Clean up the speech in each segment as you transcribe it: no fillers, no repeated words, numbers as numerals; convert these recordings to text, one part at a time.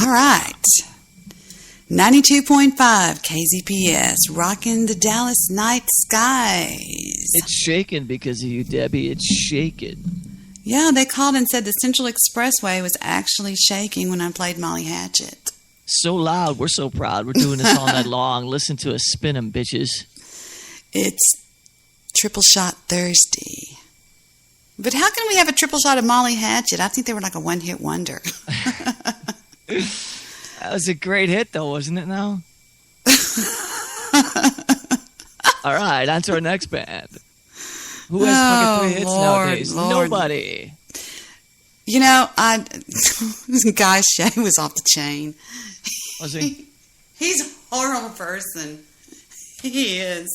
All right. 92.5 KZPS, rocking the Dallas night skies. It's shaking because of you, Debbie. It's shaking. Yeah, they called and said the Central Expressway was actually shaking when I played Molly Hatchet. So loud. We're so proud. We're doing this all night long. Listen to us spin 'em, bitches. It's Triple Shot Thursday. But how can we have a triple shot of Molly Hatchet? I think they were like a one-hit wonder. That was a great hit, though, wasn't it now? All right, on to our next band. Who has fucking 3 hits nowadays? Lord. Nobody. You know, Guy Shea was off the chain. Was he? He's a horrible person. He is.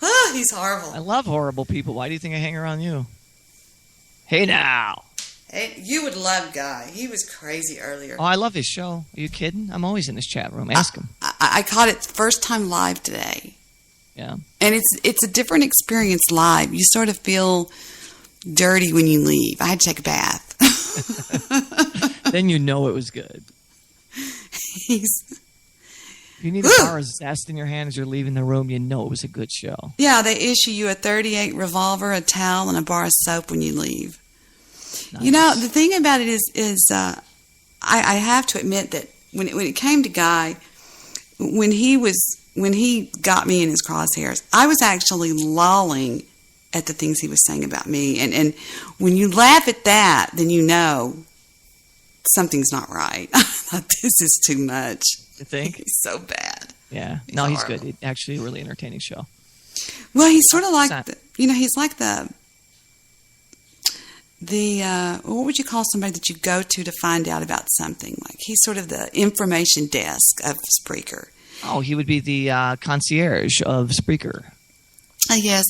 Oh, he's horrible. I love horrible people. Why do you think I hang around you? Hey, now. Hey, you would love Guy. He was crazy earlier. Oh, I love his show. Are you kidding? I'm always in this chat room. Ask him. I caught it first time live today. Yeah. And it's a different experience live. You sort of feel dirty when you leave. I had to take a bath. Then you know it was good. If you need a bar of zest in your hand as you're leaving the room, you know it was a good show. Yeah, they issue you a .38 revolver, a towel, and a bar of soap when you leave. Nice. You know, the thing about it is I have to admit that when it came to Guy, when he got me in his crosshairs, I was actually lolling at the things he was saying about me. And when you laugh at that, then you know something's not right. I thought, this is too much. You think? He's so bad. Yeah. He's good. It's actually a really entertaining show. Well, he's sort of like, he's like the what would you call somebody that you go to find out about something? Like, he's sort of the information desk of Spreaker. Oh, he would be the concierge of Spreaker. Yes,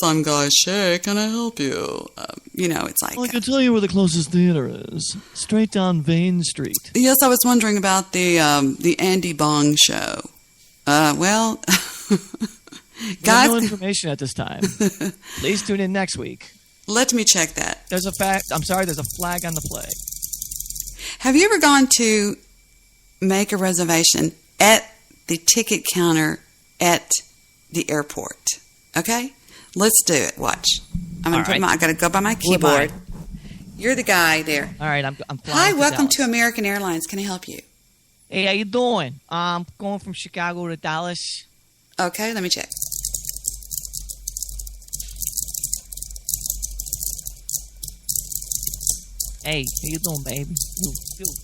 I'm Guy Shea. Can I help you? It's like... Well, I can tell you where the closest theater is. Straight down Vane Street. Yes, I was wondering about the Andy Bong show. Well... guys, no information at this time. Please tune in next week. Let me check that. There's a flag on the play. Have you ever gone to make a reservation at the ticket counter at the airport? Okay? Let's do it. Watch. I got to go by my keyboard. You're the guy there. All right, I'm flying. Hi, welcome to American Airlines. Can I help you? Hey, how you doing? I'm going from Chicago to Dallas. Okay, let me check. Hey, how you doing, baby?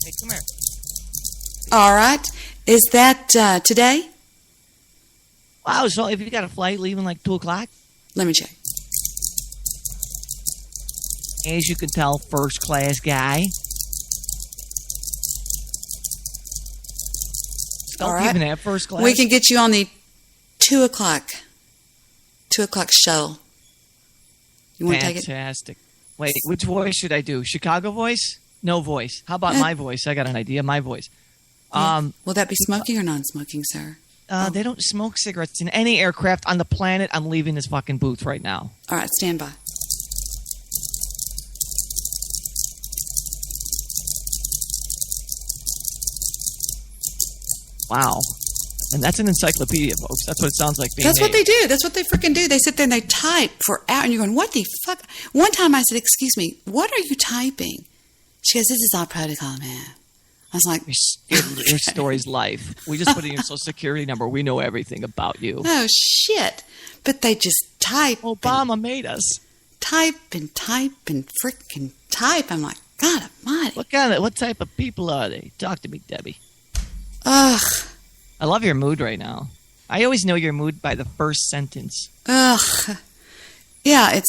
Hey, come here. All right. Is that today? Wow, so if you got a flight leaving like 2 o'clock? Let me check. As you can tell, first class guy. Still all right. Even at first class. We can get you on the 2 o'clock shuttle. You want to take it? Fantastic. Wait, which voice should I do? Chicago voice? No voice. How about my voice? I got an idea. My voice. Yeah. Will that be smoking or non-smoking, sir? They don't smoke cigarettes in any aircraft on the planet. I'm leaving this fucking booth right now. All right, stand by. Wow. And that's an encyclopedia, folks. That's what it sounds like being That's what they do. That's what they freaking do. They sit there and they type for hours. And you're going, what the fuck? One time I said, excuse me, what are you typing? She goes, this is our protocol, man. I was like... Your story's life. We just put in your social security number. We know everything about you. Oh, shit. But they just type. Obama made us. Type and freaking type. I'm like, God almighty. What type of people are they? Talk to me, Debbie. Ugh. I love your mood right now. I always know your mood by the first sentence. Ugh. Yeah,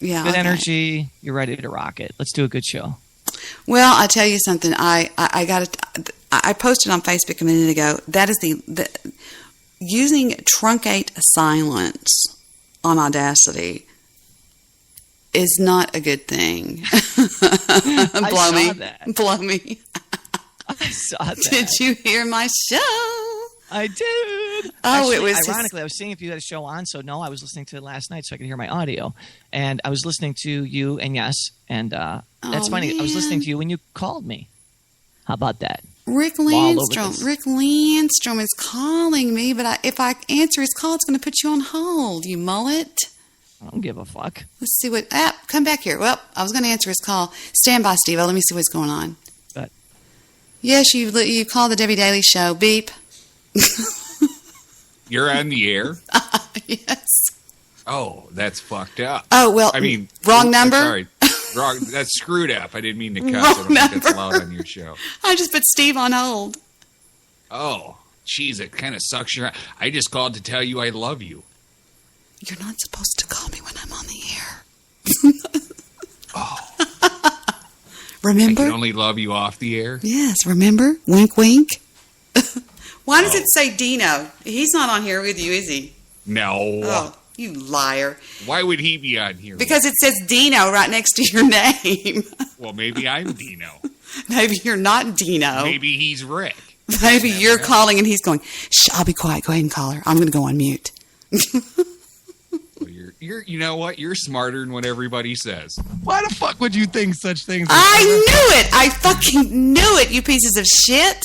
good okay. Energy. You're ready to rock it. Let's do a good show. Well, I tell you something. I posted on Facebook a minute ago. That is the using truncate silence on Audacity is not a good thing. Blow me. I saw that. Did you hear my show? I did. Oh, actually, it was ironically, I was seeing if you had a show on, so no, I was listening to it last night so I could hear my audio. And I was listening to you and Yes, and that's funny. Man. I was listening to you when you called me. How about that? Rick all over Landstrom. this. Rick Landstrom is calling me, but if I answer his call, it's going to put you on hold, you mullet. I don't give a fuck. Let's see what... come back here. Well, I was going to answer his call. Stand by, Steve. Let me see what's going on. But Yes, you called the Debbie Daily Show. Beep. You're on the air? Yes. Oh, that's fucked up. Oh, well, I mean, wrong number? Sorry. Wrong. That's screwed up. I didn't mean to cuss. Wrong I don't think that's number. allowed on your show. I just put Steve on hold. Oh, jeez, it kind of sucks your... I just called to tell you I love you. You're not supposed to call me when I'm on the air. Oh. Remember? I can only love you off the air? Yes, remember? Wink, wink. Why does it say Dino? He's not on here with you, is he? No. Oh, you liar. Why would he be on here? Because it says Dino right next to your name. Well, maybe I'm Dino. Maybe you're not Dino. Maybe he's Rick. Maybe you're calling and he's going, shh, I'll be quiet. Go ahead and call her. I'm going to go on mute. Well, you know what? You're smarter than what everybody says. Why the fuck would you think such things? I knew it. I fucking knew it, you pieces of shit.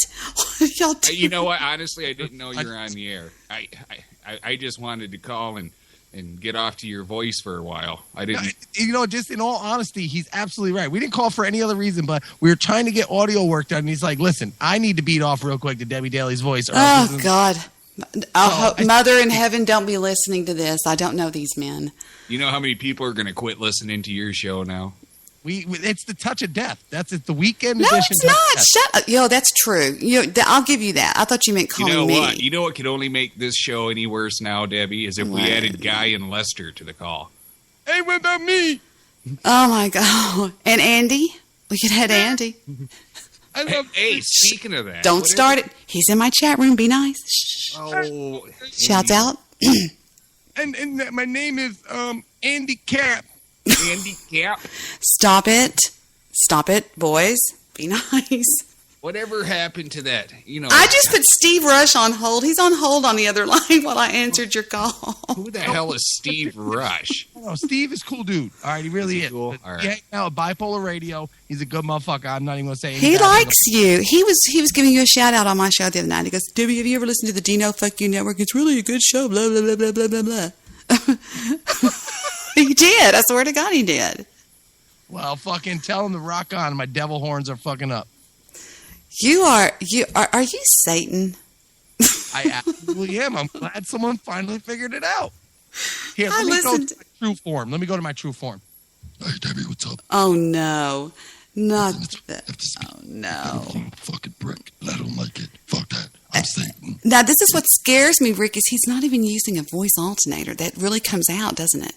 Y'all You know what? Honestly, I didn't know you were on the air. I just wanted to call and get off to your voice for a while. I didn't. Just in all honesty, he's absolutely right. We didn't call for any other reason, but we were trying to get audio work done. And he's like, listen, I need to beat off real quick to Debbie Daly's voice. Oh, God. Mother in heaven, don't be listening to this. I don't know these men. You know how many people are going to quit listening to your show now? It's the touch of death. That's it. The weekend No, edition. it's not. Shut up. Yo, that's true. I'll give you that. I thought you meant You calling know me. what? You know what could only make this show any worse now, Debbie, is if we What? added Guy and Lester to the call. Hey, what about me? Oh, my God. And Andy? We could add Andy. I love. Hey, speaking of that, Don't start it. He's in my chat room. Be nice. Shh. Oh, Shouts out. And my name is Andy Cap. Andy Cap. Stop it. Stop it, boys. Be nice. Whatever happened to that? I just put Steve Rush on hold. He's on hold on the other line while I answered your call. Who the hell is Steve Rush? Oh, Steve is a cool dude. All right, he really is. Cool? But All right. Yeah, now at Bipolar Radio, he's a good motherfucker. I'm not even gonna say. any He bad likes thing. you. He was giving you a shout out on my show the other night. He goes, Debbie, have you ever listened to the Dino Fuck You Network? It's really a good show. Blah blah blah blah blah blah blah. He did. I swear to God, he did. Well, fucking tell him to rock on. My devil horns are fucking up. Are you Satan? I absolutely am. I'm glad someone finally figured it out. Here, I let me go listened- to my true form. Let me go to my true form. Hey, Debbie, what's up? Oh no, not that. Have to speak. Oh no. Fucking prick. I don't like it. Fuck that. I'm Satan. Now this is what scares me, Rick. Is he's not even using a voice alternator? That really comes out, doesn't it?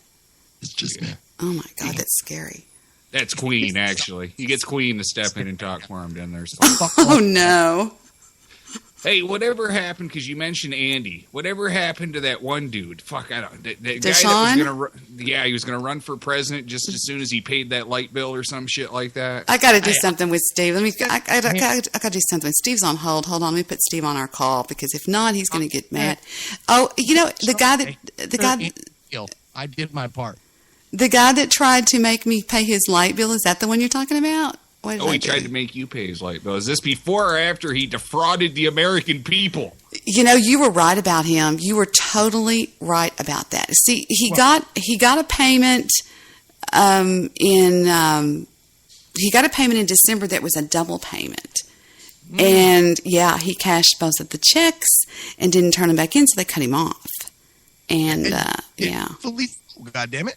It's just me. Oh my God, that's scary. That's Queen, actually. He gets Queen to step in and talk for him down there. Oh no. Hey, whatever happened, because you mentioned Andy, whatever happened to that one dude? Fuck, I don't... That guy that Deshaun? was going to... Yeah, he was going to run for president just as soon as he paid that light bill or some shit like that. I got to do something with Steve. I got to do something. Steve's on hold. Hold on. Let me put Steve on our call because if not, he's going to get mad. Oh, the guy I did my part. the guy that tried to make me pay his light bill, is that the one you're talking about? What did Oh, I he do? tried to make you pay his light bill. Is this before or after he defrauded the American people? You were right about him. You were totally right about that. See, he got a payment he got a payment in December that was a double payment. And yeah, he cashed both of the checks and didn't turn them back in, so they cut him off. And yeah. God damn it.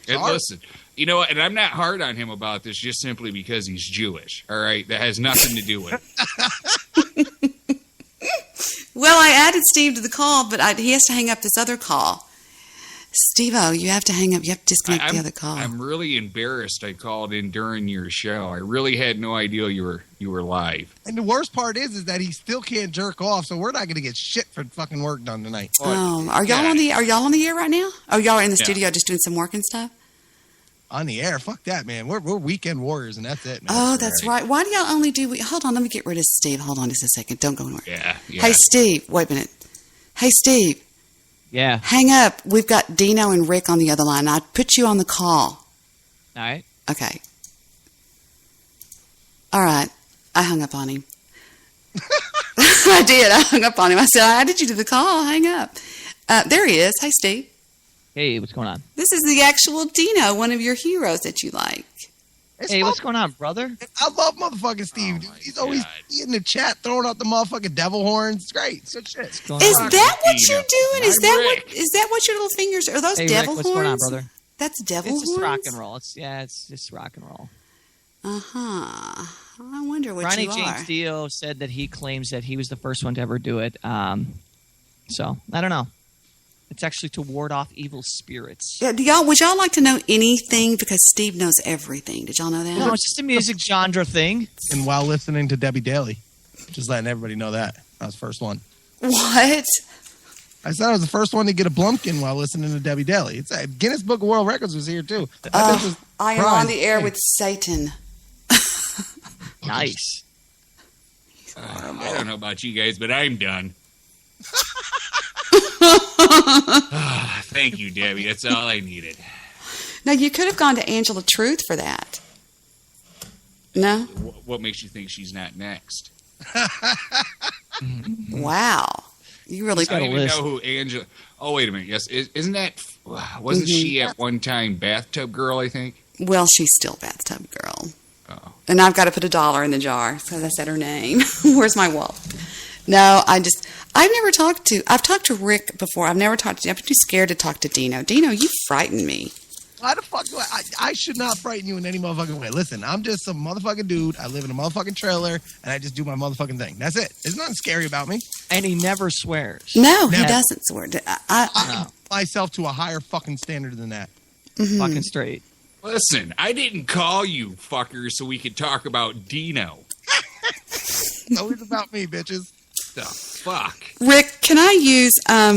And Sorry. listen, you know what? And I'm not hard on him about this just simply because he's Jewish. All right? That has nothing to do with it. Well, I added Steve to the call, but he has to hang up this other call. Steve-O, you have to hang up. You have to disconnect the other call. I'm really embarrassed I called in during your show. I really had no idea you were live. And the worst part is that he still can't jerk off, so we're not going to get shit for fucking work done tonight. Oh, are y'all on the air right now? Oh, y'all are in the studio just doing some work and stuff? On the air, fuck that, man. We're weekend warriors, and that's it, man. Oh, that's right. Why do y'all only do... Hold on, let me get rid of Steve. Hold on just a second. Don't go anywhere. Yeah. Hey, Steve. Wait a minute. Hey, Steve. Yeah. Hang up. We've got Dino and Rick on the other line. I put you on the call. All right. Okay. All right. I hung up on him. I did. I hung up on him. I said, I added you to the call. Hang up. There he is. Hey, Steve. Hey, what's going on? This is the actual Dino, one of your heroes that you like. Hey, what's going on, brother? I love motherfucking Steve, dude. He's always in the chat throwing out the motherfucking devil horns. It's great. It's good shit. Is that what you're doing? Is that what your little fingers are? Those Hey, devil Rick, what's horns? going on, brother? That's devil It's horns. just rock and roll. It's just rock and roll. I wonder what Ronnie you James are. Dio said that he claims that he was the first one to ever do it. So I don't know. It's actually to ward off evil spirits. Yeah, would y'all like to know anything? Because Steve knows everything. Did y'all know that? No, it's just a music genre thing. And while listening to Debbie Daly, just letting everybody know that. I was the first one. What? I said I was the first one to get a Blumpkin while listening to Debbie Daly. It's Guinness Book of World Records was here too. I am on the air with Satan. Nice. I don't know about you guys, but I'm done. Thank you, Debbie. That's all I needed. Now, you could have gone to Angela Truth for that. No? What makes you think she's not next? Wow. You really I don't even know who Angela... Oh, wait a minute. Yes, isn't that... Wasn't she at one time Bathtub Girl, I think? Well, she's still Bathtub Girl. Oh. And I've got to put $1 in the jar because I said her name. Where's my wallet? No, I've talked to Rick before. I've never talked to, I've been too scared to talk to Dino. Dino, you frighten me. Why the fuck do I should not frighten you in any motherfucking way. Listen, I'm just some motherfucking dude. I live in a motherfucking trailer, and I just do my motherfucking thing. That's it. There's nothing scary about me. And he never swears. No, he Never. doesn't swear. I myself to a higher fucking standard than that. Fucking straight. Listen, I didn't call you fuckers so we could talk about Dino. It's always about me, bitches. The fuck? Rick, can I use, I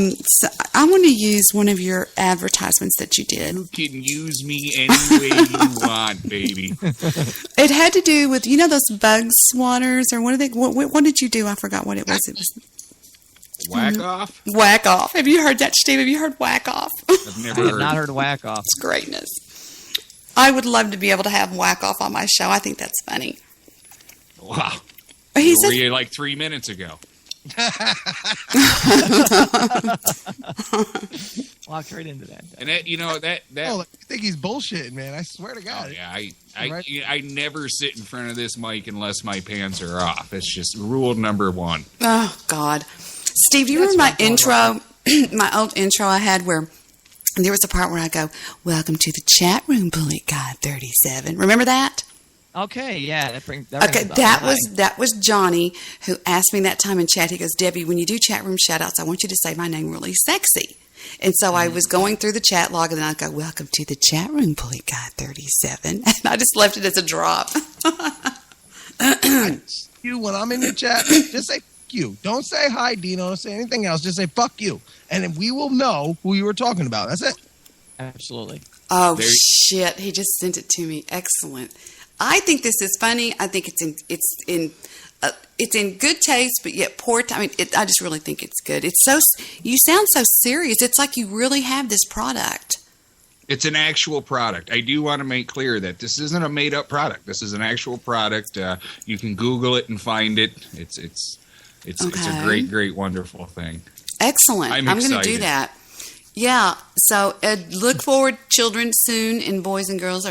want to use one of your advertisements that you did. You can use me any way you want, baby. It had to do with, those bug swatters, or what are they, what did you do? I forgot what it was. It was Whack off? Whack Off. Have you heard that, Steve? Have you heard Whack Off? I've never I have heard not of heard whack off. It's greatness. I would love to be able to have Whack Off on my show. I think that's funny. it. Wow. He Were said, you like 3 minutes ago? Walked right into that. And that Oh, I think he's bullshitting, man. I swear to God. Oh, yeah, I never sit in front of this mic unless my pants are off. It's just rule number one. oh, God. Steve, do you remember my intro, my old intro I had where there was a part where I go, welcome to the chat room, Bullet God 37. Remember that? Okay, yeah. Okay, That that was Johnny who asked me that time in chat. He goes, Debbie, when you do chat room shout-outs, I want you to say my name really sexy. And so I was going through the chat log, and then I'd go, welcome to the chat room, Bullet God 37. And I just left it as a drop. You, when I'm in the chat, just say fuck you. Don't say hi, Dino. Don't say anything else. Just say fuck you. And then we will know who you were talking about. That's it. Absolutely. Oh, shit. He just sent it to me. Excellent. I think this is funny. I think it's in good taste, but yet poor. I just really think it's good. You sound so serious. It's like you really have this product. It's an actual product. I do want to make clear that this isn't a made-up product. This is an actual product. You can Google it and find it. It's a great, great, wonderful thing. Excellent. I'm going to do that. Yeah. So look forward, children, soon, and boys and girls,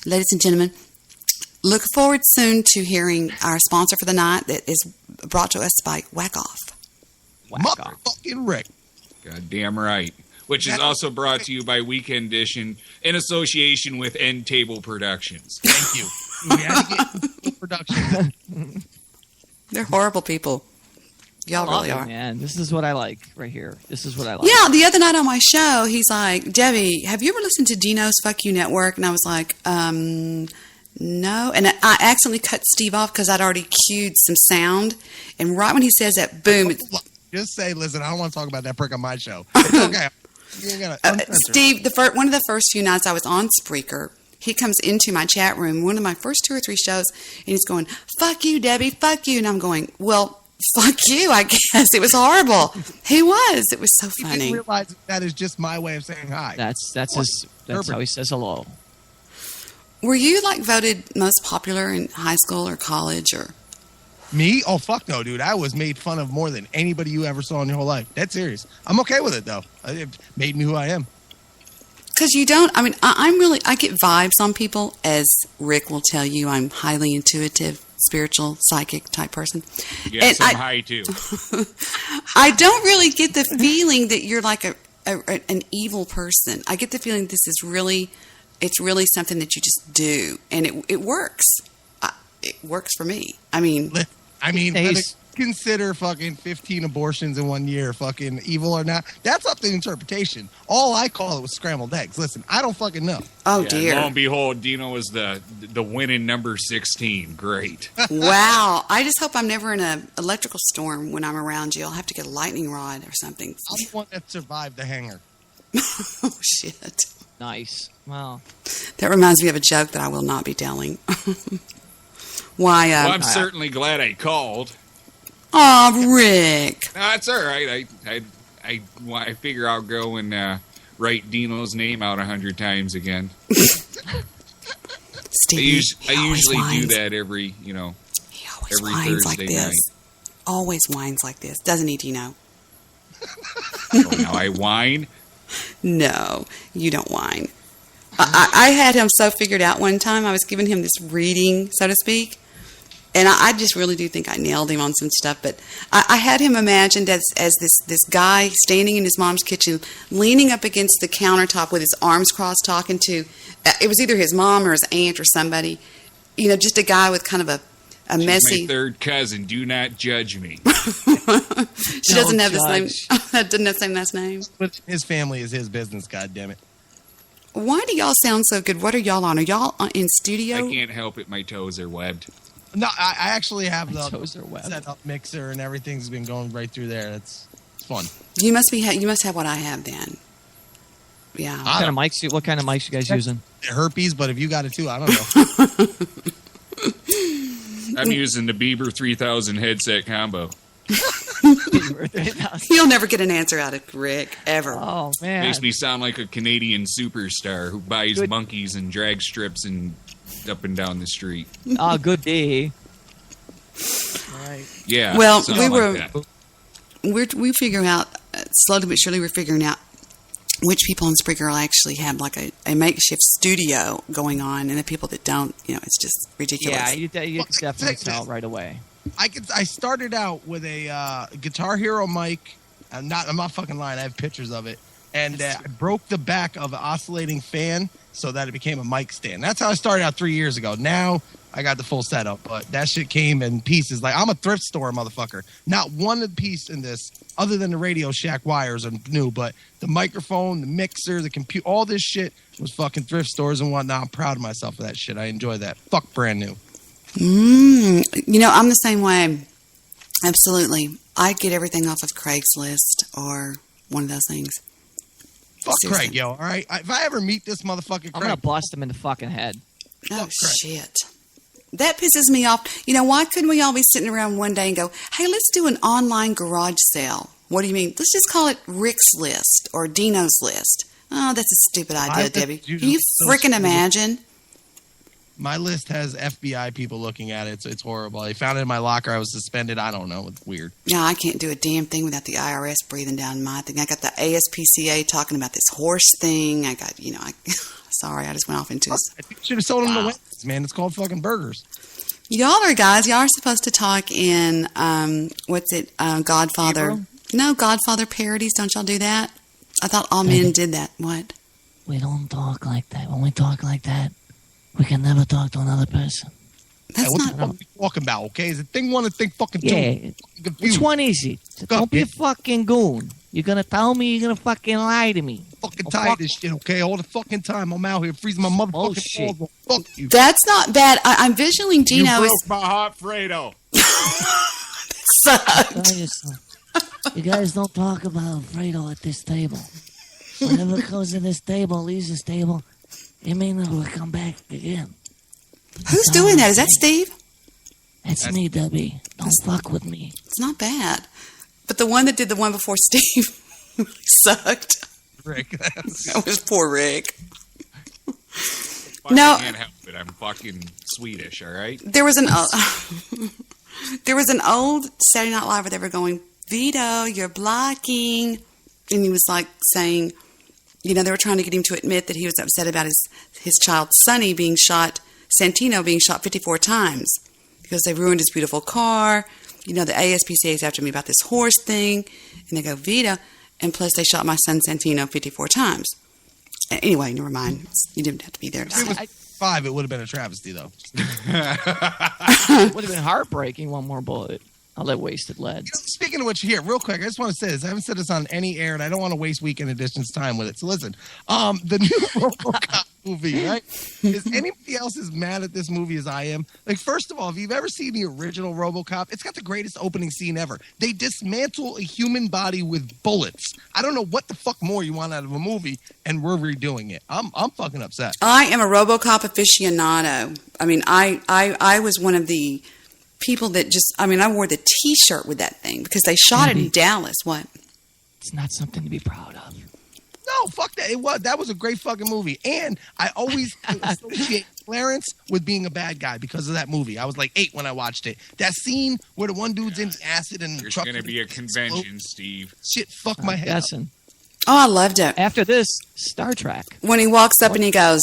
ladies and gentlemen. Look forward soon to hearing our sponsor for the night that is brought to us by Whack Off. Motherfucking Rick. God damn right. Which is also brought to you by Weekend Edition in association with End Table Productions. Thank you. We had to get production. They're horrible people. Y'all really are. Man, this is what I like right here. This is what I like. Yeah, the other night on my show, he's like, Debbie, have you ever listened to Dino's Fuck You Network? And I was like, no. And I accidentally cut Steve off because I'd already cued some sound. And right when he says that, boom. Just say, listen, I don't want to talk about that prick on my show. It's okay. Steve, one of the first few nights I was on Spreaker, he comes into my chat room, one of my first 2 or 3 shows, and he's going, fuck you, Debbie, fuck you. And I'm going, well, fuck you, I guess. It was horrible. He was. It was so funny. You didn't realize that is just my way of saying hi. That's how he says hello. Were you voted most popular in high school or college or? Me? Oh, fuck no, dude. I was made fun of more than anybody you ever saw in your whole life. That's serious. I'm okay with it, though. It made me who I am. Because you don't, I mean, I get vibes on people, as Rick will tell you. I'm highly intuitive, spiritual, psychic type person. Yes, I'm high too. I don't really get the feeling that you're like an evil person. I get the feeling it's really something that you just do, and it works. It works for me. I mean, consider fucking 15 abortions in 1 year fucking evil or not. That's up to interpretation. All I call it was scrambled eggs. Listen, I don't fucking know. Oh, Yeah, dear. lo and behold, Dino was the winning number 16. Great. Wow. I just hope I'm never in an electrical storm when I'm around you. I'll have to get a lightning rod or something. I'm the one that survived the hanger. Oh, shit. Nice. Wow. That reminds me of a joke that I will not be telling. Why? Well, I'm certainly glad I called. Oh, Rick. No, that's all right. I figure I'll go and write Dino's name out 100 times again. Steve, I usually do that every he always every whines Thursday like this. night. Always whines like this, doesn't he, Dino? Oh, now I whine. No, you don't whine. I had him so figured out one time. I was giving him this reading, so to speak, and I just really do think I nailed him on some stuff. But I had him imagined as this guy standing in his mom's kitchen, leaning up against the countertop with his arms crossed, talking to. It was either his mom or his aunt or somebody. You know, just a guy with kind of a She's messy. my third cousin. Do not judge me. She doesn't have the same. judge. Doesn't have the same last name. But his family is his business, goddammit. Why do y'all sound so good? What are y'all on? Are y'all in studio? I can't help it. My toes are webbed. No, I actually have My the toes are wet. set up mixer and everything's been going right through there. It's fun. You must have what I have then. Yeah. What kind of mics? What kind of mics you guys using? Herpes, but if you got it too, I don't know. I'm using the Bieber 3000 headset combo. You'll never get an answer out of Rick ever. Oh man, Makes me sound like a Canadian superstar who buys Good. monkeys and drag strips and up and down the street. Oh, good day. Right. Yeah. Well, something we like were- that. We figure out slowly but surely we're figuring out which people on Spreaker will actually have like a makeshift studio going on, and the people that don't, it's just ridiculous. Yeah, you can definitely take tell this. right away. I started out with a Guitar Hero mic. I'm not fucking lying. I have pictures of it. And I broke the back of an oscillating fan so that it became a mic stand. That's how I started out 3 years ago. Now I got the full setup, but that shit came in pieces. Like, I'm a thrift store motherfucker. Not one piece in this, other than the Radio Shack wires are new, but the microphone, the mixer, the computer, all this shit was fucking thrift stores and whatnot. I'm proud of myself for that shit. I enjoy that. Fuck brand new. I'm the same way. Absolutely. I get everything off of Craigslist or one of those things. Fuck Seriously. Craig, yo, all right? If I ever meet this motherfucking I'm gonna Craig, bust him in the fucking head. Oh, Fuck Craig. shit. That pisses me off. Why couldn't we all be sitting around one day and go, hey, let's do an online garage sale? What do you mean? Let's just call it Rick's List or Dino's List. Oh, that's a stupid idea, list Debbie. is Can usually you so freaking stupid. imagine? my list has FBI people looking at it, so it's horrible. I found it in my locker. I was suspended. I don't know. It's weird. No, I can't do a damn thing without the IRS breathing down my thing. I got the ASPCA talking about this horse thing. I got, sorry, I just went off into I think you should have sold them to Wendy's, man. It's called fucking burgers. Y'all are supposed to talk in, Godfather. Hebrew? No, Godfather parodies. Don't y'all do that? I thought all men did that. What? We don't talk like that. When we talk like that, we can never talk to another person. That's what not. the fuck are you talking about, okay? Is it thing one or thing fucking two? Yeah. I'm Which confused. one is it? Go Don't be a ahead. fucking goon. You're gonna tell me you're gonna fucking lie to me. Fucking Oh, tired of fuck. this shit, okay? All the fucking time I'm out here freezing my motherfucking Bullshit. balls. Well, fuck you. That's not bad. I'm visualing You Dino broke as my heart, Fredo. I'll tell you something. You guys don't talk about Fredo at this table. Whenever it goes to this table, leaves this table, it may never come back again. Who's doing that? Is that Steve? That's me, Debbie. Don't fuck with me. It's not bad. But the one that did the one before Steve really sucked. Rick. That was poor Rick. Fucking No. can't help it. I'm fucking Swedish, all right? There was an There was an old Saturday Night Live where they were going, Vito, you're blocking. And he was like saying, they were trying to get him to admit that he was upset about his child Sonny being shot, Santino being shot 54 times because they ruined his beautiful car. The ASPCA is after me about this horse thing. And they go, Vito. And plus they shot my son Santino 54 times. Anyway, never mind. You didn't have to be there. If it was 5, it would have been a travesty, though. It would have been heartbreaking. One more bullet. All that wasted lead. Speaking of which, here, real quick, I just want to say this. I haven't said this on any air, and I don't want to waste Weekend Edition's time with it. So listen, the new RoboCop movie, right? Is anybody else as mad at this movie as I am? Like, first of all, if you've ever seen the original RoboCop, it's got the greatest opening scene ever. They dismantle a human body with bullets. I don't know what the fuck more you want out of a movie, and we're redoing it. I'm fucking upset. I am a RoboCop aficionado. I mean, I was one of the people that I wore the T-shirt with that thing because they shot it in Dallas. What? It's not something to be proud of. No, fuck that. That was a great fucking movie. And I always associate Clarence with being a bad guy because of that movie. I was like 8 when I watched it. That scene where the one dude's in acid and There's going to be a convention, Steve. Shit, fuck my head up. Oh, I loved it. After this, Star Trek. When he walks up and he goes,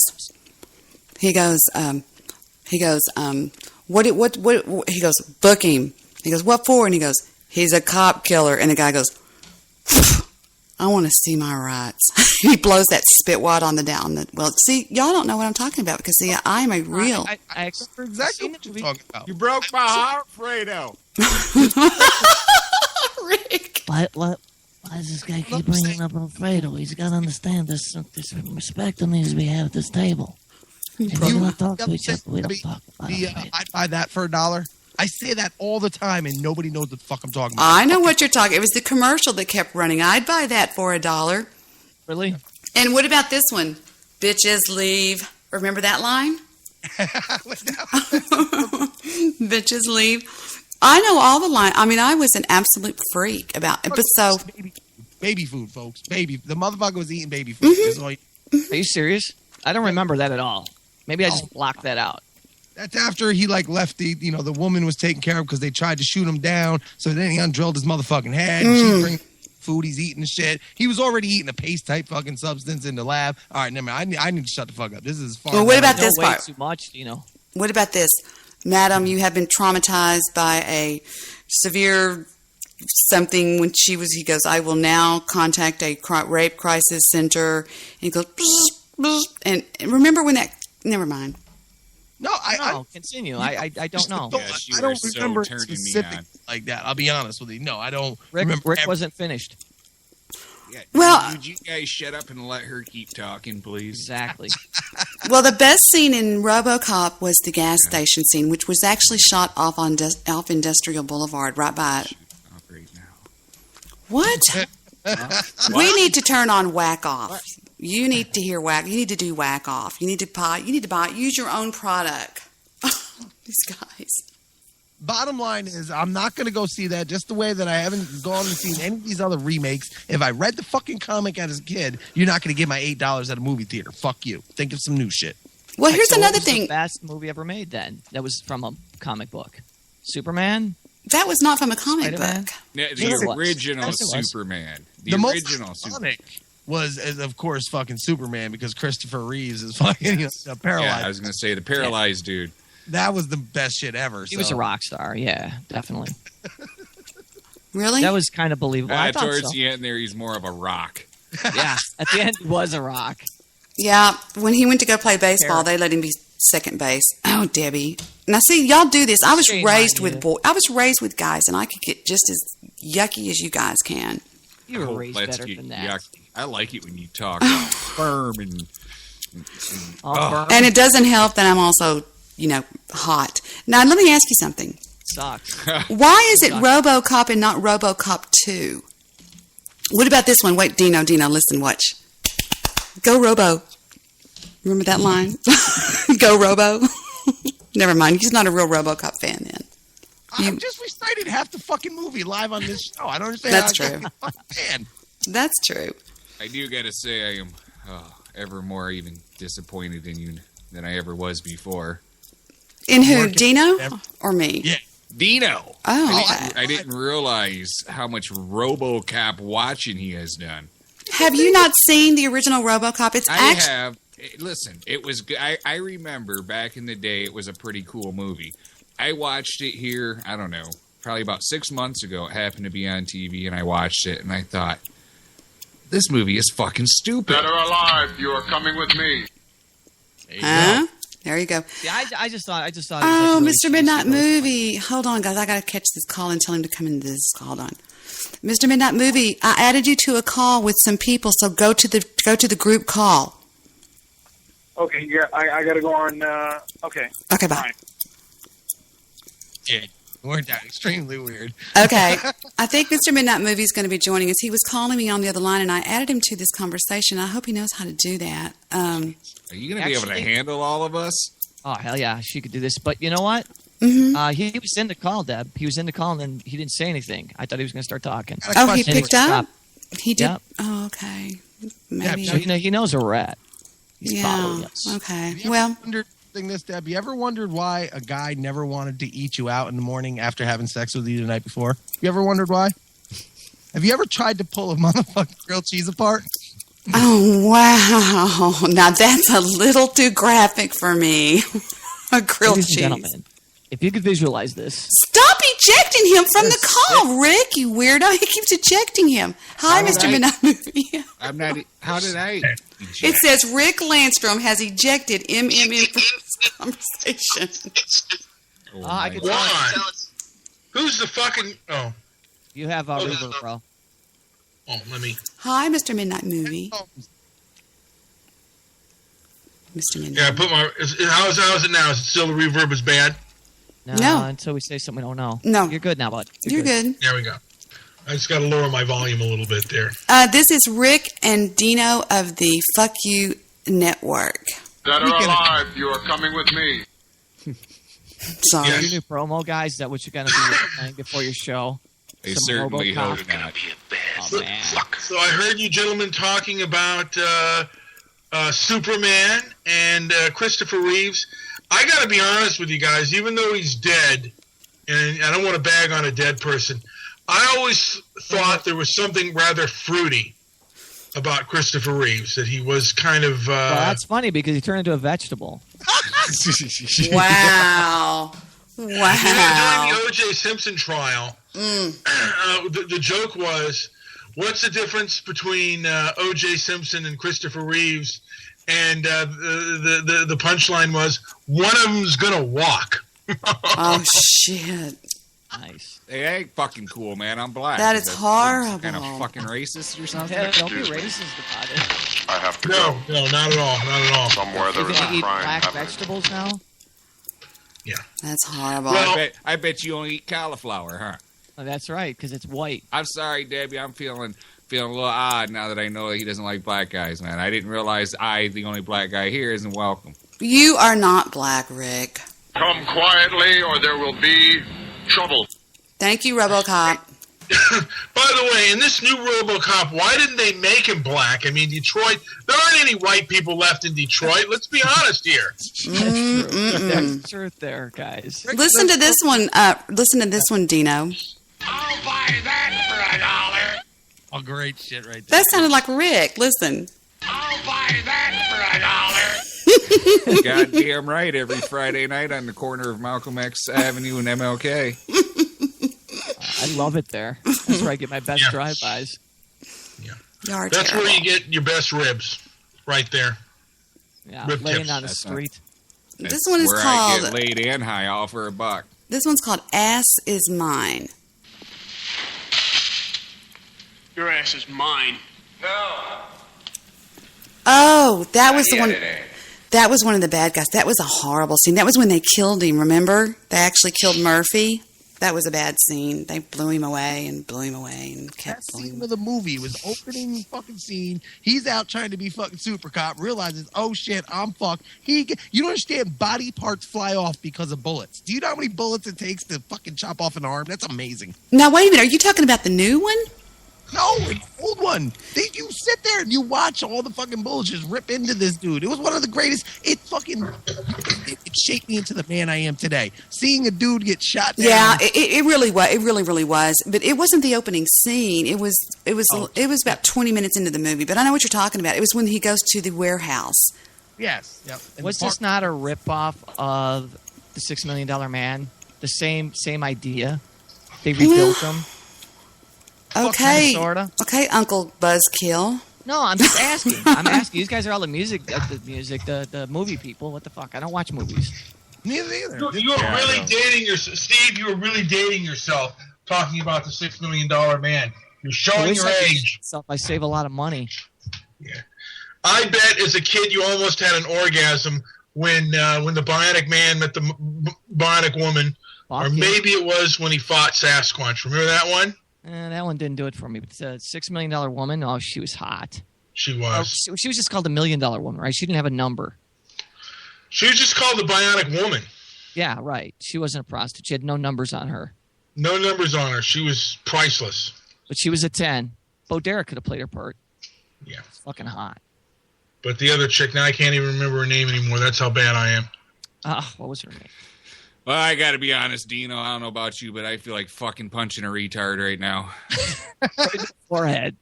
what, he goes, book him. He goes, what for? And he goes, he's a cop killer. And the guy goes, I want to see my rights. He blows that spit wad on the down. Well, see, y'all don't know what I'm talking about because, see, I'm a real. I exactly what you're talking about. You broke my heart, Fredo. Rick. Why does this guy keep bringing up Alfredo? He's got to understand this respect that needs to be had at this table. If we're going to talk to each other, we don't talk about Alfredo. I'd buy that for $1. I say that all the time, and nobody knows what the fuck I'm talking about. I know what you're talking. It was the commercial that kept running. I'd buy that for $1. Really? And what about this one? Bitches leave. Remember that line? Bitches leave. I know all the line. I mean, I was an absolute freak about it. But so baby food, folks. Baby. The motherfucker was eating baby food. Are you serious? I don't remember that at all. Maybe I just blocked that out. That's after he left the woman was taken care of because they tried to shoot him down. So then he undrilled his motherfucking head. And she brings food. He's eating the shit. He was already eating a paste type fucking substance in the lab. All right, never mind. I need to shut the fuck up. This is far. Well, what about this Don't part? Too much, What about this? Madam, you have been traumatized by a severe something when he goes, I will now contact a rape crisis center. And he goes, and remember when never mind. No, continue. I don't know. Yes, you I don't are so remember turning me specific on. like that. I'll be honest with you. No, I don't Rick remember. wasn't finished. Yeah, Well, would you guys shut up and let her keep talking, please? Exactly. Well, the best scene in RoboCop was the gas station scene, which was actually shot off Industrial Boulevard, right by it. Off right now. What? We need to turn on Whack Off. You need to hear Whack. You need to do Whack Off. You need to buy. Use your own product. These guys. Bottom line is, I'm not going to go see that just the way that I haven't gone and seen any of these other remakes. If I read the fucking comic as a kid, you're not going to get my $8 at a movie theater. Fuck you. Think of some new shit. Well, here's So another what was thing. the best movie ever made then? That was from a comic book. Superman? That was not from a comic Spider-Man? book. The Yes, it was. original Yes, it was. Superman. The most original Superman. iconic was of course, fucking Superman because Christopher Reeves is fucking paralyzed. Yeah, I was going to say the paralyzed dude. That was the best shit ever. He was a rock star. Yeah, definitely. Really? That was kind of believable. I thought Towards so. the end there, he's more of a rock. Yeah, at the end, he was a rock. Yeah. When he went to go play baseball, they let him be second base. Oh, Debbie. Now, see, y'all do this. I was Shame raised on with you. I was raised with guys, and I could get just as yucky as you guys can. You were Oh, raised let's better get than that. yucky. I like it when you talk firm and And it doesn't help that I'm also, hot. Now, let me ask you something. Sucks. Why is it RoboCop and not RoboCop 2? What about this one? Wait, Dino, listen, watch. Go Robo. Remember that line? Go Robo. Never mind. He's not a real RoboCop fan then. I've just recited half the fucking movie live on this show. I don't understand. That's how I true. can't be a fucking fan. That's true. I do got to say I am ever more even disappointed in you than I ever was before. In who? Working Dino ever- or me? Yeah, Dino. Oh, I didn't realize how much RoboCop watching he has done. have you not seen the original RoboCop? It's I actually have. Listen, it was. I remember back in the day, it was a pretty cool movie. I watched it here. I don't know, probably about 6 months ago. It happened to be on TV, and I watched it, and I thought, this movie is fucking stupid. Dead or alive, you are coming with me. huh? There you go. Yeah, I just thought. It was Oh, like really Mr. Midnight cheesy. Movie. Hold on, guys. I gotta catch this call and tell him to come into this. Hold on, Mr. Midnight Movie. I added you to a call with some people, so go to the group call. Okay, yeah, I gotta go on. Okay. Okay, bye. Fine. Yeah, worked out extremely weird. Okay, I think Mr. Midnight Movie is going to be joining us. He was calling me on the other line, and I added him to this conversation. I hope he knows how to do that. Are you going to be able to Actually- handle all of us? Oh hell yeah, she could do this. But you know what? Mhm. He was in the call, Deb. He was in the call, and then he didn't say anything. I thought he was going to start talking. Oh, he And picked up. He did. Yep. Oh, okay. Maybe. So he knows where we're at. He's following Yeah. us. Okay. Have you Well, ever wondered, this, Deb, you ever wondered why a guy never wanted to eat you out in the morning after having sex with you the night before? You ever wondered why? Have you ever tried to pull a motherfucking grilled cheese apart? oh wow. Now that's a little too graphic for me. A grilled Ladies and cheese. gentlemen, if you could visualize this. Stop ejecting him from the call, Rick, you weirdo. He keeps ejecting him. Hi, How did Mr. I- Midnight Movie. I'm not. How did I? It says Rick Landstrom has ejected MMM from this conversation. Oh, I my could God. tell Why? Who's the fucking... Oh, you have reverb, bro. let me... Hi, Mr. Midnight Movie. Mr. Midnight. Yeah, I put my... How's it now? Is it still the reverb is bad? No. Until we say something we don't know. No. You're good now, bud. You're good. There we go. I just got to lower my volume a little bit there. This is Rick and Dino of the Fuck You Network. Dead or alive, you are coming with me. Sorry. Yes. Your new promo, guys. Is that what you're going to be playing before your show? They Some certainly RoboCop. hope not. Oh, man. So I heard you gentlemen talking about Superman and Christopher Reeves. I got to be honest with you guys. Even though he's dead, and I don't want to bag on a dead person, I always thought there was something rather fruity about Christopher Reeves, that he was kind of... Well, that's funny because he turned into a vegetable. Wow. You know, Wow. during the O.J. Simpson trial, the joke was, what's the difference between O.J. Simpson and Christopher Reeves? And the punchline was, one of them's going to walk. Oh, shit. Nice. Hey, that ain't fucking cool, man. I'm black. That is horrible. Kind of fucking racist or something. Yeah, don't be racist about it. I have to No, go. no, not at all. Not at all. Somewhere there You're is a going to eat crime black happening. vegetables now? That's horrible. Well- I bet you only eat cauliflower, huh? Oh, that's right, because it's white. I'm sorry, Debbie. I'm feeling a little odd now that I know that he doesn't like black guys, man. I didn't realize the only black guy here, isn't welcome. You are not black, Rick. Come quietly or there will be trouble. Thank you, RoboCop. By the way, in this new RoboCop, why didn't they make him black? I mean, Detroit, there aren't any white people left in Detroit. Let's be honest here. There's truth there, guys. Listen to this one. Listen to this one, Dino. I'll buy that for $1. Oh, great shit right there. That sounded like Rick. Listen. I'll buy that for $1. Goddamn right, every Friday night on the corner of Malcolm X Avenue and MLK. I love it there. That's where I get my best Yeah. drive-bys. You are That's terrible. where you get your best ribs, right there. Yeah, Rib laying tips. on the That's street. This That's one is where I called. get laid and high all for $1. This one's called "Ass Is Mine." Your ass is mine. Oh, that was the one. That was one of the bad guys. That was a horrible scene. That was when they killed him. Remember? They actually killed Murphy. That was a bad scene. They blew him away and blew him away and That kept blowing scene him. of the movie was opening fucking scene. He's out trying to be fucking super cop, realizes, oh shit, I'm fucked. You don't understand, body parts fly off because of bullets. Do you know how many bullets it takes to fucking chop off an arm? That's amazing. Now wait a minute. Are you talking about the new one? No, it's an old one. You sit there and you watch all the fucking bulls just rip into this dude. It was one of the greatest. It shaped me into the man I am today. Seeing a dude get shot down. Yeah, it really was. It really was. But it wasn't the opening scene. It was about 20 minutes into the movie. But I know what you're talking about. It was when he goes to the warehouse. Yes. Yep. And Was this not a ripoff of the $6 Million Man? The same idea. They rebuilt them. Okay. Sorta. Okay, Uncle Buzzkill. No, I'm just asking. I'm asking. These guys are all the the movie people. What the fuck? I don't watch movies. Neither either. You were really dating yourself, Steve. You were really dating yourself talking about the $6 Million Man. You're showing your age. I save a lot of money. Yeah. I bet as a kid you almost had an orgasm when the Bionic Man met the Bionic Woman, or maybe it was when he fought Sasquatch. Remember that one? That one didn't do it for me. But the $6 Million Woman, oh, she was hot. She was. She was just called the $1 Million Woman, right? She didn't have a number. She was just called the Bionic Woman. Yeah, right. She wasn't a prostitute. She had no numbers on her. No numbers on her. She was priceless. But she was a 10. Bo Derek could have played her part. Yeah. It's fucking hot. But the other chick, now I can't even remember her name anymore. That's how bad I am. What was her name? Well, I got to be honest, Dino. I don't know about you, but I feel like fucking punching a retard right now. Forehead.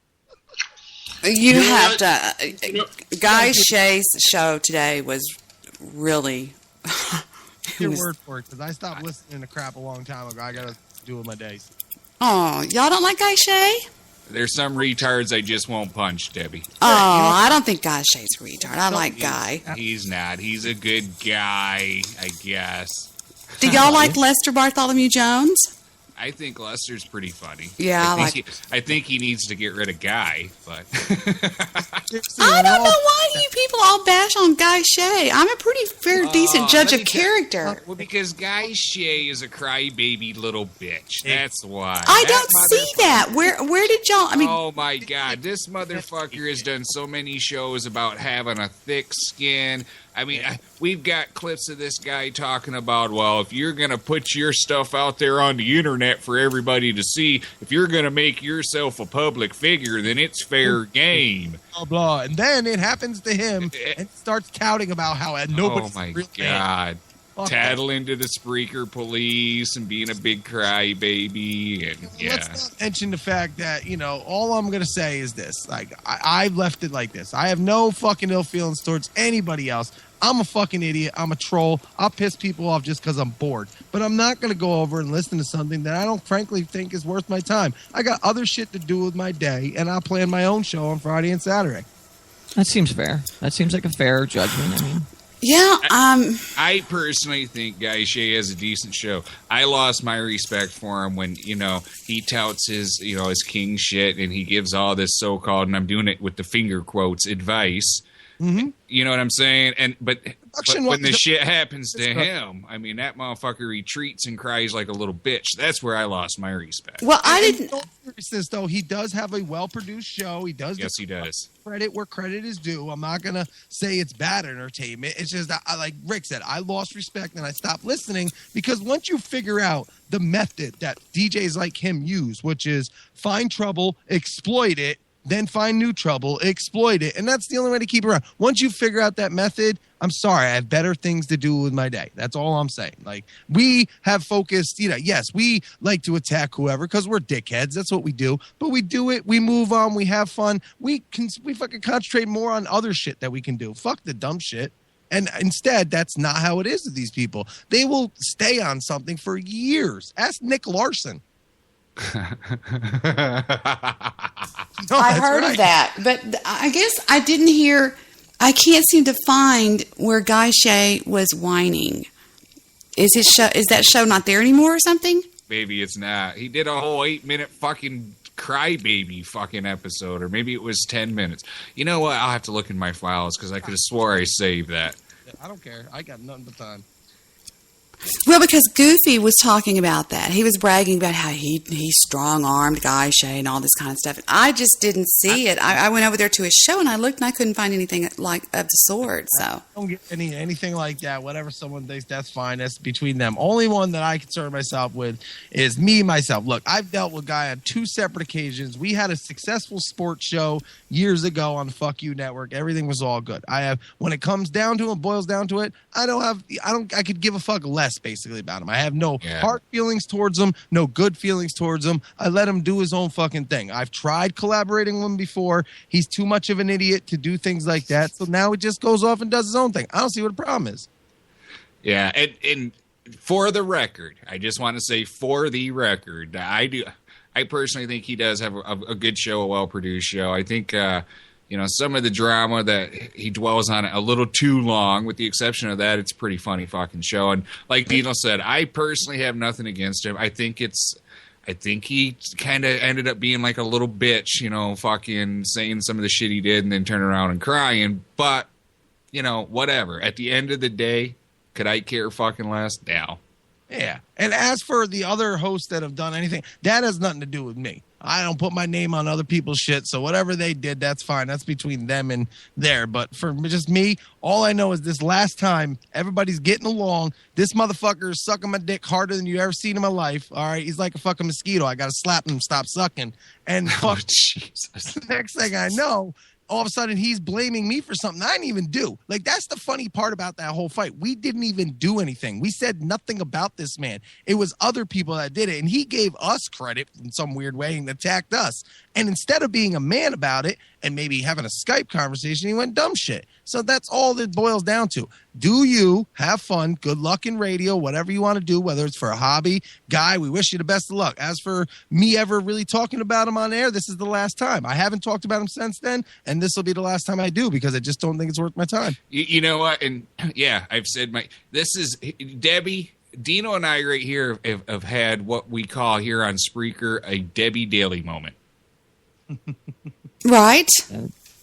You have to. Guy Shea's show today was really. Your word for it, because I stopped listening to crap a long time ago. I got to do with my days. Oh, y'all don't like Guy Shea? There's some retards I just won't punch, Debbie. Oh, I don't think Guy Shea's a retard. I like Guy. He's not. He's a good guy, I guess. Do y'all like Lester Bartholomew Jones? I think Lester's pretty funny. Yeah, I think he needs to get rid of Guy, but I don't know why you people all bash on Guy Shea. I'm a pretty decent judge of character. Well, because Guy Shea is a crybaby little bitch. That's why. I don't see that. Where did y'all? I mean, oh my God, this motherfucker has done so many shows about having a thick skin. I mean, we've got clips of this guy talking about, well, if you're going to put your stuff out there on the internet for everybody to see, if you're going to make yourself a public figure, then it's fair game. Blah, blah. And then it happens to him and starts touting about how nobody's oh, my real God. Tattling to the Spreaker police and being a big crybaby. And, yeah. Let's not mention the fact that, all I'm going to say is this. Like, I've left it like this. I have no fucking ill feelings towards anybody else. I'm a fucking idiot. I'm a troll. I'll piss people off just because I'm bored. But I'm not going to go over and listen to something that I don't frankly think is worth my time. I got other shit to do with my day, and I'll plan my own show on Friday and Saturday. That seems fair. That seems like a fair judgment. I mean... Yeah, I personally think Guy Shea has a decent show. I lost my respect for him when, he touts his, his king shit and he gives all this so-called, and I'm doing it with the finger quotes, advice. Mm-hmm. You know what I'm saying? But when the shit happens to him, I mean, that motherfucker retreats and cries like a little bitch. That's where I lost my respect. Well, I didn't. In all seriousness, though, he does have a well-produced show. He does. Yes, he does. Credit where credit is due. I'm not gonna say it's bad entertainment. It's just that, like Rick said, I lost respect and I stopped listening because once you figure out the method that DJs like him use, which is find trouble, exploit it, then find new trouble, exploit it. And that's the only way to keep it around. Once you figure out that method, I'm sorry, I have better things to do with my day. That's all I'm saying. Like, we have focused, yes, we like to attack whoever because we're dickheads. That's what we do. But we do it. We move on. We have fun. We fucking concentrate more on other shit that we can do. Fuck the dumb shit. And instead, that's not how it is with these people. They will stay on something for years. Ask Nick Larson. I heard of that, but I guess I didn't hear. I can't seem to find where Guy Shea was whining. Is that show not there anymore or something? Maybe it's not. He did a whole 8-minute fucking crybaby fucking episode, or maybe it was 10 minutes. You know what? I'll have to look in my files because I could have swore I saved that. I don't care. I got nothing but time. Well, because Goofy was talking about that. He was bragging about how he strong-armed Guy Shay and all this kind of stuff. And I just didn't see it. I went over there to his show, and I looked, and I couldn't find anything like of the sort. So Don't get anything like that. Whatever someone thinks, that's fine. That's between them. Only one that I concern myself with is me, myself. Look, I've dealt with Guy on 2 separate occasions. We had a successful sports show years ago on the Fuck You Network. Everything was all good. When it comes down to it, boils down to it, I could give a fuck less basically about him. I have no hard feelings towards him, no good feelings towards him. I let him do his own fucking thing. I've tried collaborating with him before. He's too much of an idiot to do things like that. So now he just goes off and does his own thing. I don't see what the problem is. Yeah, and for the record, I just want to say for the record, I personally think he does have a good show, a well-produced show. I think some of the drama that he dwells on a little too long, with the exception of that, it's a pretty funny fucking show. And like Dino said, I personally have nothing against him. I think he kind of ended up being like a little bitch, fucking saying some of the shit he did and then turn around and crying. But, whatever. At the end of the day, could I care fucking less? No. Yeah. And as for the other hosts that have done anything, that has nothing to do with me. I don't put my name on other people's shit, so whatever they did, that's fine. That's between them and there. But for just me, all I know is this last time, everybody's getting along. This motherfucker is sucking my dick harder than you ever seen in my life. All right, he's like a fucking mosquito. I got to slap him, stop sucking. And Jesus. The next thing I know, all of a sudden he's blaming me for something I didn't even do. Like, that's the funny part about that whole fight. We didn't even do anything. We said nothing about this man. It was other people that did it, and he gave us credit in some weird way and attacked us. And instead of being a man about it and maybe having a Skype conversation, he went dumb shit. So that's all that boils down to. Do you have fun? Good luck in radio, whatever you want to do, whether it's for a hobby. Guy, we wish you the best of luck. As for me ever really talking about him on air, this is the last time. I haven't talked about him since then, and this will be the last time I do because I just don't think it's worth my time. You know what? And yeah, I've said this is Debbie. Dino and I right here have had what we call here on Spreaker a Debbie Daily moment. Right.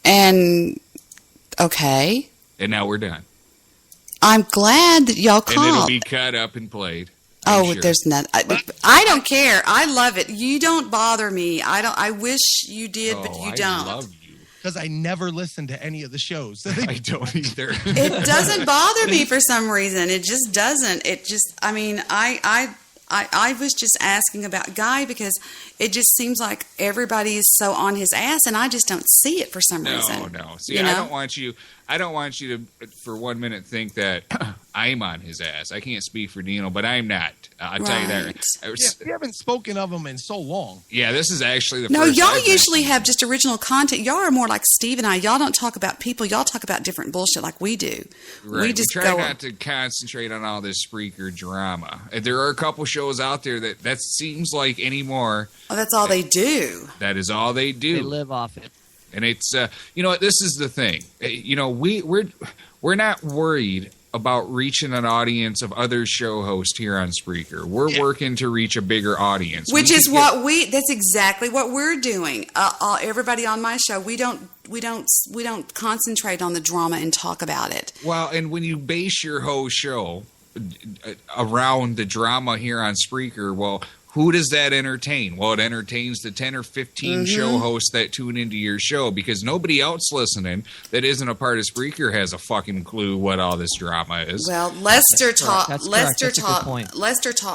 And okay. And now we're done. I'm glad that y'all called. And it'll be cut up and played. Oh, sure. There's none. I don't care. I love it. You don't bother me. I wish you did, but you don't. I love you. Because I never listen to any of the shows. I don't either. It doesn't bother me for some reason. It just doesn't. I was just asking about Guy because it just seems like everybody is so on his ass, and I just don't see it for some reason. No. See, I don't want you to, for 1 minute, think that I'm on his ass. I can't speak for Dino, but I'm not. I'll tell you that. We haven't spoken of him in so long. Yeah, this is actually the No, first. y'all usually have just original content. Y'all are more like Steve and I. Y'all don't talk about people. Y'all talk about different bullshit like we do. Right. We try not to concentrate on all this Spreaker drama. There are a couple shows out there that seems like anymore. Oh, that's all they do. That is all they do. They live off it. And it's this is the thing. We're not worried about reaching an audience of other show hosts here on Spreaker. We're working to reach a bigger audience. Which is that's exactly what we're doing. Everybody on my show, we don't concentrate on the drama and talk about it. Well, and when you base your whole show around the drama here on Spreaker, well, who does that entertain? Well, it entertains the 10 or 15 show hosts that tune into your show because nobody else listening that isn't a part of Spreaker has a fucking clue what all this drama is. Well, Lester taught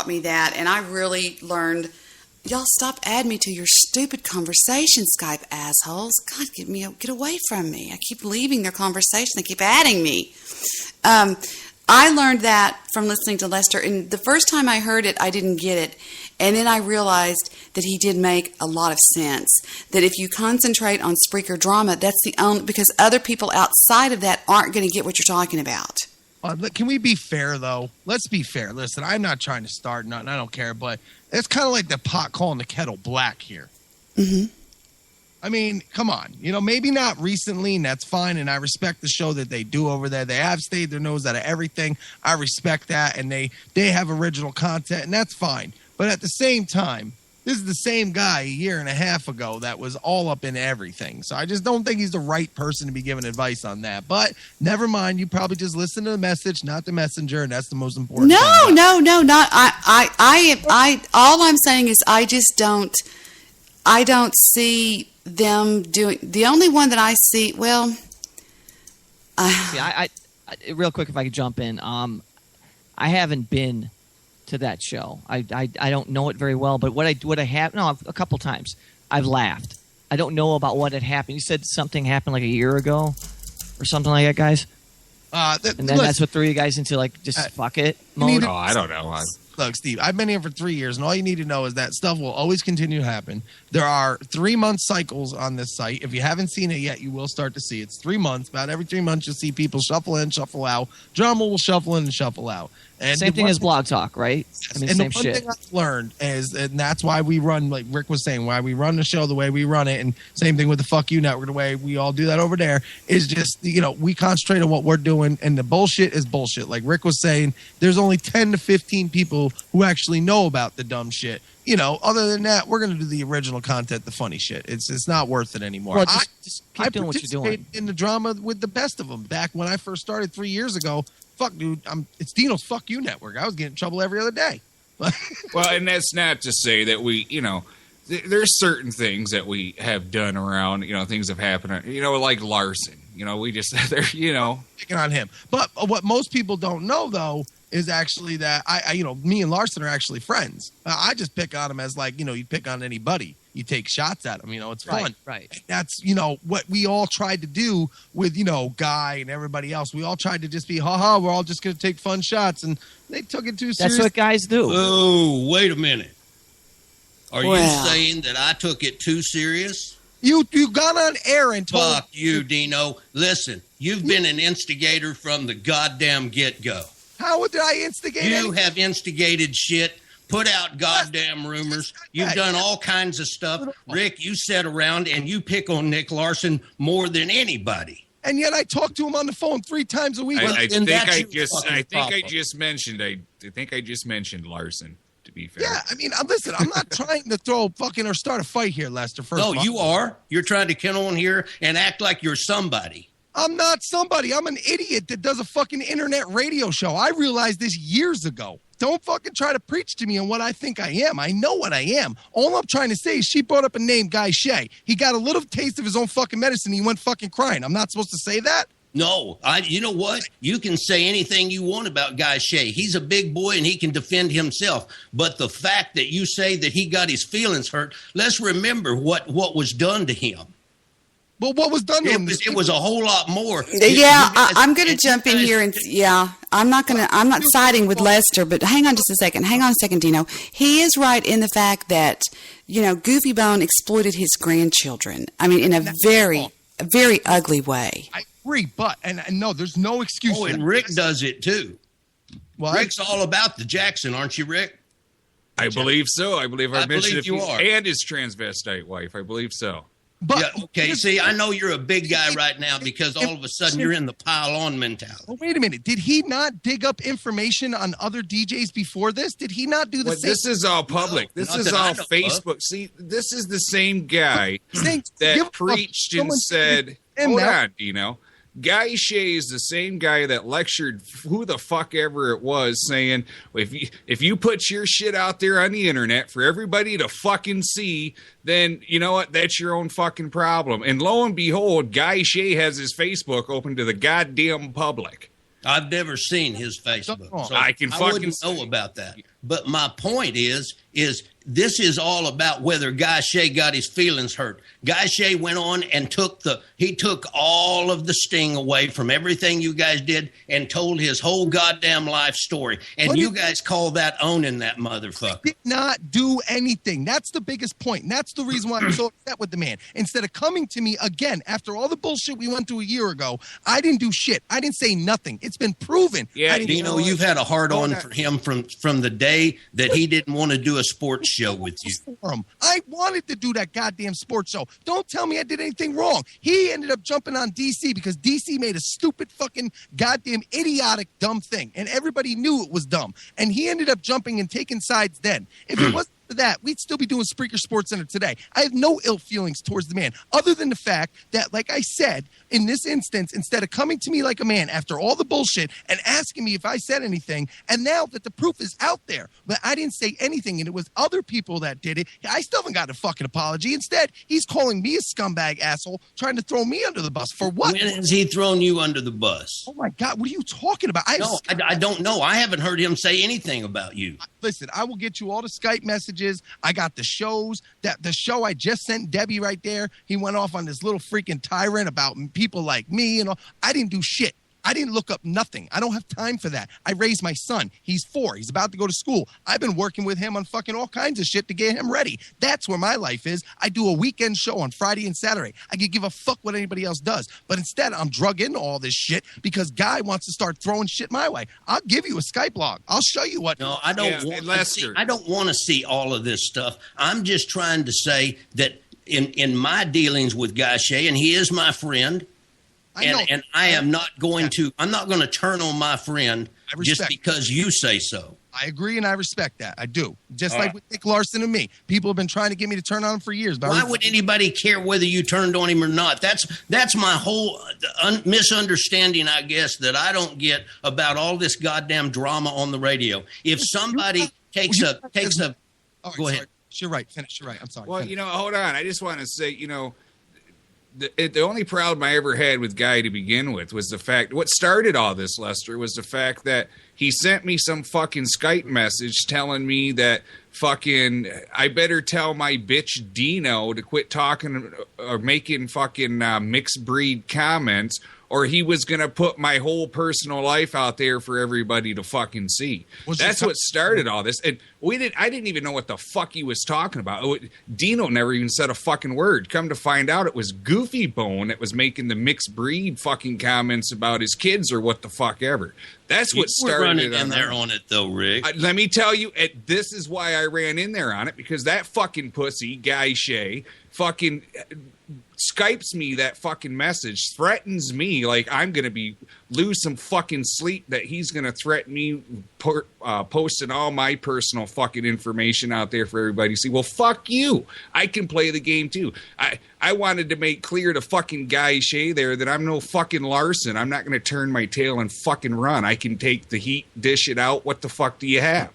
me that, and I really learned. Y'all stop adding me to your stupid conversation, Skype assholes. God, get away from me. I keep leaving their conversation. They keep adding me. I learned that from listening to Lester, and the first time I heard it, I didn't get it. And then I realized that he did make a lot of sense. That if you concentrate on Spreaker drama, that's the only, because other people outside of that aren't going to get what you're talking about. Can we be fair, though? Let's be fair. Listen, I'm not trying to start nothing. I don't care. But it's kind of like the pot calling the kettle black here. Mm-hmm. I mean, come on. Maybe not recently, and that's fine. And I respect the show that they do over there. They have stayed their nose out of everything. I respect that. And they have original content, and that's fine. But at the same time, This is the same guy a year and a half ago that was all up in everything. So I just don't think he's the right person to be giving advice on that. But never mind. You probably just listen to the message, not the messenger, and that's the most important thing. No, not I. All I'm saying is I don't see them doing. The only one that I see, well, See, I real quick, if I could jump in, I haven't been to that show. I don't know it very well, but what I have, a couple times I've laughed. I don't know about what had happened. You said something happened like a year ago or something like that, guys. And then that's what threw you guys into like just fuck it mode. I don't know. Look, Steve, I've been here for 3 years, and all you need to know is that stuff will always continue to happen. There are 3-month cycles on this site. If you haven't seen it yet, you will start to see it. It's 3 months. About every 3 months, you'll see people shuffle in, shuffle out. Drama will shuffle in and shuffle out. And Same thing as Blog Talk, right? I mean, and same the one shit. thing I've learned is, and that's why we run, like Rick was saying, why we run the show the way we run it, and same thing with the Fuck You Network, the way we all do that over there, is just, we concentrate on what we're doing, and the bullshit is bullshit. Like Rick was saying, there's only 10 to 15 people who actually know about the dumb shit. Other than that, we're going to do the original content, the funny shit. It's not worth it anymore. Well, just keep doing what you're doing. I participated in the drama with the best of them. Back when I first started 3 years ago, fuck, dude, it's Dino's Fuck You Network. I was getting in trouble every other day. Well, and that's not to say that we, there's certain things that we have done around, things have happened, like Larson. We just, picking on him. But what most people don't know, though, is actually that me and Larson are actually friends. I just pick on him as like, you pick on anybody. You take shots at him, it's fun. Right. And that's, what we all tried to do with, Guy and everybody else. We all tried to just be, haha, we're all just going to take fun shots. And they took it too serious. That's what guys do. Oh, wait a minute. Are you saying that I took it too serious? You got on air and told... Fuck you, Dino. Listen, you've been an instigator from the goddamn get-go. How did I instigate You have instigated shit, put out goddamn rumors. You've done all kinds of stuff. Rick, you sit around and you pick on Nick Larson more than anybody. And yet I talk to him on the phone 3 times a week. I think I just mentioned Larson. To be fair. Yeah, I mean, listen, I'm not trying to throw fucking or start a fight here, Lester. No, you are. You're trying to come on here and act like you're somebody. I'm not somebody. I'm an idiot that does a fucking internet radio show. I realized this years ago. Don't fucking try to preach to me on what I think I am. I know what I am. All I'm trying to say is she brought up a name, Guy Shea. He got a little taste of his own fucking medicine. He went fucking crying. I'm not supposed to say that? No, you know what? You can say anything you want about Guy Shea. He's a big boy and he can defend himself. But the fact that you say that he got his feelings hurt, let's remember what was done to him. Well, what was done to him? It was a whole lot more. Yeah, I'm going to jump in here and I'm not siding with Lester, but hang on just a second. Hang on a second, Dino. He is right in the fact that, Goofy Bone exploited his grandchildren. I mean, in a very, very ugly way. I agree, but and no, there's no excuse. Oh, and Rick does it too. What? Rick's all about the Jackson, aren't you, Rick? I believe so. I believe I mentioned believe you are. And his transvestite wife. I believe so. But yeah, okay, see, I know you're a big guy right now because all of a sudden you're in the pile-on mentality. Well, wait a minute. Did he not dig up information on other DJs before this? Did he not do the same? This is all public. No, this is all Facebook. See, this is the same guy that preached and said, hold on, Dino. Guy Shea is the same guy that lectured who the fuck ever it was, saying if you put your shit out there on the internet for everybody to fucking see, then you know what? That's your own fucking problem. And lo and behold, Guy Shea has his Facebook open to the goddamn public. I've never seen his Facebook, so I wouldn't know about that. But my point is this is all about whether Guy Shea got his feelings hurt. Guy Shea went on and took all of the sting away from everything you guys did and told his whole goddamn life story. And you guys call that owning that motherfucker. Did not do anything. That's the biggest point. And that's the reason why I'm so upset with the man. Instead of coming to me again after all the bullshit we went through a year ago, I didn't do shit. I didn't say nothing. It's been proven. Yeah, Dino, you've had a hard on for him from the day that he didn't want to do a sports show with you. I wanted to do that goddamn sports show. Don't tell me I did anything wrong. He ended up jumping on DC because DC made a stupid fucking goddamn idiotic dumb thing. And everybody knew it was dumb. And he ended up jumping and taking sides then. If it wasn't after that, we'd still be doing Spreaker Sports Center today. I have no ill feelings towards the man, other than the fact that, like I said, in this instance, instead of coming to me like a man after all the bullshit and asking me if I said anything, and now that the proof is out there, but I didn't say anything, and it was other people that did it, I still haven't got a fucking apology. Instead, he's calling me a scumbag asshole, trying to throw me under the bus. For what? When has he thrown you under the bus? Oh, my God. What are you talking about? I don't know. I haven't heard him say anything about you. Listen, I will get you all the Skype messages. I got the shows. The show I just sent Debbie right there, he went off on this little freaking tyrant about people like me and all. I didn't do shit. I didn't look up nothing. I don't have time for that. I raised my son. He's 4. He's about to go to school. I've been working with him on fucking all kinds of shit to get him ready. That's where my life is. I do a weekend show on Friday and Saturday. I could give a fuck what anybody else does. But instead, I'm drug into all this shit because Guy wants to start throwing shit my way. I'll give you a Skype log. I'll show you what. No, I don't want to see all of this stuff. I'm just trying to say that in my dealings with Guy Shea, and he is my friend, and I am not going to. I'm not going to turn on my friend just because you say so. I agree and I respect that. I do. Just like with Nick Larson and me. People have been trying to get me to turn on him for years. But why would anybody care whether you turned on him or not? That's my whole misunderstanding, I guess, that I don't get about all this goddamn drama on the radio. If somebody takes a go ahead. You're right. Finish. You're right. I'm sorry. Well, Finish. Hold on. I just want to say, the only problem I ever had with Guy to begin with was the fact, what started all this, Lester, was the fact that he sent me some fucking Skype message telling me that fucking I better tell my bitch Dino to quit talking or making fucking mixed breed comments, or he was going to put my whole personal life out there for everybody to fucking see. That's what started all this. And I didn't even know what the fuck he was talking about. Dino never even said a fucking word. Come to find out, it was Goofy Bone that was making the mixed breed fucking comments about his kids or what the fuck ever. That's what started running in there on it, though, Rick. Let me tell you, this is why I ran in there on it, because that fucking pussy, Guy Shea, fucking Skypes me that fucking message, threatens me like I'm going to lose some fucking sleep, that he's going to threaten me posting all my personal fucking information out there for everybody to see. Well, fuck you. I can play the game too. I wanted to make clear to fucking Guy Shea there that I'm no fucking Larson. I'm not going to turn my tail and fucking run. I can take the heat, dish it out. What the fuck do you have?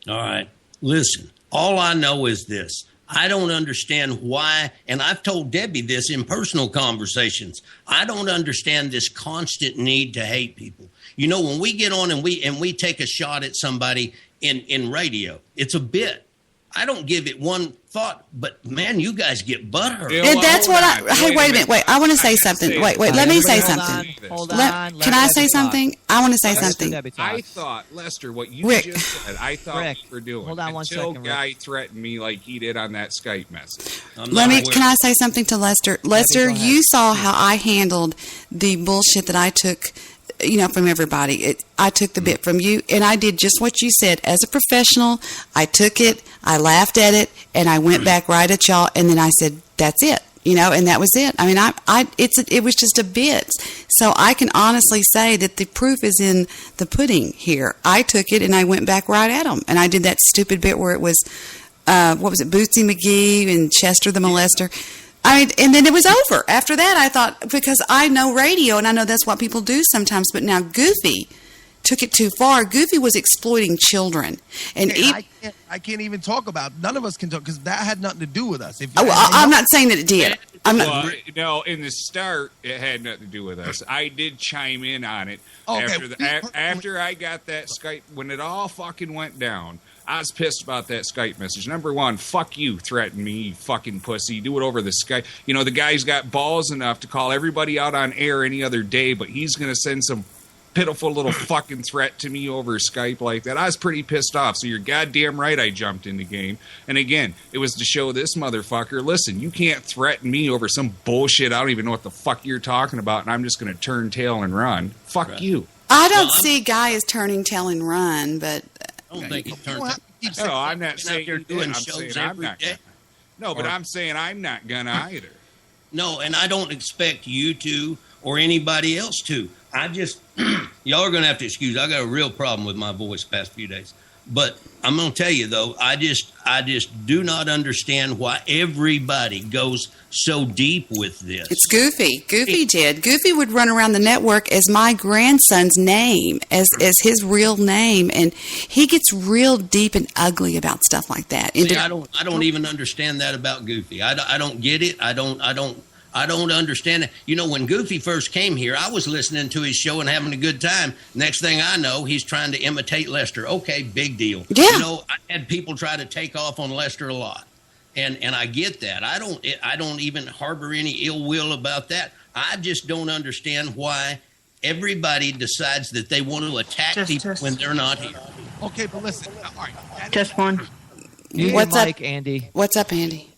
All right. Listen, all I know is this. I don't understand why, and I've told Debbie this in personal conversations. I don't understand this constant need to hate people. When we get on and we take a shot at somebody in radio, it's a bit. I don't give it one thought, but man, you guys get butthurt. That's what hey, wait a minute. Wait, I want to say something. Wait, let me say something. Hold on. Can I say something? I want to say something. I thought, Lester, what you just said, I thought we were doing. Hold on one until second, Guy threatened me like he did on that Skype message. Can I say something to Lester? Lester, you saw how I handled the bullshit that I took, from everybody. I took the bit from you, and I did just what you said. As a professional, I took it, I laughed at it, and I went back right at y'all, and then I said, that's it, and that was it. I mean, it was just a bit. So I can honestly say that the proof is in the pudding here. I took it, and I went back right at them, and I did that stupid bit where it was, what was it, Bootsy McGee and Chester the Molester. And then it was over. After that, I thought, because I know radio, and I know that's what people do sometimes, but now Goofy took it too far. Goofy was exploiting children. And I can't even talk about, none of us can talk, because that had nothing to do with us. I'm not saying that it did. No, in the start, it had nothing to do with us. I did chime in on it after I got that Skype, when it all fucking went down. I was pissed about that Skype message. Number one, fuck you, threaten me, you fucking pussy. Do it over the Skype. The guy's got balls enough to call everybody out on air any other day, but he's going to send some pitiful little fucking threat to me over Skype like that. I was pretty pissed off. So you're goddamn right I jumped in the game. And again, it was to show this motherfucker, listen, you can't threaten me over some bullshit. I don't even know what the fuck you're talking about, and I'm just going to turn tail and run. Fuck you. I don't see Guy as turning tail and run, but... I don't think he turns out. No, I'm not saying you're doing I'm shows saying I'm every not day. No, but I'm saying I'm not gonna either. No, and I don't expect you to or anybody else to. I just, y'all are going to have to excuse. I got a real problem with my voice the past few days. But I'm going to tell you, though, I just do not understand why everybody goes so deep with this. It's Goofy. Goofy did. Goofy would run around the network as my grandson's name, as his real name, and he gets real deep and ugly about stuff like that. See, I don't even understand that about Goofy. I don't get it. I don't understand it. You know, when Goofy first came here, I was listening to his show and having a good time. Next thing I know, he's trying to imitate Lester. Okay, big deal. Yeah. You know, I had people try to take off on Lester a lot. And I get that. I don't even harbor any ill will about that. I just don't understand why everybody decides that they want to attack people when they're not here. Okay, but listen. All right. Just one. What's up, Andy? What's up, Andy?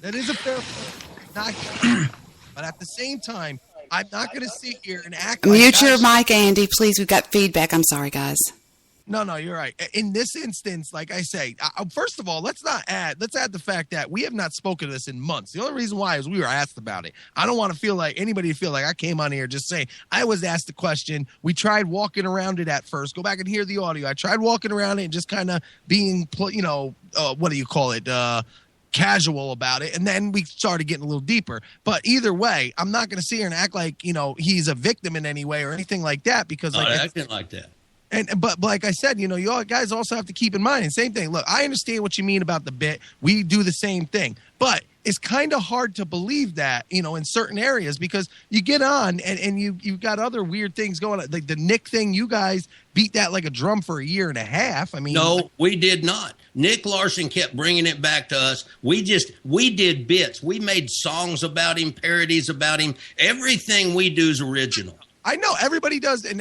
That is a fair point. But at the same time, I'm not going to sit here and act like... Mute your mic, Andy, please. We've got feedback. I'm sorry, guys. No, you're right. In this instance, like I say, first of all, let's add the fact that we have not spoken to this in months. The only reason why is we were asked about it. I don't want to feel like anybody feel like I came on here just saying I was asked the question. We tried walking around it at first. Go back and hear the audio. I tried walking around it and just kind of being, what do you call it? Casual about it, and then we started getting a little deeper. But either way, I'm not going to sit here and act like he's a victim in any way or anything like that, because acting like that. But like I said, you all guys also have to keep in mind, and same thing. Look, I understand what you mean about the bit. We do the same thing, but it's kind of hard to believe that, in certain areas, because you get on and you've got other weird things going on. Like the Nick thing, you guys beat that like a drum for a year and a half. I mean, no, we did not. Nick Larson kept bringing it back to us. We did bits. We made songs about him, parodies about him. Everything we do is original. I know everybody does, and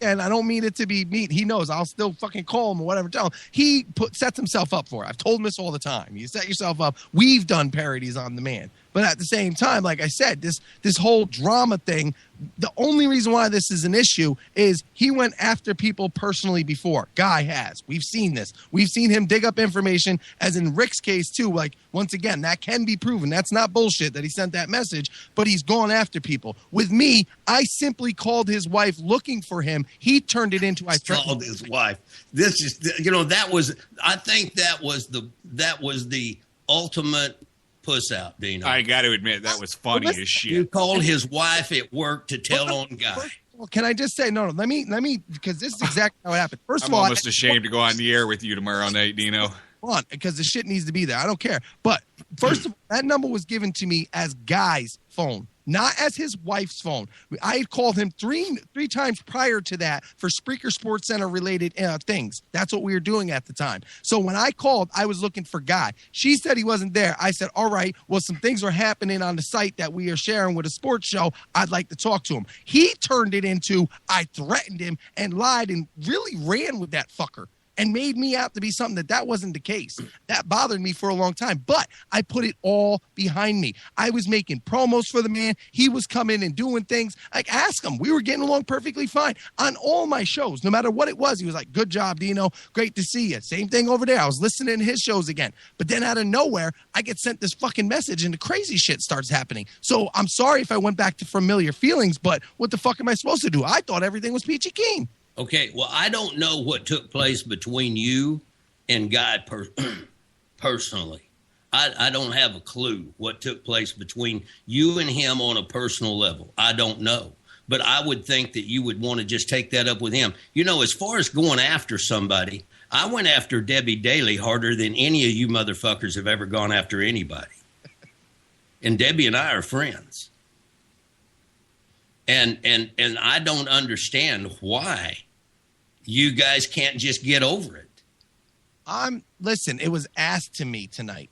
I don't mean it to be mean. He knows I'll still fucking call him or whatever. Tell him he sets himself up for it. I've told him this all the time. You set yourself up. We've done parodies on the man, but at the same time, like I said, this whole drama thing. The only reason why this is an issue is he went after people personally before. Guy has. We've seen this. We've seen him dig up information, as in Rick's case too. Like, once again, that can be proven. That's not bullshit that he sent that message, but he's gone after people. With me, I simply called his wife looking for him. He turned it into I called his wife. This is that was, I think that was the ultimate puss out, Dino. I got to admit, that was funny as shit. You called his wife at work to tell on Guy. Well, can I just say, no, let me, because this is exactly how it happened. First of I'm all, almost ashamed to go on the air with you tomorrow night, Dino. On, because the shit needs to be there. I don't care. But first of all, that number was given to me as Guy's phone, not as his wife's phone. I had called him three times prior to that for Spreaker Sports Center related things. That's what we were doing at the time. So when I called, I was looking for Guy. She said he wasn't there. I said, all right, well, some things are happening on the site that we are sharing with a sports show. I'd like to talk to him. He turned it into I threatened him and lied and really ran with that fucker and made me out to be something that wasn't the case. That bothered me for a long time, but I put it all behind me. I was making promos for the man. He was coming and doing things. Like, ask him. We were getting along perfectly fine on all my shows, no matter what it was. He was like, good job, Dino. Great to see you. Same thing over there. I was listening to his shows again. But then out of nowhere, I get sent this fucking message and the crazy shit starts happening. So I'm sorry if I went back to familiar feelings, but what the fuck am I supposed to do? I thought everything was peachy keen. Okay, well, I don't know what took place between you and Guy personally. I don't have a clue what took place between you and him on a personal level. I don't know. But I would think that you would want to just take that up with him. As far as going after somebody, I went after Debbie Daly harder than any of you motherfuckers have ever gone after anybody. And Debbie and I are friends. And I don't understand why you guys can't just get over it. Listen, it was asked to me tonight.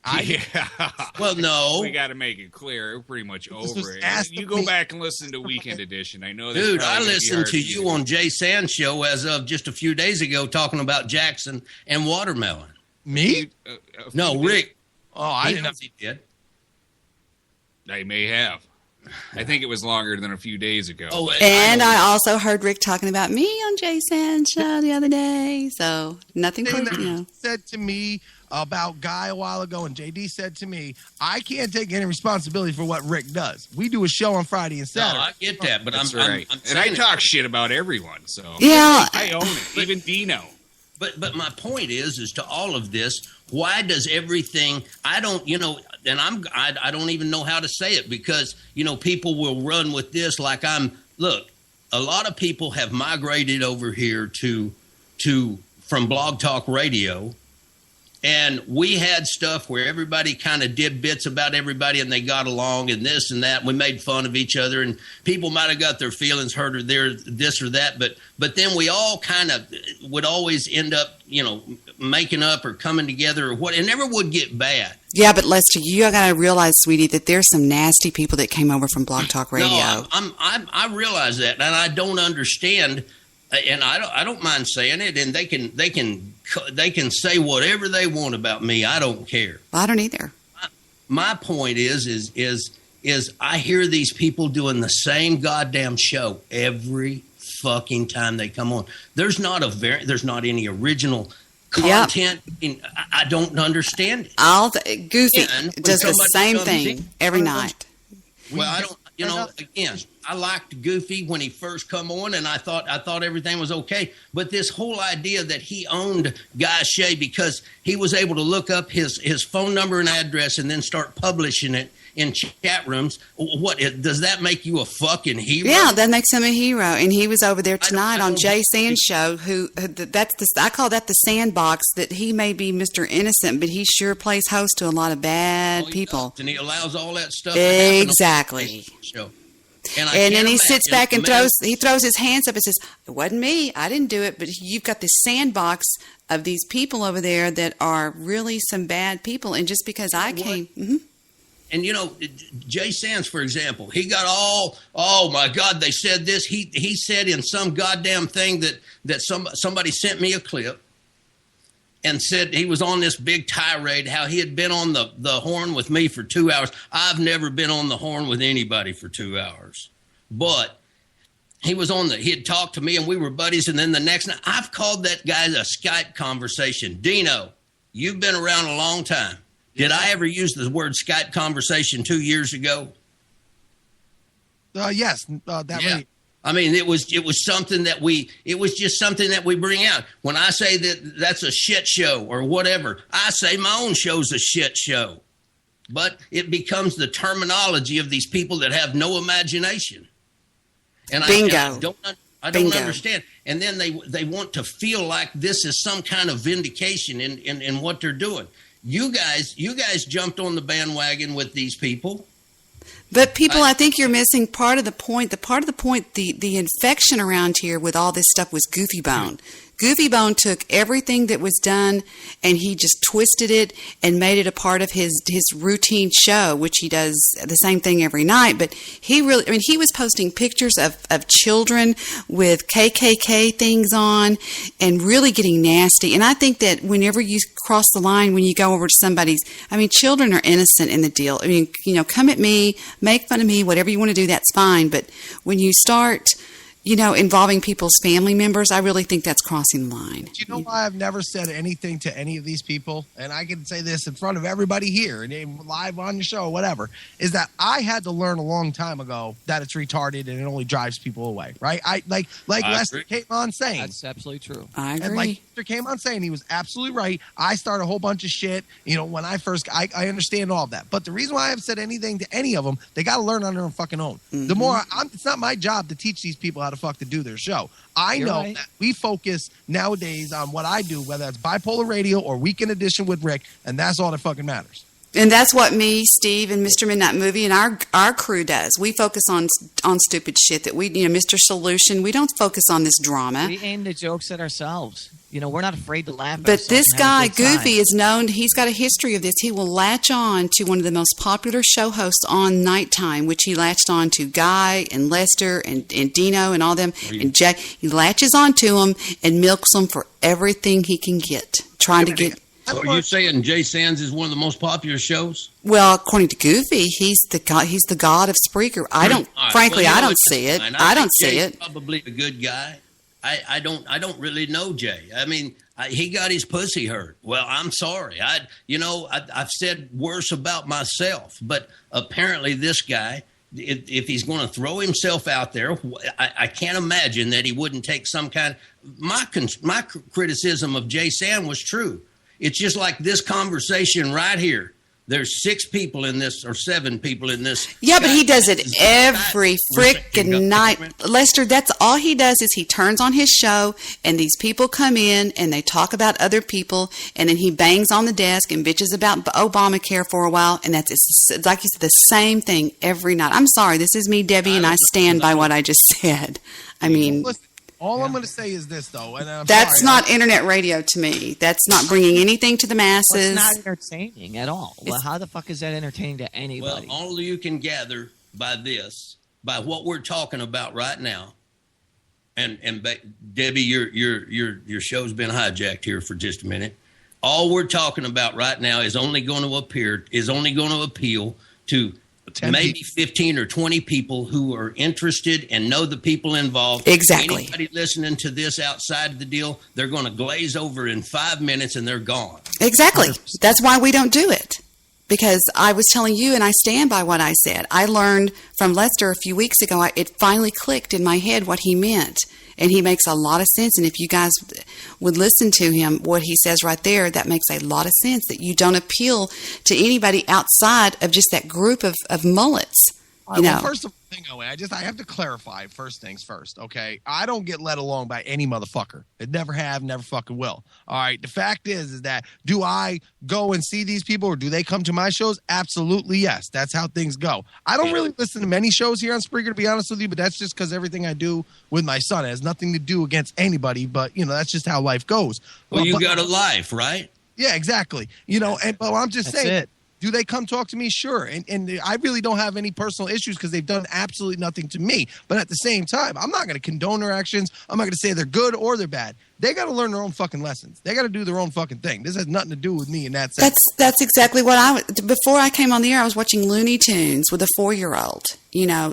Well, no. We got to make it clear. We're pretty much over it. You go back and listen to Weekend Edition. I know that. Dude, I listened to you on Jay Sand's show as of just a few days ago talking about Jackson and watermelon. Me? No, Rick. Oh, I didn't know he did. I may have. I think it was longer than a few days ago. Oh, and I also heard Rick talking about me on Jay Sand's show the other day. So nothing said to me about Guy a while ago, and JD said to me, I can't take any responsibility for what Rick does. We do a show on Friday and Saturday. No, I get that, but I'm right. And I talk shit about everyone, so yeah, I own it. Even Dino. But my point is to all of this, why does everything? I don't, and I don't even know how to say it because people will run with this like look. A lot of people have migrated over here from Blog Talk Radio, and we had stuff where everybody kind of did bits about everybody and they got along and this and that. We made fun of each other and people might have got their feelings hurt or this or that. But then we all kind of would always end up, making up or coming together or what. It never would get bad. Yeah, but Lester, you got to realize, sweetie, that there's some nasty people that came over from Blog Talk Radio. No, I realize that, and I don't understand. And I don't mind saying it, and they can say whatever they want about me. I don't care. Well, I don't either. My point is I hear these people doing the same goddamn show every fucking time they come on. There's not any original content. Yep. I don't understand it. Goofy does the same thing every night. Well, I don't. Again, I liked Goofy when he first come on, and I thought everything was okay. But this whole idea that he owned Guy Shea because he was able to look up his phone number and address and then start publishing it in chat rooms, does that make you a fucking hero? Yeah, that makes him a hero. And he was over there tonight on Jay Sand's show. I call that the sandbox. That he may be Mr. Innocent, but he sure plays host to a lot of bad people. And he allows all that stuff. Exactly. To happen and then he sits back and throws his hands up and says, "It wasn't me. I didn't do it." But you've got this sandbox of these people over there that are really some bad people. And just because I came. Mm-hmm. And, Jay Sands, for example, he got oh, my God, they said this. He said in some goddamn thing that somebody sent me a clip and said he was on this big tirade, how he had been on the horn with me for 2 hours. I've never been on the horn with anybody for 2 hours. But he had talked to me and we were buddies. And then the next night, I've called that guy a Skype conversation. Dino, you've been around a long time. Did I ever use the word Skype conversation 2 years ago? Yes. Way. I mean, it was something that it was just something that we bring out. When I say that's a shit show or whatever, I say my own show's a shit show. But it becomes the terminology of these people that have no imagination. And Bingo. I don't understand. And then they want to feel like this is some kind of vindication in what they're doing. You guys jumped on the bandwagon with these people. But people, I think you're missing part of the point. The infection around here with all this stuff was Goofy Bone. Goofy Bone took everything that was done and he just twisted it and made it a part of his routine show, which he does the same thing every night. But he was posting pictures of children with KKK things on and really getting nasty. And I think that whenever you cross the line, when you go over to somebody's, children are innocent in the deal. Come at me, make fun of me, whatever you want to do, that's fine. But when you start involving people's family members, I really think that's crossing the line. Do you know why I've never said anything to any of these people? And I can say this in front of everybody here and live on your show or whatever, is that I had to learn a long time ago that it's retarded and it only drives people away, right? Like Lester came on saying. That's absolutely true. I agree. And like Lester came on saying, he was absolutely right. I started a whole bunch of shit, when I first, I understand all of that. But the reason why I haven't said anything to any of them, they got to learn on their own fucking own. Mm-hmm. The more, it's not my job to teach these people how to fuck to do their show. I know that we focus nowadays on what I do, whether it's Bipolar Radio or Weekend Edition with Rick, and that's all that fucking matters. And that's what me, Steve, and Mr. Midnight Movie and our crew does. We focus on stupid shit that Mr. Solution. We don't focus on this drama. We aim the jokes at ourselves. We're not afraid to laugh at But ourselves this and have a guy, good time. Goofy, is known. He's got a history of this. He will latch on to one of the most popular show hosts on nighttime, which he latched on to Guy and Lester and Dino and all them. And Jack, he latches on to them and milks them for everything he can get, trying to get. So are you saying Jay Sands is one of the most popular shows? Well, according to Goofy, he's the god of Spreaker. I don't see it. I don't see it. Probably a good guy. I don't really know Jay. He got his pussy hurt. Well, I'm sorry. I've said worse about myself, but apparently this guy if he's going to throw himself out there, I can't imagine that he wouldn't take some kind. My criticism of Jay Sam was true. It's just like this conversation right here. There's 6 people in this, or 7 people in this. Yeah, but he does it every frickin' night. Lester, that's all he does is he turns on his show, and these people come in, and they talk about other people, and then he bangs on the desk and bitches about Obamacare for a while, and it's like you said, the same thing every night. I'm sorry, this is me, Debbie, and I stand by what I just said. I mean... All I'm going to say is this, though, and that's not internet radio to me. That's not bringing anything to the masses. Well, it's not entertaining at all. Well, how the fuck is that entertaining to anybody? Well, all you can gather by this, by what we're talking about right now, and Debbie, your show's been hijacked here for just a minute. All we're talking about right now is only going to appeal to maybe 15 or 20 people who are interested and know the people involved. Exactly. Anybody listening to this outside of the deal, they're going to glaze over in 5 minutes and they're gone. Exactly. 100%. That's why we don't do it. Because I was telling you, and I stand by what I said. I learned from Lester a few weeks ago, it finally clicked in my head what he meant. And he makes a lot of sense. And if you guys would listen to him, what he says right there, that makes a lot of sense, that you don't appeal to anybody outside of just that group of mullets. You know. Well, first of all, I have to clarify first things first, okay? I don't get led along by any motherfucker. It never have, never fucking will. All right? The fact is that do I go and see these people or do they come to my shows? Absolutely, yes. That's how things go. I don't really listen to many shows here on Spreaker, to be honest with you, but that's just because everything I do with my son has nothing to do against anybody, but, that's just how life goes. Well, you got a life, right? Yeah, exactly. But I'm just saying. It. Do they come talk to me? Sure. And I really don't have any personal issues because they've done absolutely nothing to me. But at the same time, I'm not going to condone their actions. I'm not going to say they're good or they're bad. They got to learn their own fucking lessons. They got to do their own fucking thing. This has nothing to do with me in that sense. That's exactly what before I came on the air, I was watching Looney Tunes with a 4-year-old,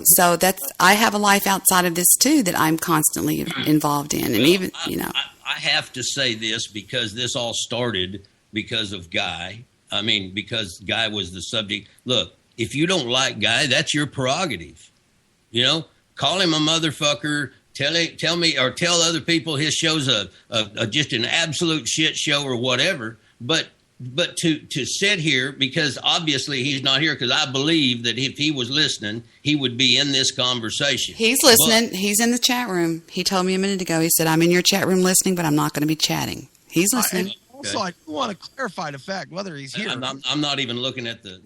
so I have a life outside of this too that I'm constantly involved in. And even, I have to say this because this all started because of Guy. I mean, because Guy was the subject. Look, if you don't like Guy, that's your prerogative. Call him a motherfucker. Tell me or tell other people his show's a just an absolute shit show or whatever. But to sit here, because obviously he's not here, because I believe that if he was listening, he would be in this conversation. He's listening. He's in the chat room. He told me a minute ago. He said, "I'm in your chat room listening, but I'm not going to be chatting." He's listening. Also, I do want to clarify the fact whether he's here. I'm not even looking at the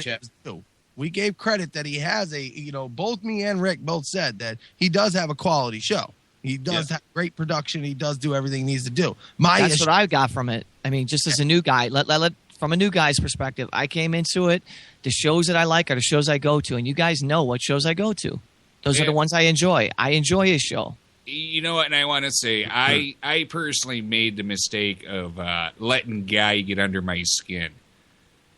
chat. We gave credit that he has both me and Rick both said that he does have a quality show. He does have great production. He does do everything he needs to do. That's what I got from it. I mean, just as a new guy, from a new guy's perspective, I came into it. The shows that I like are the shows I go to, and you guys know what shows I go to. Those are the ones I enjoy. I enjoy his show. You know what, and I want to say, I personally made the mistake of letting Guy get under my skin.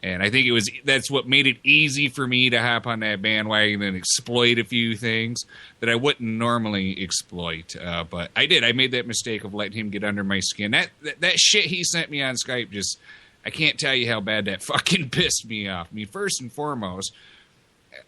And I think that's what made it easy for me to hop on that bandwagon and exploit a few things that I wouldn't normally exploit. But I did. I made that mistake of letting him get under my skin. That shit he sent me on Skype I can't tell you how bad that fucking pissed me off. I mean, first and foremost,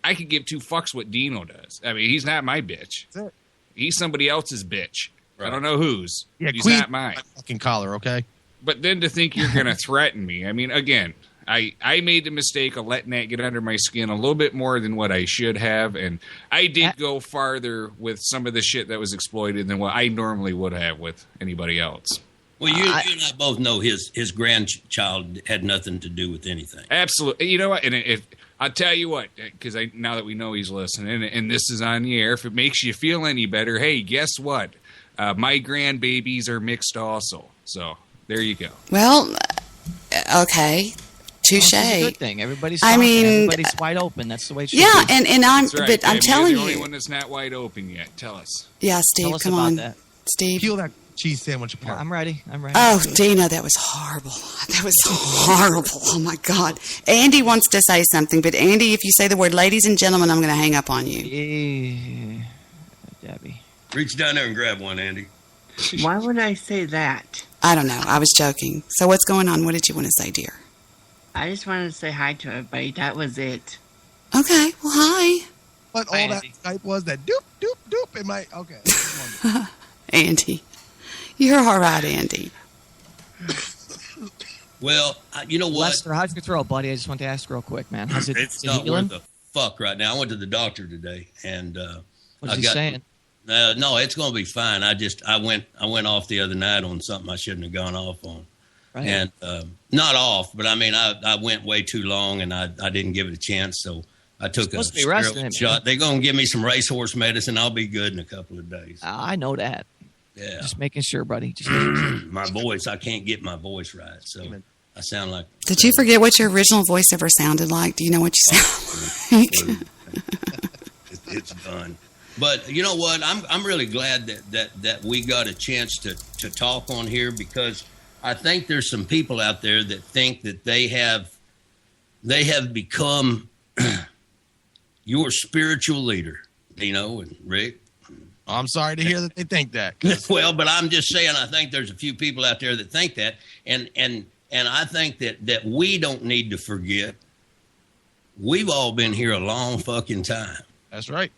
I could give 2 fucks what Dino does. I mean, he's not my bitch. That's it. He's somebody else's bitch. Right. I don't know whose. Yeah, he's Queen, not mine. Fucking collar, okay? But then to think you're going to threaten me. I mean, again, I made the mistake of letting that get under my skin a little bit more than what I should have. And I did go farther with some of the shit that was exploited than what I normally would have with anybody else. Well, you and I both know his grandchild had nothing to do with anything. Absolutely. You know what? And I'll tell you what, because now that we know he's listening, and this is on the air, if it makes you feel any better, hey, guess what? My grandbabies are mixed also. So there you go. Well, okay. Touche. Well, it's a good thing. Everybody's talking. Everybody's wide open. That's the way it should be. And I'm, right, but I'm telling you. You're the only one that's not wide open yet. Tell us. Yeah, Steve, Tell us come about on. That. Steve. Peel that cheese sandwich apart. Yeah, I'm ready. Oh, Dina, that was horrible. That was horrible. Oh, my God. Andy wants to say something, but Andy, if you say the word ladies and gentlemen, I'm going to hang up on you. Yeah, Debbie. Reach down there and grab one, Andy. Why would I say that? I don't know. I was joking. So what's going on? What did you want to say, dear? I just wanted to say hi to everybody. That was it. Okay. Well, hi. what all that Skype was? That doop, doop, doop in my... Okay. Andy. You're all right, Andy. Well, you know what? Lester, how's your throat, buddy? I just want to ask real quick, man. How's it? It's not worth the fuck right now. I went to the doctor today, and what's he saying? No, it's going to be fine. I went off the other night on something I shouldn't have gone off on. Right. And not off, but I mean, I went way too long, and I didn't give it a chance, so I took a steroid shot. They're going to give me some racehorse medicine. I'll be good in a couple of days. I know that. Yeah. Just making sure, buddy. Just making sure. My voice, I can't get my voice right, so I sound like... Did you forget what your original voice ever sounded like? Do you know what you sound like? It's done. But you know what? I'm really glad that we got a chance to talk on here, because I think there's some people out there that think that they have become your spiritual leader, Dino and Rick. I'm sorry to hear that they think that. Well, but I'm just saying, I think there's a few people out there that think that, and I think that we don't need to forget, we've all been here a long fucking time. That's right.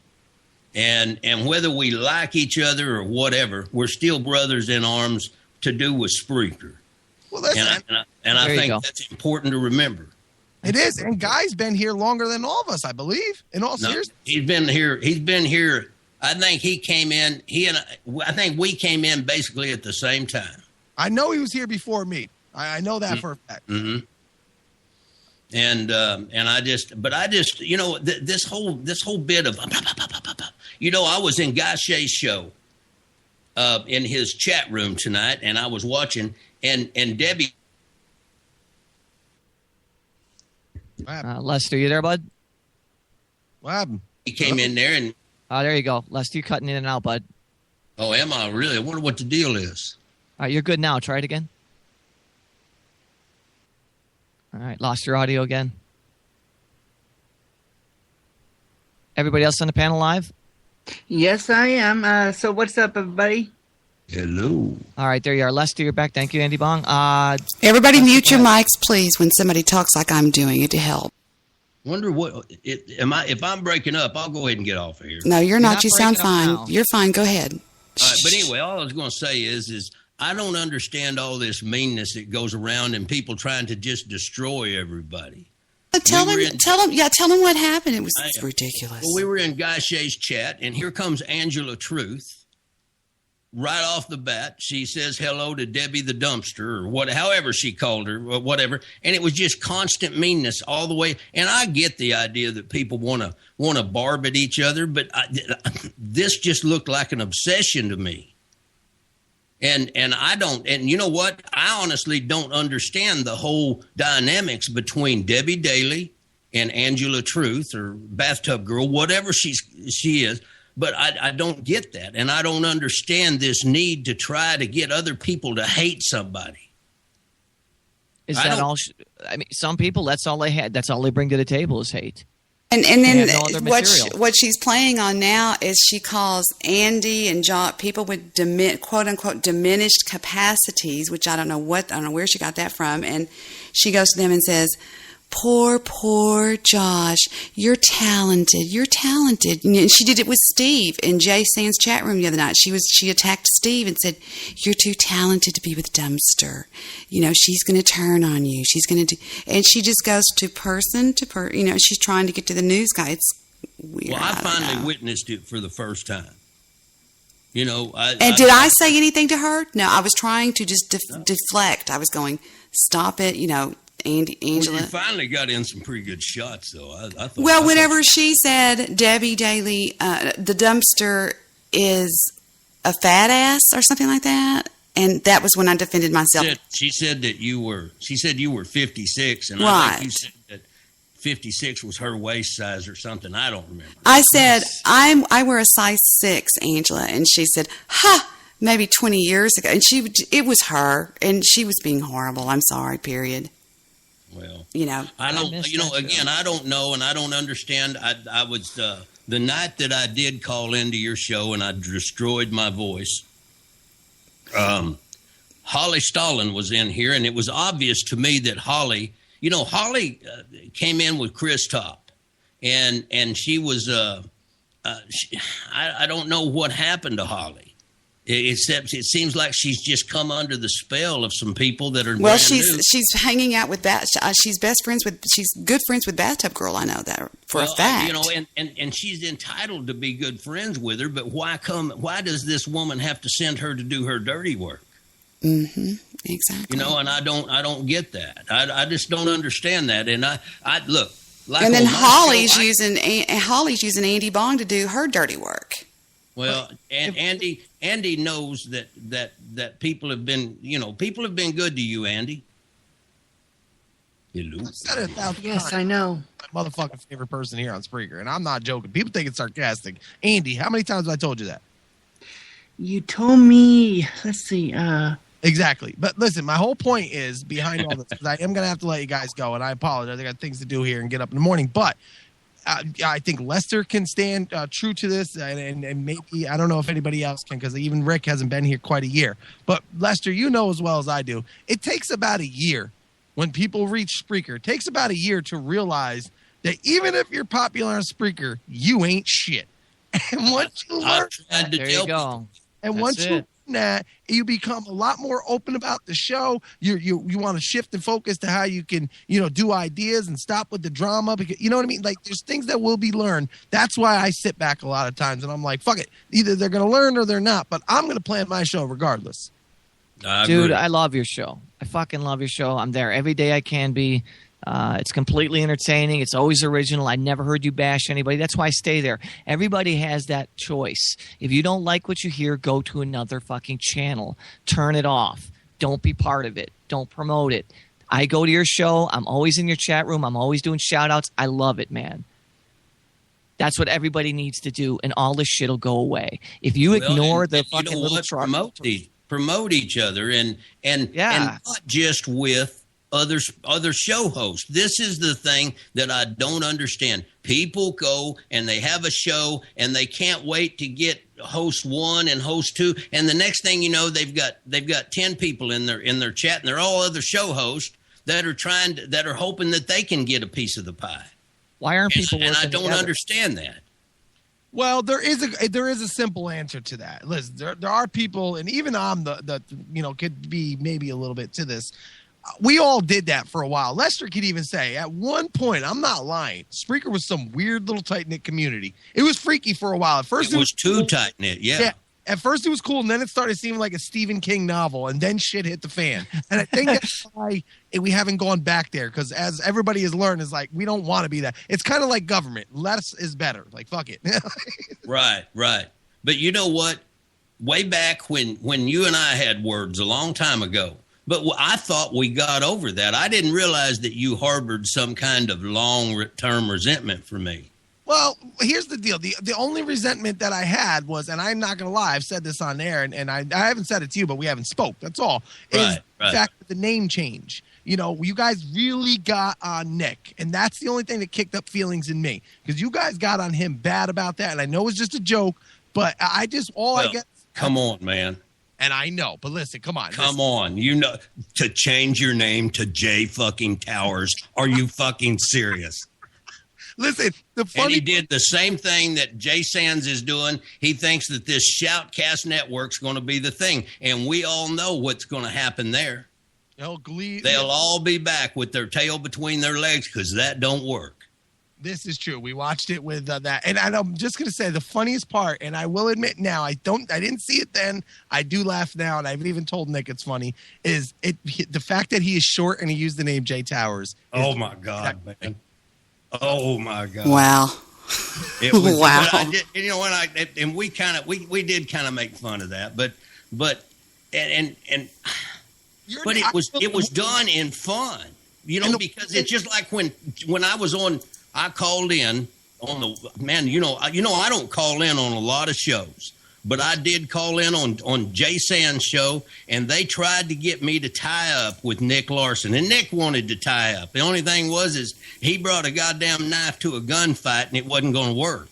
And whether we like each other or whatever, we're still brothers in arms to do with Spreaker. Well, that's and I think that's important to remember. It is, and Guy's been here longer than all of us, I believe. In all seriousness, he's been here. I think he came in. I think we came in basically at the same time. I know he was here before me. I know that for a fact. Mm-hmm. And I just, you know, this whole bit of, you know, I was in Guy Shea's show, in his chat room tonight, and I was watching, and Debi. Lester, you there, bud? What happened? He came in there and. Oh, there you go. Lester, you're cutting in and out, bud. Oh, am I really? I wonder what the deal is. All right, you're good now. Try it again. All right, lost your audio again. Everybody else on the panel live? Yes, I am. So what's up, everybody? Hello. All right, there you are. Lester, you're back. Thank you, Andy Bong. Everybody mute your mics, please, when somebody talks like I'm doing it to help. Wonder what if I'm breaking up, I'll go ahead and get off of here. No, you're not. You sound fine. now. You're fine. Go ahead. All right, but anyway, all I was going to say is I don't understand all this meanness that goes around and people trying to just destroy everybody. Tell them what happened. It was ridiculous. Well, we were in Guy Shea's chat, and here comes Angela Truth. Right off the bat, she says hello to Debi the dumpster, or however she called her, or whatever. And it was just constant meanness all the way. And I get the idea that people want to barb at each other, but this just looked like an obsession to me. And I don't, and you know what? I honestly don't understand the whole dynamics between Debbie Daly and Angela Truth, or Bathtub Girl, whatever she is. But I don't get that, and I don't understand this need to try to get other people to hate somebody. Is that all? I mean, some people, that's all they had. That's all they bring to the table is hate. And then what she's playing on now is she calls Andy and John people with quote unquote diminished capacities, which I don't know where she got that from, and she goes to them and says, Poor Josh, you're talented. And she did it with Steve in Jay Sand's chat room the other night. She attacked Steve and said, you're too talented to be with Dumpster. You know, she's going to turn on you. She's going to do, and she just goes to person, you know, she's trying to get to the news guy. It's weird. Well, I finally witnessed it for the first time. You know, did I say anything to her? No, I was trying to just deflect. I was going, stop it, you know. Angela. Well, you finally got in some pretty good shots, though. I thought. Well, whenever she said Debbie Daly, the dumpster is a fat ass or something like that, and that was when I defended myself. She said you were 56, and right. I think you said that 56 was her waist size or something. I don't remember. I said I wear a size 6, Angela, and she said, "Ha." Maybe 20 years ago, and it was her, and she was being horrible. I'm sorry. Period. Well, you know, I don't. You know, again, I don't know, and I don't understand. I was the night that I did call into your show, and I destroyed my voice. Holly Stalin was in here, and it was obvious to me that Holly came in with Chris Top, and she was I don't know what happened to Holly. Except it seems like she's just come under the spell of some people that are. Well, brand new. she's hanging out with that. She's good friends with Bathtub Girl. I know that for a fact. And she's entitled to be good friends with her. But why does this woman have to send her to do her dirty work? Mm-hmm. Exactly. And I don't get that. I just don't understand that. And I look. Like and then Holly's show, using Andy Bong to do her dirty work. Well, and Andy knows that people have been good to you, Andy. I've said it 1,000 Yes, times. I know. My motherfucking favorite person here on Spreaker, and I'm not joking. People think it's sarcastic. Andy, how many times have I told you that? You told me. Let's see. Exactly. But listen, my whole point is behind all this, because I am going to have to let you guys go, and I apologize. I got things to do here and get up in the morning. But I think Lester can stand true to this, and maybe I don't know if anybody else can, because even Rick hasn't been here quite a year. But Lester, you know as well as I do, it takes about a year when people reach Spreaker. It takes about a year to realize that even if you're popular on Spreaker, you ain't shit. And once you learn, There you go. and That's once you it. learn that, you become a lot more open about the show. You want to shift and focus to how you can, do ideas and stop with the drama, because you know what I mean? Like, there's things that will be learned. That's why I sit back a lot of times and I'm like, fuck it. Either they're going to learn or they're not, but I'm going to plan my show regardless. Dude, I love your show. I fucking love your show. I'm there every day I can be. It's completely entertaining. It's always original. I never heard you bash anybody. That's why I stay there. Everybody has that choice. If you don't like what you hear, go to another fucking channel. Turn it off. Don't be part of it. Don't promote it. I go to your show. I'm always in your chat room. I'm always doing shout outs. I love it, man. That's what everybody needs to do, and all this shit will go away. If you ignore the fucking little truck. Promote each other and not just with other show hosts. This is the thing that I don't understand. People go and they have a show and they can't wait to get host 1 and host 2, and the next thing you know, they've got 10 people in their chat, and they're all other show hosts that are hoping that they can get a piece of the pie. Why aren't people working and I don't together? understand that. Well, there is a simple answer to that. Listen, there are people, and even I'm the could be maybe a little bit to this. We all did that for a while. Lester could even say at one point, I'm not lying, Spreaker was some weird little tight-knit community. It was freaky for a while. At first, it was too tight-knit, yeah. At first, it was cool, and then it started seeming like a Stephen King novel, and then shit hit the fan. And I think that's why we haven't gone back there, because as everybody has learned, is like, we don't want to be that. It's kind of like government. Less is better. Like, fuck it. Right. But you know what? Way back when you and I had words a long time ago, but I thought we got over that. I didn't realize that you harbored some kind of long-term resentment for me. Well, here's the deal. The only resentment that I had was, and I'm not going to lie, I've said this on air, and I haven't said it to you, but we haven't spoke. That's all. Is the fact that the name change. You guys really got on Nick, and that's the only thing that kicked up feelings in me, because you guys got on him bad about that, and I know it was just a joke, but I guess. Come on, man. And I know, but listen, come on. Come on. To change your name to J fucking Towers. Are you fucking serious? Listen, and he did the same thing that Jay Sands is doing. He thinks that this Shoutcast network's going to be the thing, and we all know what's going to happen there. They'll all be back with their tail between their legs, because that don't work. This is true. We watched it with that, and I'm just going to say the funniest part, and I will admit now, I didn't see it then. I do laugh now, and I've even told Nick it's funny. Is the fact that he is short and he used the name Jay Towers? Oh my God, man! Oh my God! Wow! It was, wow! And we did kind of make fun of that, but it was done in fun, because it's just like when I was on. I called in on I don't call in on a lot of shows, but I did call in on Jay Sand's show, and they tried to get me to tie up with Nick Larson, and Nick wanted to tie up. The only thing is he brought a goddamn knife to a gunfight, and it wasn't going to work.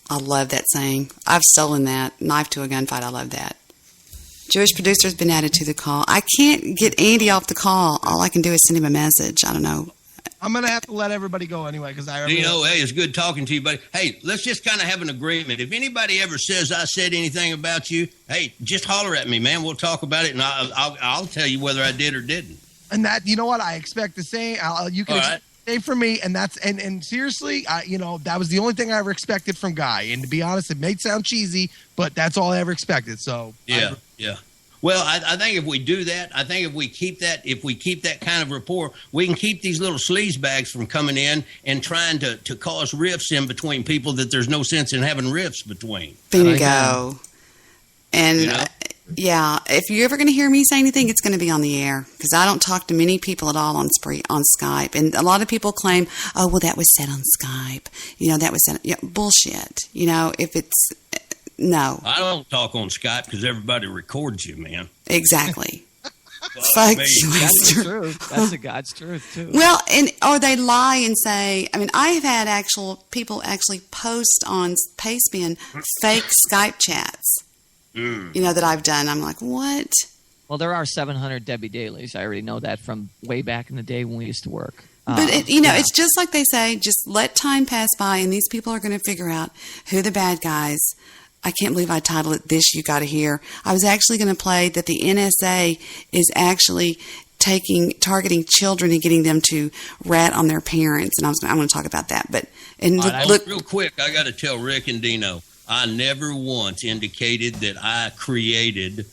I love that saying. I've stolen that. Knife to a gunfight. I love that. Jewish producer's been added to the call. I can't get Andy off the call. All I can do is send him a message. I don't know. I'm gonna have to let everybody go anyway because I. Dino, hey, it's good talking to you, buddy. Hey, let's just kind of have an agreement. If anybody ever says I said anything about you, hey, just holler at me, man. We'll talk about it, and I'll tell you whether I did or didn't. And that, you know what, I expect the same. You can expect the same from me, and that's and seriously, that was the only thing I ever expected from Guy. And to be honest, it may sound cheesy, but that's all I ever expected. So yeah. Well, I think if we do that, I think if we keep that kind of rapport, we can keep these little sleaze bags from coming in and trying to cause rifts in between people that there's no sense in having rifts between. Bingo. And yeah, if you're ever going to hear me say anything, it's going to be on the air because I don't talk to many people at all on Skype. And a lot of people claim, oh, well, that was said on Skype. That was said. Bullshit. If it's no. I don't talk on Skype because everybody records you, man. Exactly. Fuck you. That's the truth. That's the God's truth, too. Well, or they lie and say, I've had people actually post on Pastebin fake Skype chats. That I've done. I'm like, what? Well, there are 700 Debi dailies. I already know that from way back in the day when we used to work. But it's just like they say, just let time pass by, and these people are going to figure out who the bad guys. I can't believe I titled it "This You Got to Hear." I was actually going to play that the NSA is actually targeting children and getting them to rat on their parents, and I'm going to talk about that. But look real quick, I got to tell Rick and Dino. I never once indicated that I created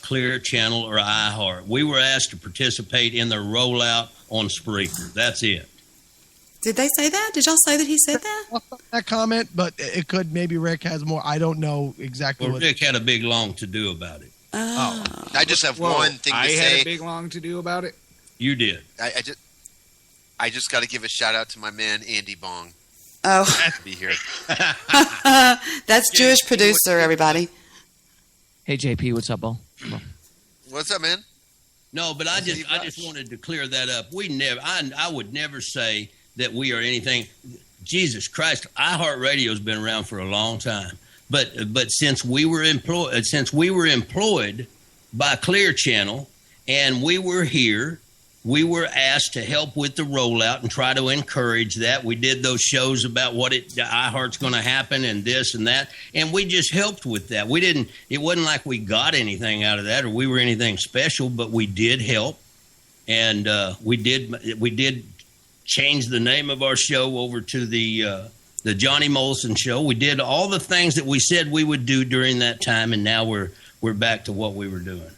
Clear Channel or iHeart. We were asked to participate in the rollout on Spreaker. That's it. Did they say that? Did y'all say that he said that? That comment, but it could. Maybe Rick has more. I don't know exactly. Well, Rick had a big long to do about it. Oh. I just have one thing to say. I had a big long to do about it. You did. I just got to give a shout out to my man Andy Bong. Oh, to be here. That's Jewish producer, everybody. Hey, JP, what's up, Bo? What's up, man? No, but I just wanted to clear that up. I would never say that we are anything. Jesus Christ, iHeartRadio's been around for a long time, but since we were employed by Clear Channel and we were here. We were asked to help with the rollout and try to encourage that. We did those shows about iHeart's going to happen and this and that, and we just helped with that. It wasn't like we got anything out of that or we were anything special, but we did help, and we did change the name of our show over to the Johnny Molson Show. We did all the things that we said we would do during that time, and now we're back to what we were doing.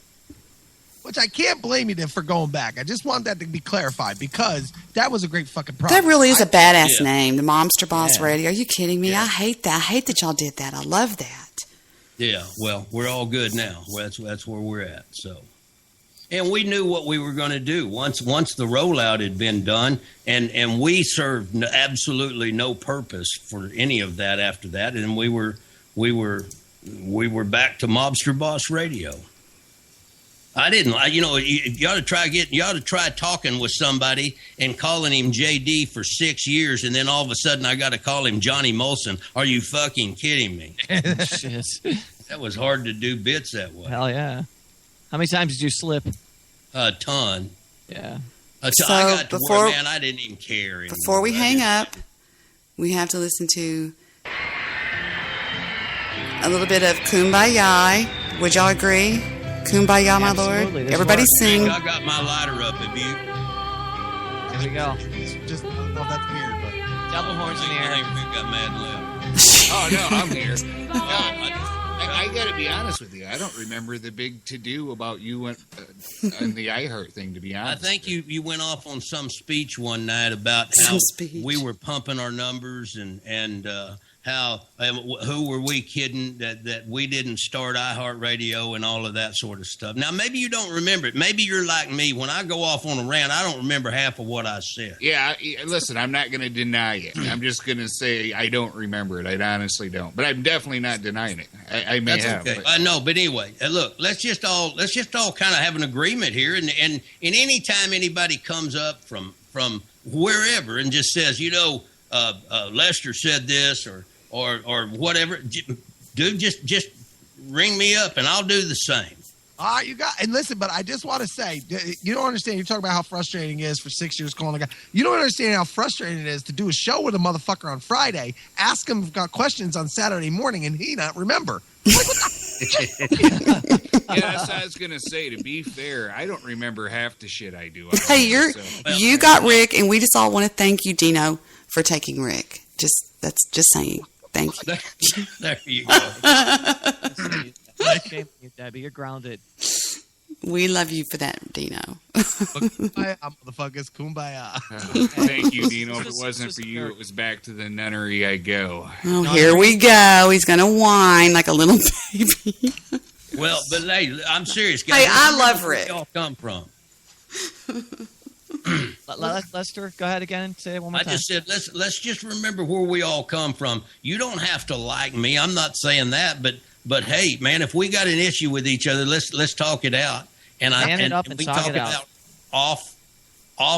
Which I can't blame you for going back. I just want that to be clarified because that was a great fucking product. That really is a badass name, the Momster Boss Radio. Are you kidding me? Yeah. I hate that. I hate that y'all did that. I love that. Yeah, well, we're all good now. That's where we're at. So, and we knew what we were going to do once the rollout had been done, and we served absolutely no purpose for any of that after that, and we were back to Mobster Boss Radio. I didn't. You ought to try talking with somebody and calling him JD for 6 years, and then all of a sudden I got to call him Johnny Molson. Are you fucking kidding me? Shit. That was hard to do bits that way. Hell yeah. How many times did you slip? A ton. Yeah. I got to where, man, I didn't even care anymore. Before we hang up, we have to listen to a little bit of Kumbaya. Would y'all agree? Kumbaya, my Lord. Everybody sing. I got my lighter up. Have you? Here we go. Just, that's weird, but. Double horns in the air. I think we've got mad lip. Oh, no, I'm here. I got to be honest with you. I don't remember the big to-do about you and the iHeart thing, to be honest. I think you went off on some speech one night about how we were pumping our numbers and how who were we kidding that we didn't start iHeartRadio and all of that sort of stuff. Now, maybe you don't remember it. Maybe you're like me. When I go off on a rant, I don't remember half of what I said. Yeah, listen, I'm not going to deny it. I'm just going to say I don't remember it. I honestly don't. But I'm definitely not denying it. I may That's have. Okay. I know, but anyway, look, let's just all kind of have an agreement here. And any time anybody comes up from wherever and just says, Lester said this or whatever, dude, just ring me up and I'll do the same. You got, and listen, but I just want to say, you don't understand. You're talking about how frustrating it is for 6 years calling a guy. You don't understand how frustrating it is to do a show with a motherfucker on Friday, ask him got questions on Saturday morning, and he not remember. Yeah, that's what I was gonna say. To be fair, I don't remember half the shit I do. Hey, you got Rick, and we just all want to thank you, Dino, for taking Rick. That's just saying. Thank you. There you go. Shame on you, Debbie. You're grounded. We love you for that, Dino. Kumbaya, motherfuckers, kumbaya. Thank you, Dino. If it wasn't for you, it was back to the nunnery I go. Oh, here we go. He's gonna whine like a little baby. Well, but hey, I'm serious, guys. Hey, I love Rick. Where y'all come from? Lester, go ahead again and say it one more time. I just said let's just remember where we all come from. You don't have to like me. I'm not saying that, but hey, man, if we got an issue with each other, let's talk it out. And we talk it out off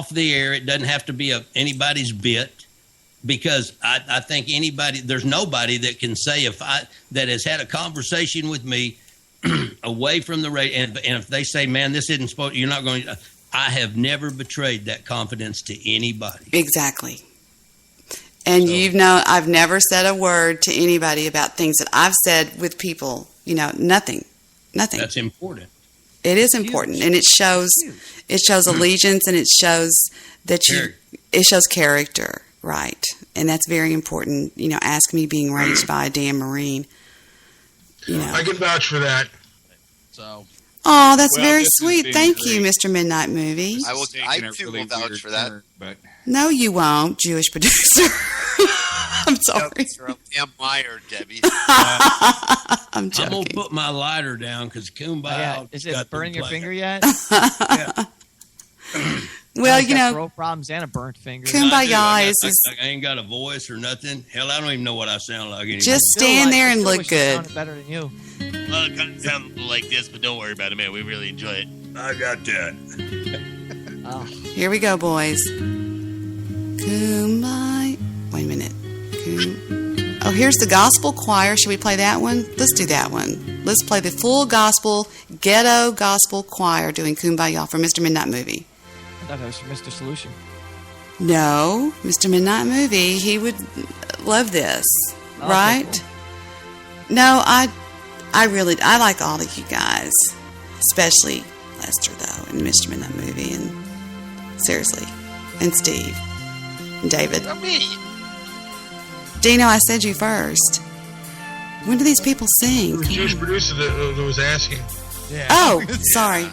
the air. It doesn't have to be anybody's bit, because I think there's nobody that can say that has had a conversation with me away from the radio, and if they say, man, this isn't supposed, you're not going to. I have never betrayed that confidence to anybody. Exactly. And I've never said a word to anybody about things that I've said with people. Nothing. That's important. It is important, and it shows allegiance, and it shows that it shows character, right? And that's very important. Ask me being raised by a damn Marine. I can vouch for that. So. Oh, that's very sweet. Thank you, Mr. Midnight Movie. I too will vouch for that. No, you won't, Jewish producer. I'm sorry. You're a damn liar, Debbie. I'm joking. I'm going to put my lighter down because Kumbaya. Is it burning your finger yet? Yeah. Well, throat problems and a burnt finger. Kumbaya is. I ain't got a voice or nothing. Hell, I don't even know what I sound like anymore. Just stand there and look good. Better than you. Well, it kind of sounds like this, but don't worry about it, man. We really enjoy it. I got that. Here we go, boys. Kumbaya. Wait a minute. Oh, here's the gospel choir. Should we play that one? Let's do that one. Let's play the full ghetto gospel choir doing Kumbaya for Mr. Midnight Movie. I thought that was for Mr. Solution. No, Mr. Midnight Movie. He would love this, right? Cool. No, I like all of you guys, especially Lester though, and Mr. Midnight Movie, and seriously, and Steve, and David. Me. Dino, I said you first. When do these people sing? It was Jewish producer that was asking. Yeah. Oh, sorry.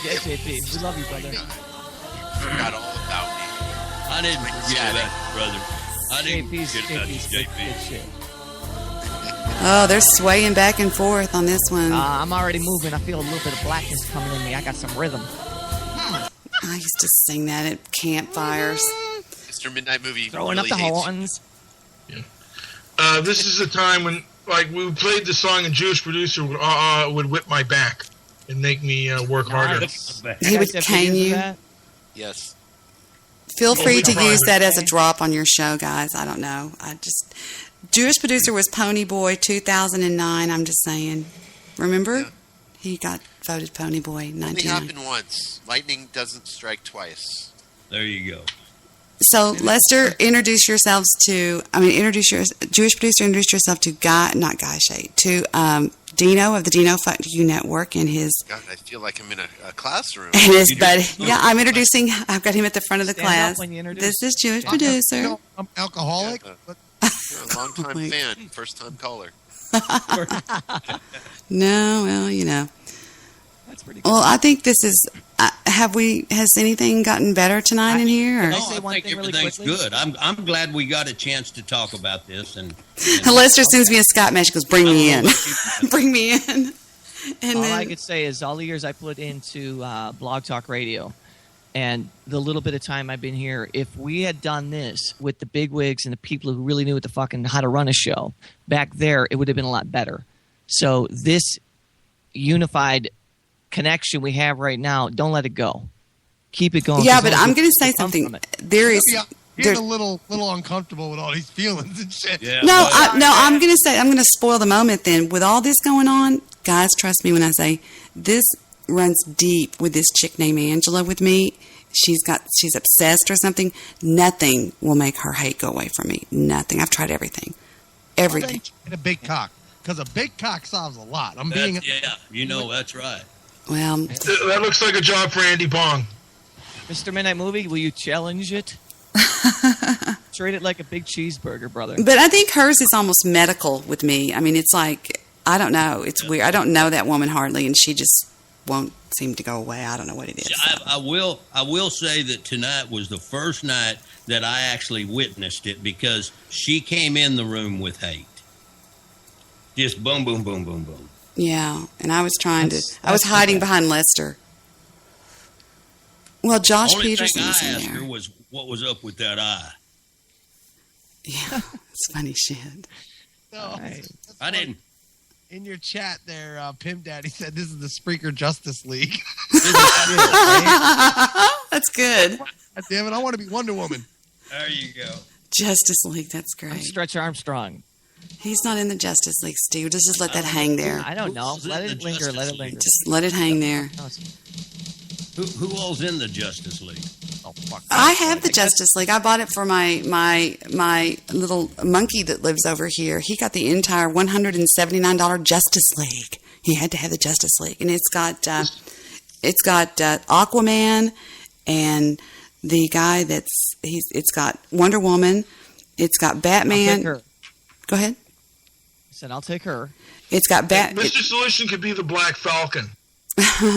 Yeah, JP, we love you, brother. Forgot all about me. I didn't forget that, brother. I didn't forget about you, JP. Oh, they're swaying back and forth on this one. I'm already moving. I feel a little bit of blackness coming in me. I got some rhythm. I used to sing that at campfires. Mr. Midnight Movie Throwing really up the hates horns. This is the time when, we played the song and Jewish producer would whip my back and make me work harder. He would cane you. Yes. Feel free to use that as a drop on your show, guys. I don't know. Jewish producer was Pony Boy 2009. I'm just saying. Remember? Yeah. He got voted Pony Boy 1999. Only happened once. Lightning doesn't strike twice. There you go. So, Lester, introduce Jewish producer, introduce yourself to Dino of the Dino Fuck You Network and his. God, I feel like I'm in a classroom. And his buddy. Yeah, I've got him at the front of the class. This is Jewish producer. I'm alcoholic. You're a long-time fan, first-time caller. No, well, That's pretty good. Well, I think this is. Has anything gotten better tonight in here? Or? No, I think everything's good. I'm glad we got a chance to talk about this. And Lester sends me a Scott match. Goes, bring me in, bring me in. And all I could say is all the years I put into Blog Talk Radio, and the little bit of time I've been here, if we had done this with the bigwigs and the people who really knew what the fucking how to run a show back there, it would have been a lot better. So this unified connection we have right now, don't let it go. Keep it going. Yeah, but I'm going to say something. There is. Getting a little uncomfortable with all these feelings and shit. Yeah, I'm going to say, I'm going to spoil the moment then. With all this going on, guys, trust me when I say this runs deep with this chick named Angela with me. She's obsessed or something. Nothing will make her hate go away from me. Nothing. I've tried everything. Everything. And a big cock. Because a big cock solves a lot. That's right. Well, that looks like a job for Andy Bong. Mr. Midnight Movie, will you challenge it? Treat it like a big cheeseburger, brother. But I think hers is almost medical with me. I mean, it's like, I don't know. It's weird. I don't know that woman hardly, and she just won't seem to go away. I don't know what it is. I will say that tonight was the first night that I actually witnessed it because she came in the room with hate. Just boom, boom, boom, boom, boom. Yeah, and I was I was hiding behind Lester. Well, Josh Peterson was in there. Only thing I asked her was what was up with that eye. Yeah, it's funny shit. No, right. I didn't. In your chat there, Pimp Daddy said this is the Spreaker Justice League. That's good. God damn it, I want to be Wonder Woman. There you go. Justice League, that's great. I'm Stretch Armstrong. He's not in the Justice League, Steve. Just let that hang there. I don't know. Let it linger. Let it linger. Just let it hang there. Who all's in the Justice League? Oh, fuck. I have the Justice League. I bought it for my little monkey that lives over here. He got the entire $179 Justice League. He had to have the Justice League, and it's got Aquaman and the guy it's got Wonder Woman. It's got Batman. I'll take her. Go ahead. I said I'll take her. It's got Mr. Solution could be the Black Falcon.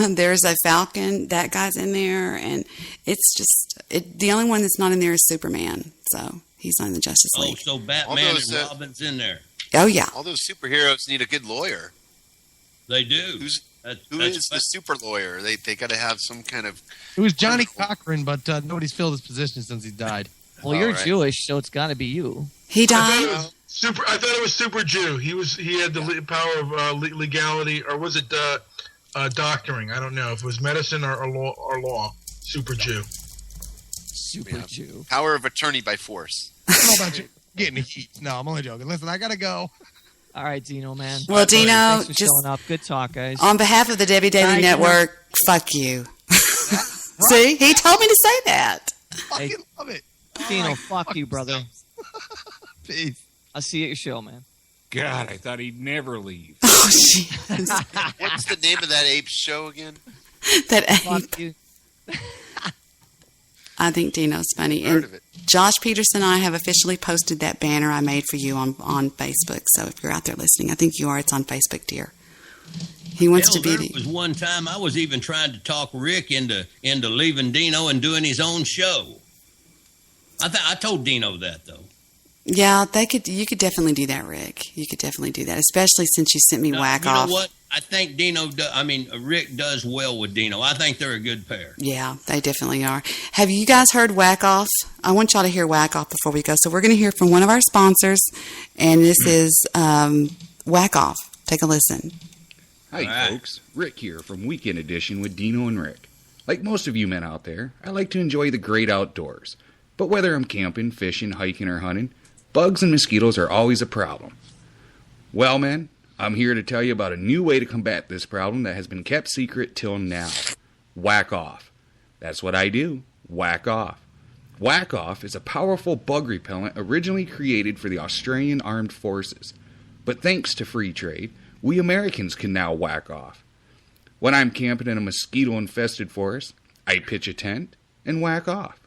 There's a Falcon. That guy's in there, and it's just the only one that's not in there is Superman. So he's not in the Justice League. Oh, so Batman and Robin's in there. Oh yeah. All those superheroes need a good lawyer. They do. Who is the super lawyer? They got to have some kind of. It was Johnny Cochran, but nobody's filled his position since he died. Well, you're Jewish, so it's got to be you. He died. I thought it was Super Jew. He had the power of legality, or was it doctoring? I don't know if it was medicine or law. Super Jew. Super Jew. Power of attorney by force. I don't know about you getting heat. No, I'm only joking. Listen, I gotta go. All right, Dino, man. Well, Dino, thanks for just showing up. Good talk, guys. On behalf of the Debbie Daily Network, fuck you. See, he told me to say that. I fucking love it. Dino, fuck you, brother. Peace. I'll see you at your show, man. God, I thought he'd never leave. Oh, shit. What's the name of that ape show again? That Fuck ape. you. I think Dino's funny. Heard And of it. Josh Peterson and I have officially posted that banner I made for you on Facebook. So if you're out there listening, I think you are. It's on Facebook, dear. He wants to be There was one time I was even trying to talk Rick into leaving Dino and doing his own show. I told Dino that though. Yeah, you could definitely do that, Rick. You could definitely do that, especially since you sent me Whack Off. You know what? I think Rick does well with Dino. I think they're a good pair. Yeah, they definitely are. Have you guys heard Whack Off? I want y'all to hear Whack Off before we go. So we're going to hear from one of our sponsors, and this is Whack Off. Take a listen. Hi, folks. Rick here from Weekend Edition with Dino and Rick. Like most of you men out there, I like to enjoy the great outdoors. But whether I'm camping, fishing, hiking, or hunting, bugs and mosquitoes are always a problem. Well, man, I'm here to tell you about a new way to combat this problem that has been kept secret till now. Whack Off. That's what I do. Whack Off. Whack Off is a powerful bug repellent originally created for the Australian Armed Forces. But thanks to free trade, we Americans can now whack off. When I'm camping in a mosquito-infested forest, I pitch a tent and whack off.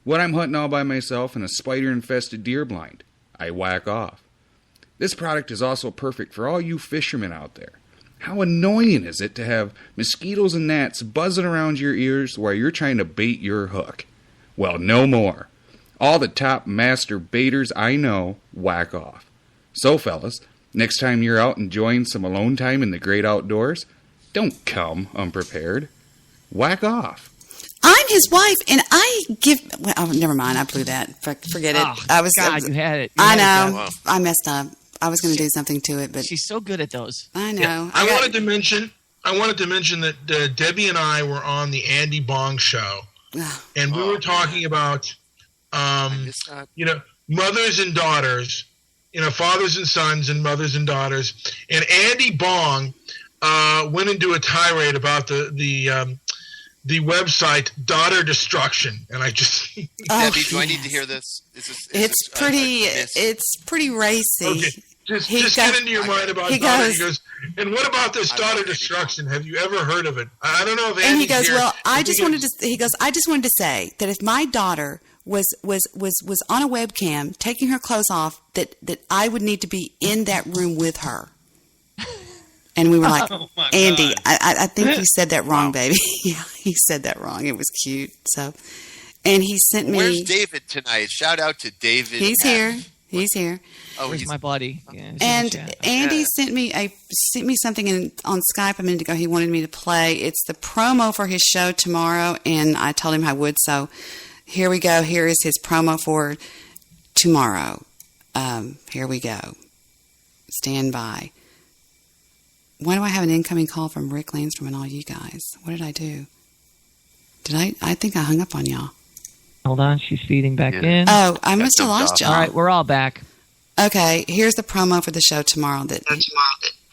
When I'm hunting all by myself in a spider-infested deer blind, I whack off. This product is also perfect for all you fishermen out there. How annoying is it to have mosquitoes and gnats buzzing around your ears while you're trying to bait your hook? Well, no more. All the top master baiters I know whack off. So, fellas, next time you're out enjoying some alone time in the great outdoors, don't come unprepared. Whack off. I'm his wife, and I give. Well, oh, never mind. I blew that. Forget it. Oh, God, you had it. I know. I messed up. I was going to do something to it, but she's so good at those. I know. Yeah. I wanted to mention that Debbie and I were on the Andy Bong show, and we were talking about, mothers and daughters, fathers and sons and mothers and daughters. And Andy Bong went into a tirade about the website Daughter Destruction, and I just Debbie, do I need to hear this? It's pretty racy. Okay. Just get into your mind about daughter. He goes, and what about this Daughter Destruction? Have you ever heard of it? I don't know if Andy's and he goes, here. well, I just wanted to say that if my daughter was on a webcam taking her clothes off, that I would need to be in that room with her. And we were like, Andy, I think you said that wrong, baby. Yeah, he said that wrong. It was cute. So, and he sent me. Where's David tonight? Shout out to David. He's here. He's here. Oh, he's my buddy. Yeah, and Andy sent me something on Skype a minute ago. He wanted me to play. It's the promo for his show tomorrow, and I told him I would. So here we go. Here is his promo for tomorrow. Here we go. Stand by. Why do I have an incoming call from Rick Landstrom and all you guys? What did I do? I think I hung up on y'all. Hold on, she's feeding back in. Oh, I must have lost y'all. All right, we're all back. Okay, here's the promo for the show tomorrow that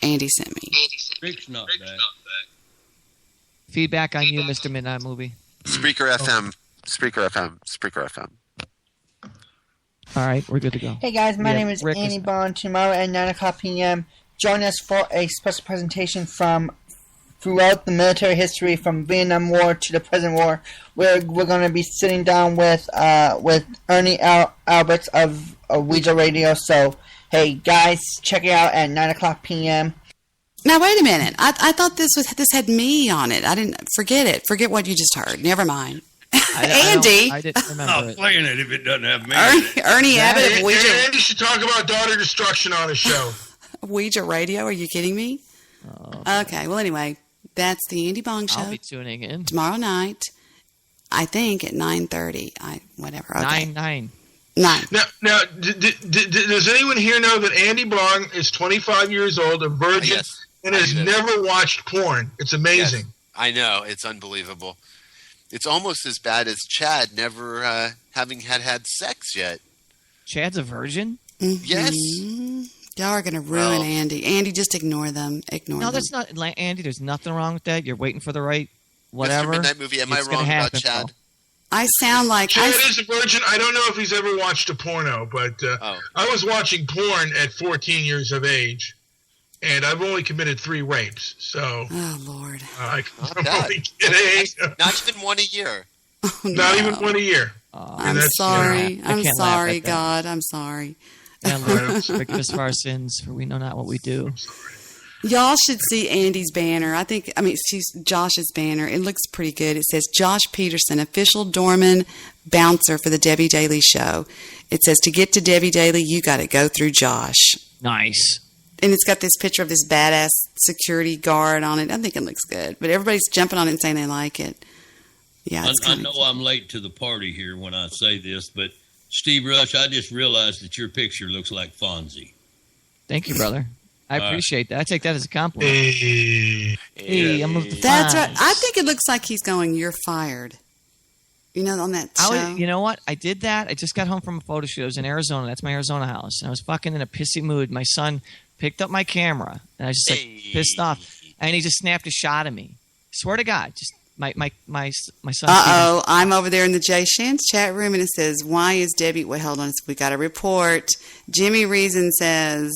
Andy sent me. Rick's not back. Feedback on you, Mr. Midnight Movie. Spreaker FM. Spreaker FM. Spreaker FM. All right, we're good to go. Hey guys, my name is Andy Bond. Tomorrow at 9 o'clock p.m., join us for a special presentation from throughout the military history from Vietnam War to the present war. We're going to be sitting down with Ernie Alberts of Ouija Radio. So, hey guys, check it out at 9 o'clock p.m. Now wait a minute. I thought this had me on it. I didn't forget it. Forget what you just heard. Never mind. Andy, I didn't remember. I'm not playing it if it doesn't have me. Ernie Abbott of Ouija. Andy should talk about Daughter Destruction on his show. Ouija Radio? Are you kidding me? Okay. Well, anyway, that's the Andy Bong Show. I'll be tuning in tomorrow night. I think at 9:30. Whatever. Okay. 9. Now, does anyone here know that Andy Bong is 25 years old, a virgin, and has never watched porn? It's amazing. Yes, I know. It's unbelievable. It's almost as bad as Chad never having had sex yet. Chad's a virgin? Mm-hmm. Yes. Y'all are going to ruin Andy. Andy, just ignore them. No, that's not, Andy, there's nothing wrong with that. You're waiting for the right whatever. Mr. Midnight Movie, am I wrong about Chad? I sound like... Chad is a virgin. I don't know if he's ever watched a porno, but I was watching porn at 14 years of age, and I've only committed 3 rapes. So... Oh, Lord. I'm only kidding. Not even one a year. Oh, no. Not even one a year. I'm sorry. I'm sorry, God. I'm sorry. And Lord, forgive us for our sins, for we know not what we do. Y'all should see Andy's banner. She's Josh's banner. It looks pretty good. It says, Josh Peterson, official doorman bouncer for the Debbie Daily Show. It says, to get to Debbie Daily, you got to go through Josh. Nice. And it's got this picture of this badass security guard on it. I think it looks good. But everybody's jumping on it and saying they like it. Yeah, I know I'm late to the party here when I say this, but Steve Rush, I just realized that your picture looks like Fonzie. Thank you, brother. I appreciate that. I take that as a compliment. Hey, that's right. I think it looks like he's going, you're fired. You know, on that show. You know what? I did that. I just got home from a photo shoot. I was in Arizona. That's my Arizona house. And I was fucking in a pissy mood. My son picked up my camera. And I was just like pissed off. And he just snapped a shot at me. Swear to God. Just my son. Uh-oh. I'm over there in the Jay Shan's chat room. And it says, why is Debbie... Wait, hold on. We got a report. Jimmy Reason says...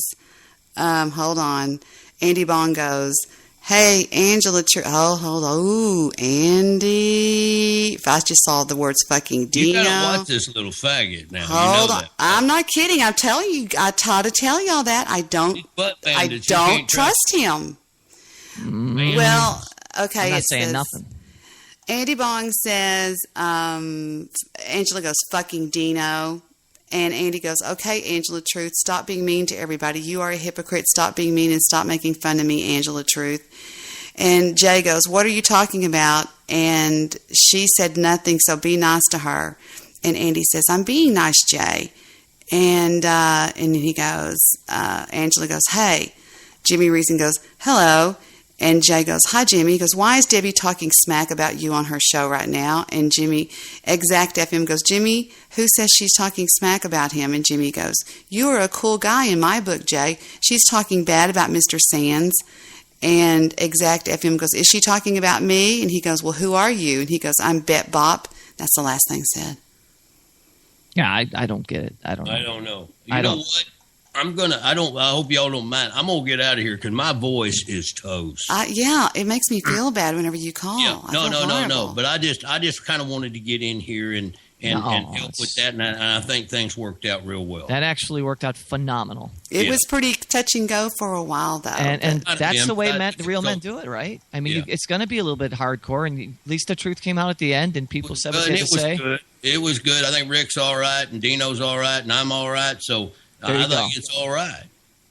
hold on. Andy Bong goes, hey, Angela... hold on. Ooh, Andy... If I just saw the words fucking Dino... You gotta watch this little faggot now. Hold on. I'm not kidding. I'm telling you. I taught to tell y'all that. I don't trust him. Man. Well, okay. I'm not saying nothing. Andy Bong says, Angela goes, fucking Dino. And Andy goes, okay, Angela Truth, stop being mean to everybody. You are a hypocrite. Stop being mean and stop making fun of me, Angela Truth. And Jay goes, what are you talking about? And she said nothing, so be nice to her. And Andy says, I'm being nice, Jay. And he goes, Angela goes, hey. Jimmy Reason goes, hello. And Jay goes, hi, Jimmy. He goes, why is Debbie talking smack about you on her show right now? And Jimmy, Exact FM goes, Jimmy, who says she's talking smack about him? And Jimmy goes, you are a cool guy in my book, Jay. She's talking bad about Mr. Sands. And Exact FM goes, is she talking about me? And he goes, well, who are you? And he goes, I'm Bet Bop. That's the last thing said. Yeah, I don't get it. I don't know. You know what? I hope y'all don't mind. I'm going to get out of here because my voice is toast. Yeah, it makes me feel bad whenever you call. Yeah. No. But I just kind of wanted to get in here and help with that, and I think things worked out real well. That actually worked out phenomenal. It was pretty touch and go for a while, though. And that's the way the real men do it, right? I mean, it's going to be a little bit hardcore, and at least the truth came out at the end, and people said what they had to say. Good. It was good. I think Rick's all right, and Dino's all right, and I'm all right, so I think it's all right.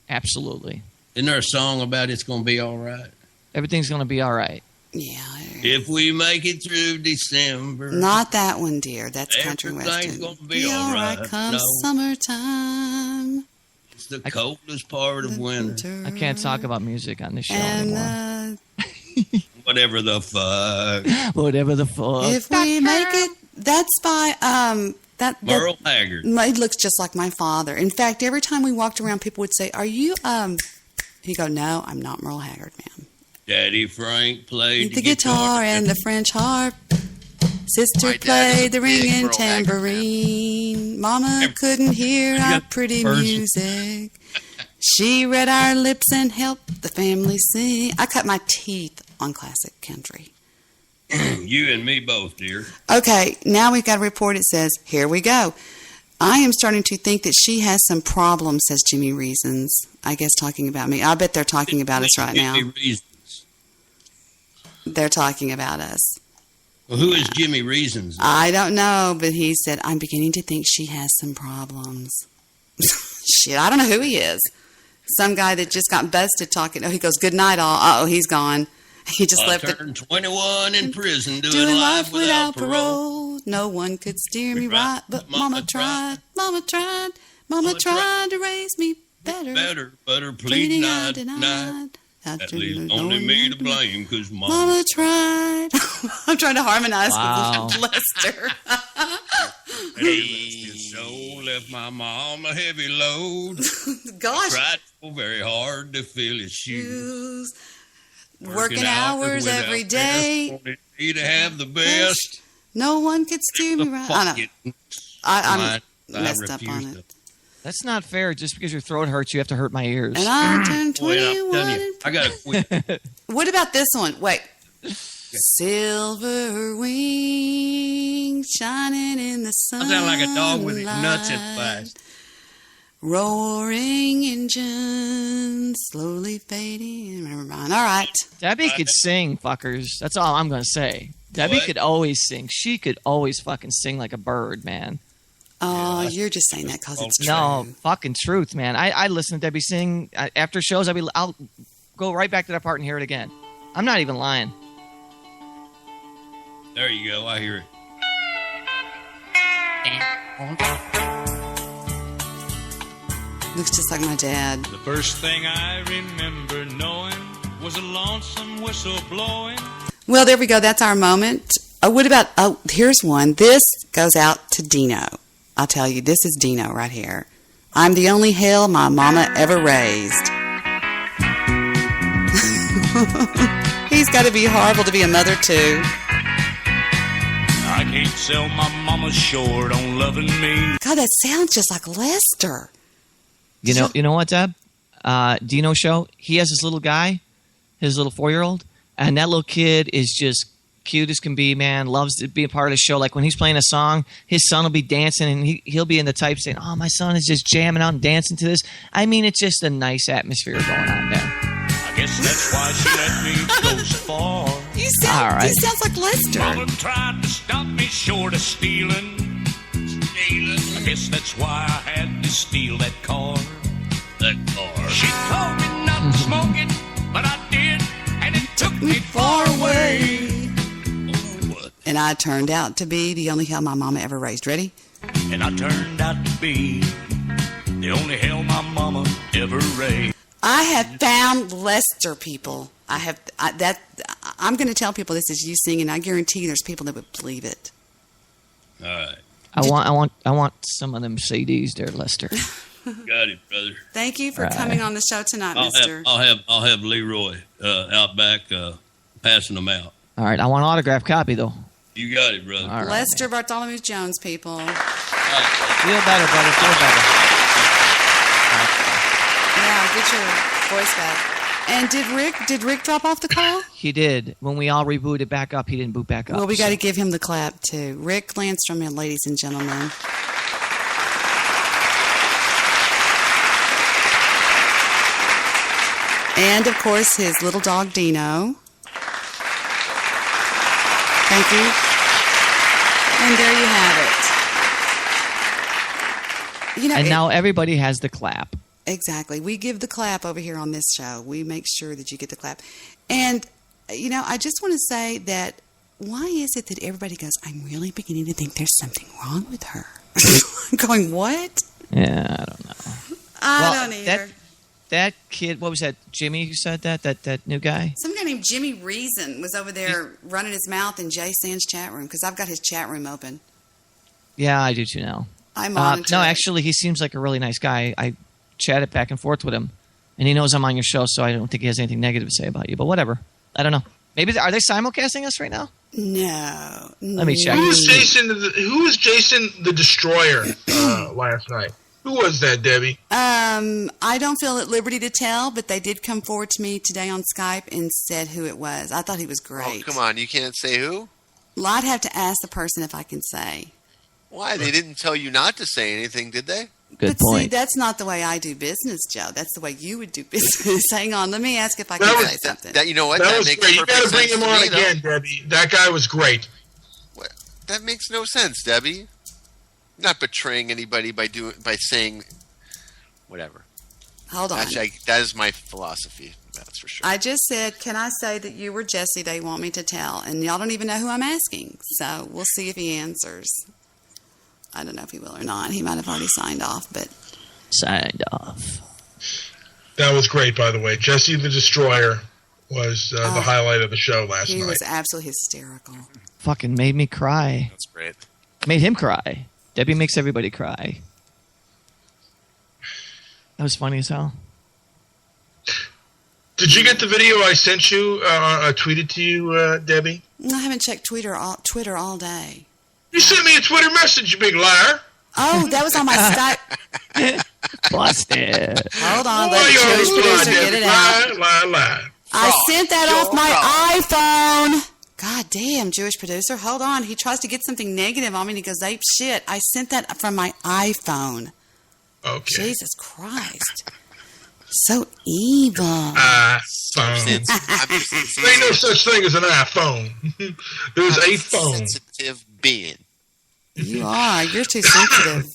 Absolutely. Isn't there a song about it's going to be all right? Everything's going to be all right. Yeah. If we make it through December. Not that one, dear. That's country western. Everything's going to be all right. Come summertime. It's the coldest part of winter. I can't talk about music on this show anymore. Whatever the fuck. Whatever the fuck. If we make it, that's by Merle Haggard. It looks just like my father. In fact, every time we walked around, people would say, "Are you?" He'd go, "No, I'm not Merle Haggard, ma'am." Daddy Frank played the guitar and the French harp. Sister played the ringing tambourine. Mama couldn't hear our pretty music. She read our lips and helped the family sing. I cut my teeth on classic country. You and me both, dear. Okay, now we've got a report. It says, here we go. I am starting to think that she has some problems, says Jimmy Reasons. I guess talking about me. I bet they're talking about us right now. They're talking about us. Well, who is Jimmy Reasons? I don't know, but he said, I'm beginning to think she has some problems. Shit, I don't know who he is. Some guy that just got busted talking. Oh, he goes, good night, all. Uh-oh, he's gone. He just left it. I turned 21 in prison doing life without parole. No one could steer me right, but Mama tried. Mama tried. Mama tried to raise me better. Better, please not denied. At least only me to blame, because Mama tried. I'm trying to harmonize with Lester. So left my mom a heavy load. Gosh. Tried so very hard to fill his shoes. Working hours every day. Wanted me to have the best. No one could steer me right. I know. I'm messed up on it. That's not fair. Just because your throat hurts, you have to hurt my ears. And I turned 21. I got to quit. What about this one? Wait. Silver wings shining in the sun. I sound like a dog with his nuts in flash. Roaring engines slowly fading. Never mind. All right. Debbie could sing, fuckers. That's all I'm going to say. Debbie could always sing. She could always fucking sing like a bird, man. Oh, you're just saying that because it's true. No, fucking truth, man. I listen to Debbie sing after shows. I'll go right back to that part and hear it again. I'm not even lying. There you go. I hear it. Looks just like my dad. The first thing I remember knowing was a lonesome whistle blowing. Well, there we go. That's our moment. What about? Oh, here's one. This goes out to Dino. I'll tell you, this is Dino right here. I'm the only hell my mama ever raised. He's got to be horrible to be a mother, too. I can't sell my mama short on loving me. God, that sounds just like Lester. You know what, Deb? Dino show, he has this little guy, his little 4-year-old, and that little kid is just cute as can be, man. Loves to be a part of the show. Like when he's playing a song, his son will be dancing, and he'll be in the type saying, "Oh, my son is just jamming out and dancing to this." I mean, it's just a nice atmosphere going on there. I guess that's why she let me go so far. You sounds like Lester. Mama tried to stop me short of stealing. I guess that's why I had to steal that car. She told me not to smoke it, but I did, and it took me far away. And I turned out to be the only hell my mama ever raised. Ready? And I turned out to be the only hell my mama ever raised. I have found Lester, people. I'm going to tell people this is you singing. I guarantee there's people that would believe it. All right. I want some of them CDs there, Lester. Got it, brother. Thank you for coming on the show tonight, Mister. I'll have Leroy. out back passing them out. All right, I want an autographed copy, though. You got it, brother. All right. Lester Bartholomew Jones, people. Feel better, brother. Feel better. Yeah, get your voice back. And did Rick drop off the call? He did. When we all rebooted back up, he didn't boot back up. Well, we got to give him the clap, too. Rick Landstrom, ladies and gentlemen. And, of course, his little dog, Dino. Thank you. And there you have it. And now everybody has the clap. Exactly. We give the clap over here on this show. We make sure that you get the clap. And, I just want to say that why is it that everybody goes, I'm really beginning to think there's something wrong with her? I'm going, what? Yeah, I don't know. I don't either. That kid, what was that? Jimmy who said that? That new guy? Some guy named Jimmy Reason was over there running his mouth in Jay Sand's chat room because I've got his chat room open. Yeah, I do too now. I monitor. No, actually, he seems like a really nice guy. I chatted back and forth with him, and he knows I'm on your show, so I don't think he has anything negative to say about you. But whatever. I don't know. Maybe are they simulcasting us right now? No. Let me check. Who was Jason the Destroyer last night? Who was that, Debbie? I don't feel at liberty to tell, but they did come forward to me today on Skype and said who it was. I thought he was great. Oh, come on. You can't say who? Well, I'd have to ask the person if I can say. Why? They didn't tell you not to say anything, did they? Good point. See, that's not the way I do business, Joe. That's the way you would do business. Hang on. Let me ask if I can say something. You know what? That That was makes great. You perfect got to bring sense him to on me, again, though. Debbie. That guy was great. That makes no sense, Debbie. Not betraying anybody by saying whatever. Hold on. Actually, that is my philosophy. That's for sure. I just said, can I say that you were Jesse they want me to tell? And y'all don't even know who I'm asking. So we'll see if he answers. I don't know if he will or not. He might have already signed off, but... Signed off. That was great, by the way. Jesse the Destroyer was the highlight of the show last night. He was absolutely hysterical. Fucking made me cry. That's great. Made him cry. Debbie makes everybody cry. That was funny as hell. Did you get the video I sent you? I tweeted to you, Debbie? I haven't checked Twitter all day. You sent me a Twitter message, you big liar. Oh, that was on my Skype. Busted. Hold on, let the Jewish producer get it out. Lie. I sent that off my iPhone. God damn, Jewish producer. Hold on. He tries to get something negative on me and he goes, ape shit. I sent that from my iPhone. Okay. Jesus Christ. So evil. iPhone. There ain't no such thing as an iPhone. There's a phone. Sensitive being. You are. You're too sensitive.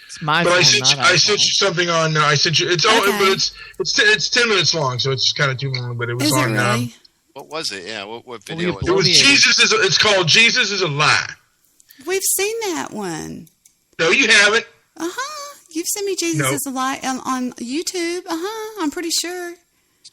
It's my but phone, I sent you something on. I sent you. It's all, Okay. but it's 10 minutes long, so it's kind of too long. But it was Is it on. really? What was it? Yeah, what video was It was it? Jesus is. It's called Jesus is a Lie. We've seen that one. No, you haven't. You've sent me Jesus Nope. is a Lie on YouTube. I'm pretty sure.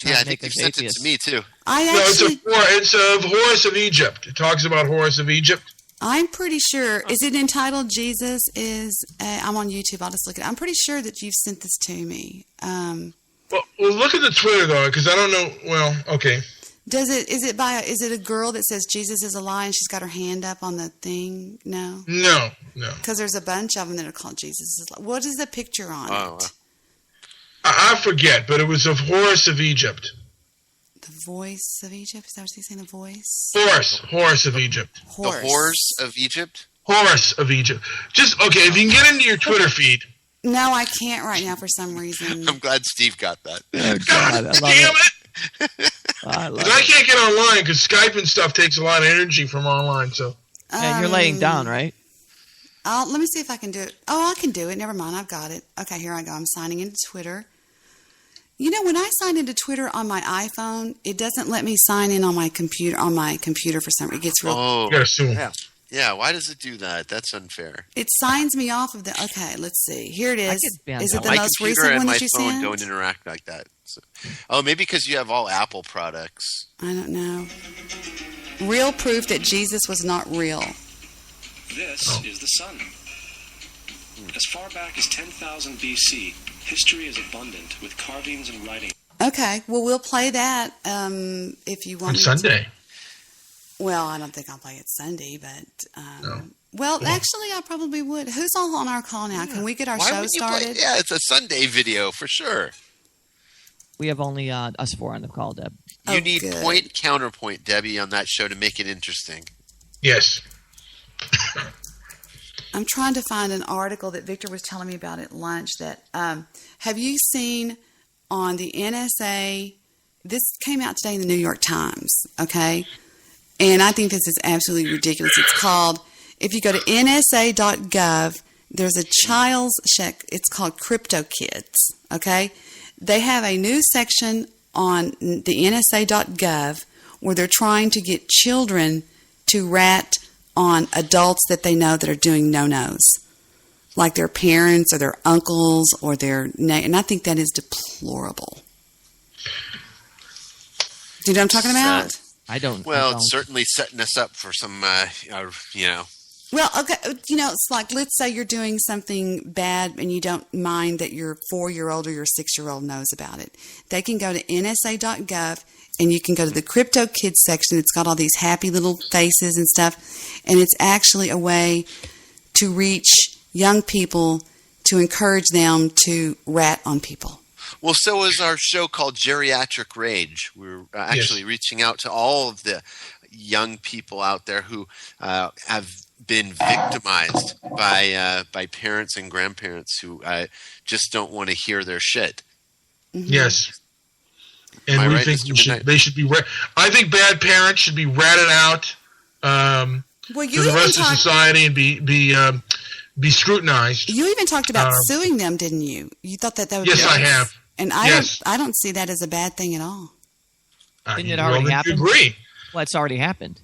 Yeah, I think you sent it to me too. It's of Horus of Egypt. It talks about Horus of Egypt. I'm pretty sure. Is it entitled Jesus is... I'm on YouTube. I'll just look at it. I'm pretty sure that you've sent this to me. Well, look at the Twitter though, because I don't know. Well, okay. Is it a girl that says Jesus is a lie and she's got her hand up on the thing? No. No. Because there's a bunch of them that are called Jesus is a lie. What is the picture on it? I forget, but it was of Horus of Egypt. The voice of Egypt? Is that what you're saying? The voice? Horus of Egypt. The horse of Egypt? Horus of Egypt. Just, okay, if you can get into your Twitter feed. No, I can't right now for some reason. I'm glad Steve got that. Oh, God, I love Damn it. I love I can't get online because Skype and stuff takes a lot of energy from online. So. And you're laying down, right? Let me see if I can do it. Oh, I can do it. Never mind. I've got it. Okay, here I go. I'm signing into Twitter. You know, when I sign into Twitter on my iPhone, it doesn't let me sign in on my computer. For some reason, it gets real. Oh, you gotta assume. Yeah. Why does it do that? That's unfair. It signs me off of the. Okay, let's see. Here it is. Is it the my most computer recent and one my that you phone sent? don't interact like that. So, maybe because you have all Apple products. I don't know. Real proof that Jesus was not real. This is the sun. As far back as 10,000 BC, history is abundant with carvings and writing. Okay. Well, we'll play that if you want On me Sunday. To. Well, I don't think I'll play it Sunday, but No. well, actually, I probably would. Who's all on our call now? Can we get our Why show would you play? started? Yeah, it's a Sunday video for sure. We have only us four on the call, Deb. You need good. point counterpoint, Debbie, on that show to make it interesting. Yes. I'm trying to find an article that Victor was telling me about at lunch. That have you seen on the NSA? This came out today in the New York Times. Okay, and I think this is absolutely ridiculous. It's called. If you go to NSA.gov, there's a child's check. It's called Crypto Kids. Okay, they have a new section on the NSA.gov where they're trying to get children to rat on adults that they know that are doing no-nos, like their parents or their uncles or and I think that is deplorable. Do you know what I'm talking about? I don't. Well, I don't. it's certainly setting us up for some, you know. Well, okay, it's like, let's say you're doing something bad and you don't mind that your 4-year-old or your 6-year-old knows about it. They can go to NSA.gov and you can go to the Crypto Kids section. It's got all these happy little faces and stuff. And it's actually a way to reach young people to encourage them to rat on people. Well, so is our show called Geriatric Rage. We're actually reaching out to all of the young people out there who have been victimized by parents and grandparents who just don't want to hear their shit. Mm-hmm. Yes. And we right, think Mr. they should be. I think bad parents should be ratted out Well, to the rest of society and be scrutinized. You even talked about suing them, didn't you? You thought that would Yes, be I have. And I don't see that as a bad thing at all. Didn't it already happen? Agree. Well, it's already happened.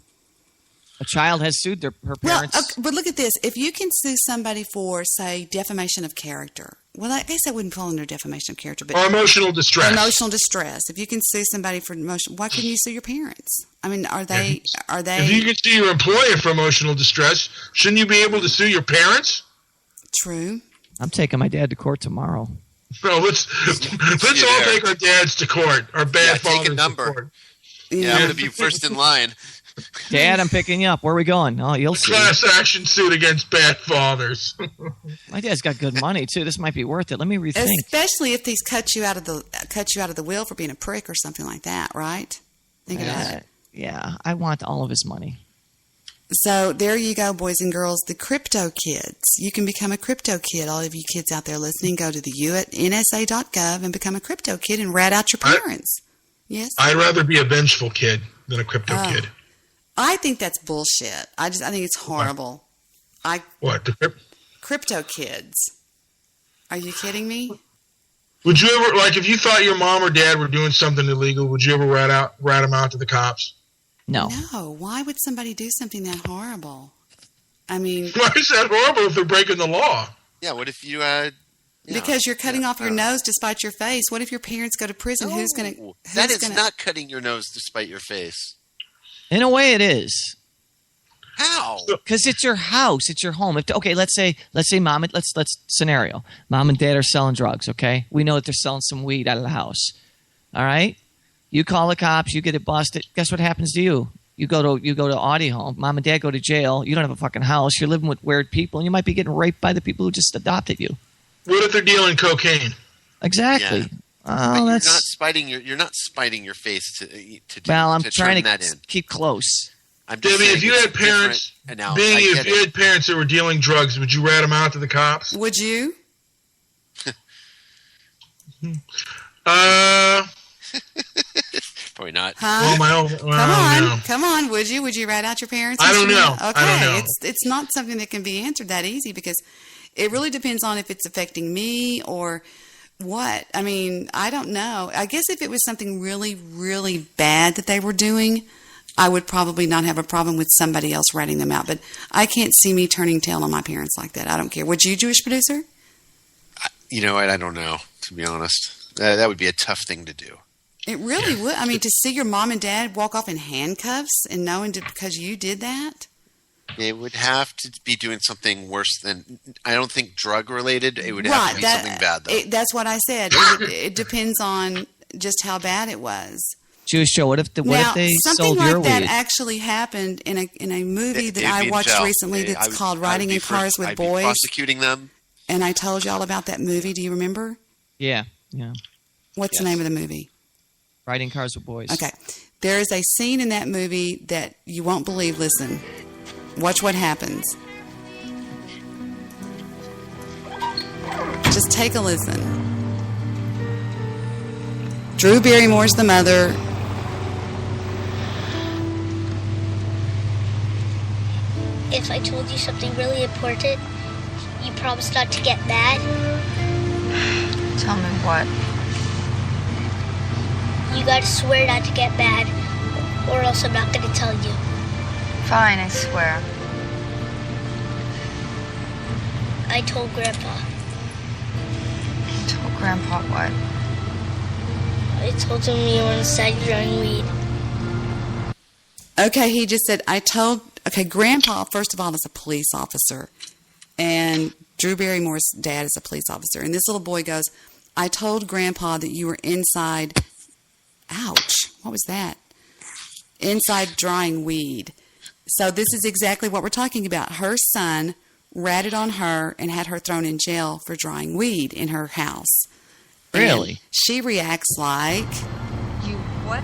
A child has sued her parents. Well, okay, but look at this. If you can sue somebody for, say, defamation of character, well, I guess that wouldn't fall under defamation of character, but Or emotional distress. Emotional distress. If you can sue somebody for emotion, why couldn't you sue your parents? I mean, are they? If you can sue your employer for emotional distress, shouldn't you be able to sue your parents? True. I'm taking my dad to court tomorrow. No, let's all take our dads to court. Our bad fathers take a number. to court. Yeah, I'm going to be first in line. Dad, I'm picking you up. Where are we going? Oh, you'll see. Class action suit against bad fathers. My dad's got good money too. This might be worth it. Let me rethink. Especially if these cut you out of the will for being a prick or something like that, right? Think about it. Yeah, I want all of his money. So there you go, boys and girls. The Crypto Kids. You can become a Crypto Kid. All of you kids out there listening, go to the U at NSA.gov and become a Crypto Kid and rat out your parents. Yes. I'd rather be a vengeful kid than a crypto kid. I think that's bullshit. I think it's horrible. What? Crypto Kids. Are you kidding me? Would you ever, like, if you thought your mom or dad were doing something illegal, would you ever rat them out to the cops? No. No. Why would somebody do something that horrible? I mean, why is that horrible if they're breaking the law? Yeah. What if you? Because you're cutting off your nose to spite your face. What if your parents go to prison? No, Who's going to? That is not cutting your nose to spite your face. In a way, it is. How? Because it's your house, it's your home. Let's say mom. Let's scenario. Mom and dad are selling drugs. Okay, we know that they're selling some weed out of the house. All right, you call the cops, you get it busted. Guess what happens to you? You go to Audie home. Mom and dad go to jail. You don't have a fucking house. You're living with weird people, and you might be getting raped by the people who just adopted you. What if they're dealing cocaine? Exactly. Yeah. Oh, You're that's not spiting your face to well. I'm to trying turn that to in. keep close. I'm just Debbie, saying if you it's had parents, different analogy. if you had parents that were dealing drugs, would you rat them out to the cops? Would you? Probably not. Huh? Well, Come on. Would you? Would you rat out your parents? I don't know. Okay, I don't know. It's not something that can be answered that easy because it really depends on if it's affecting me or what. I mean, I don't know. I guess if it was something really, really bad that they were doing, I would probably not have a problem with somebody else ratting them out. But I can't see me turning tail on my parents like that. I don't care. Would you, Jewish producer? You know what? I don't know, to be honest. That would be a tough thing to do. It really would. I mean, to see your mom and dad walk off in handcuffs and knowing because you did that? They would have to be doing something worse than, I don't think drug related. It would have to be something bad, though. That's what I said. It depends on just how bad it was. Jewish show. What if they something sold like your that weed? actually happened in a movie that It'd I be watched jail. recently that's called Riding in Cars with I'd be Boys. prosecuting them. And I told you all about that movie. Do you remember? Yeah. What's the name of the movie? Riding Cars with Boys. Okay. There is a scene in that movie that you won't believe. Listen. Watch what happens. Just take a listen. Drew Barrymore's the mother. If I told you something really important, you promise not to get mad? Tell me what? You gotta swear not to get mad, or else I'm not gonna tell you. Fine, I swear. I told Grandpa. You told Grandpa what? I told him you were inside growing weed. Okay, he just said, okay, Grandpa, first of all, is a police officer. And Drew Barrymore's dad is a police officer. And this little boy goes, I told Grandpa that you were inside, ouch, what was that? Inside drying weed. So this is exactly what we're talking about. Her son ratted on her and had her thrown in jail for drying weed in her house. Really? And she reacts like... You what?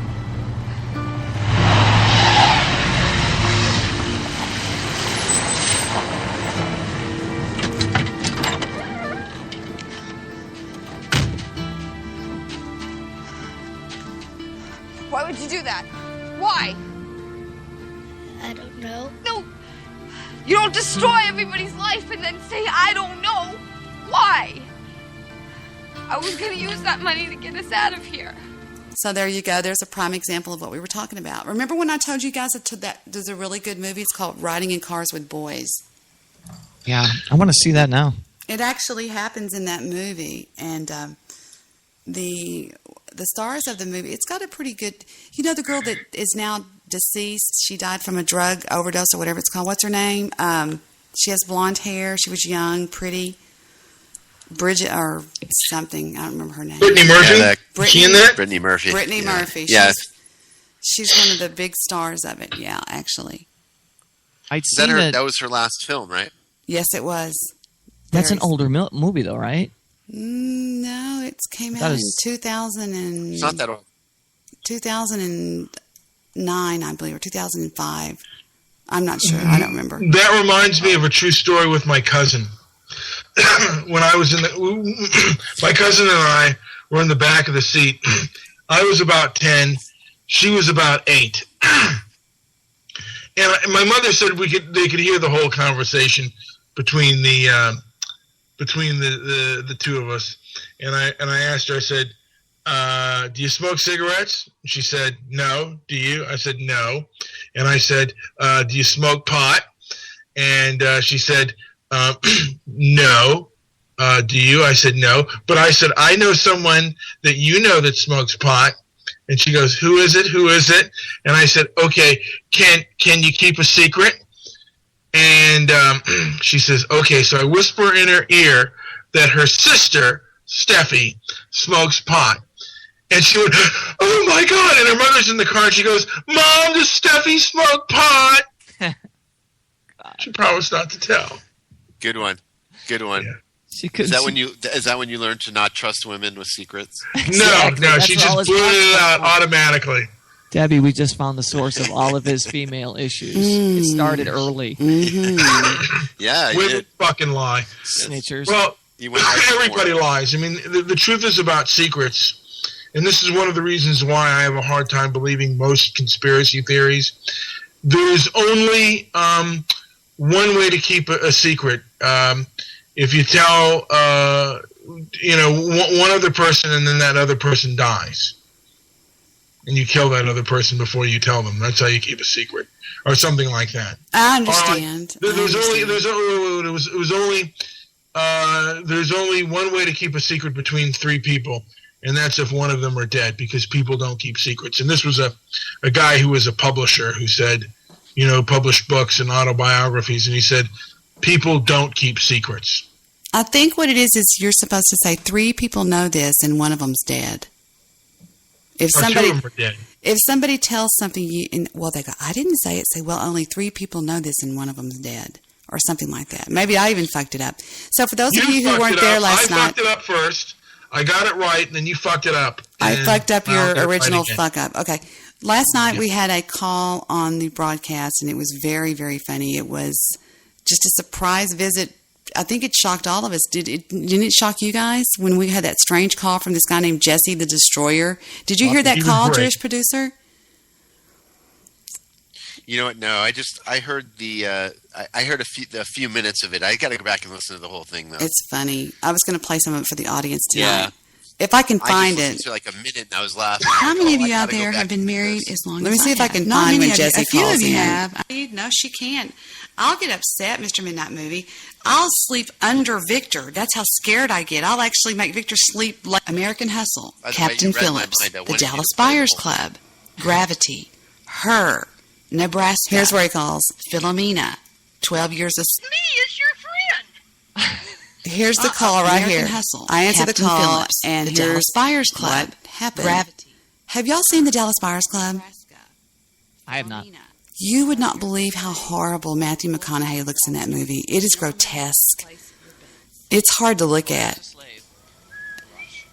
Why would you do that? Why? I don't know. No. You don't destroy everybody's life and then say, I don't know. Why? I was going to use that money to get us out of here. So there you go. There's a prime example of what we were talking about. Remember when I told you guys that there's a really good movie? It's called Riding in Cars with Boys. Yeah, I want to see that now. It actually happens in that movie. And the stars of the movie, it's got a pretty good... You know the girl that is now deceased? She died from a drug overdose or whatever it's called. What's her name? She has blonde hair. She was young, pretty. Bridget or something. I don't remember her name. Brittany Murphy? She in that? Brittany Murphy. Brittany Murphy. Yeah. She's one of the big stars of it. Yeah, actually. I'd seen it. That was her last film, right? Yes, it was. That's an older movie, though, right? No, it came out in 2000 and... It's not that old. 2009, I believe, or 2005. I'm not sure. I don't remember. That reminds me of a true story with my cousin. When I was my cousin and I were in the back of the seat. I was about 10. She was about 8. And my mother said they could hear the whole conversation between the two of us. And I asked her, I said, do you smoke cigarettes? She said, no. Do you? I said, no. And I said, do you smoke pot? And she said, no. Do you? I said, no. But I said, I know someone that you know that smokes pot. And she goes, who is it? Who is it? And I said, okay, can you keep a secret? And she says, okay. So I whisper in her ear that her sister, Steffi, smokes pot. And she went, oh my God. And her mother's in the car and she goes, Mom, does Steffi smoke pot? She promised not to tell. Good one. Good one. Yeah. Is that when you learned to not trust women with secrets? No, she just blew it out automatically. Debbie, we just found the source of all of his female issues. It started early. Yeah, women fucking lie. Snitchers. Well, everybody lies. I mean, the truth is about secrets. And this is one of the reasons why I have a hard time believing most conspiracy theories. There's only one way to keep a secret. If you tell, one other person and then that other person dies. And you kill that other person before you tell them. That's how you keep a secret. Or something like that. I understand. There's only one way to keep a secret between 3 people. And that's if one of them are dead, because people don't keep secrets. And this was a guy who was a publisher who said, published books and autobiographies. And he said, people don't keep secrets. I think what it is you're supposed to say 3 people know this and one of them's dead. If Or two somebody of them are dead. if somebody tells something, they go, I didn't say it. Say, well, only 3 people know this, and one of them's dead, or something like that. Maybe I even fucked it up. So for those of you who fucked weren't it there up. last I night, fucked it up first. I got it right, and then you fucked it up. I And fucked up I'll your get it right original again. fuck up. Okay. Last night we had a call on the broadcast, and it was very, very funny. It was just a surprise visit. I think it shocked all of us. Didn't it shock you guys when we had that strange call from this guy named Jesse the Destroyer? Did you hear that He was call, great. Jewish producer? You know what? No, I heard I heard a few minutes of it. I got to go back and listen to the whole thing though. It's funny. I was going to play some of it for the audience tonight. Yeah. If I can find I it. just listened to like a minute and I was laughing. How many of I you out gotta go there back have been and married listen. as long as Let me see if I can find when Jesse calls in. A few of you have. No, she can't. I'll get upset, Mr. Midnight Movie. I'll sleep under Victor. That's how scared I get. I'll actually make Victor sleep like American Hustle, By the way, Captain you read my Phillips, mind. I the wanted you Dallas to play Buyers the whole Club, Gravity, Her, Nebraska. Here's where he calls Philomena, 12 Years of... Me is your friend. Here's the call right American here. Hustle, I answer Captain the call, Phillips, and the here's Dallas Buyers Club, what happened. Gravity. Have y'all seen the Dallas Buyers Club? I have not. You would not believe how horrible Matthew McConaughey looks in that movie. It is grotesque. It's hard to look at.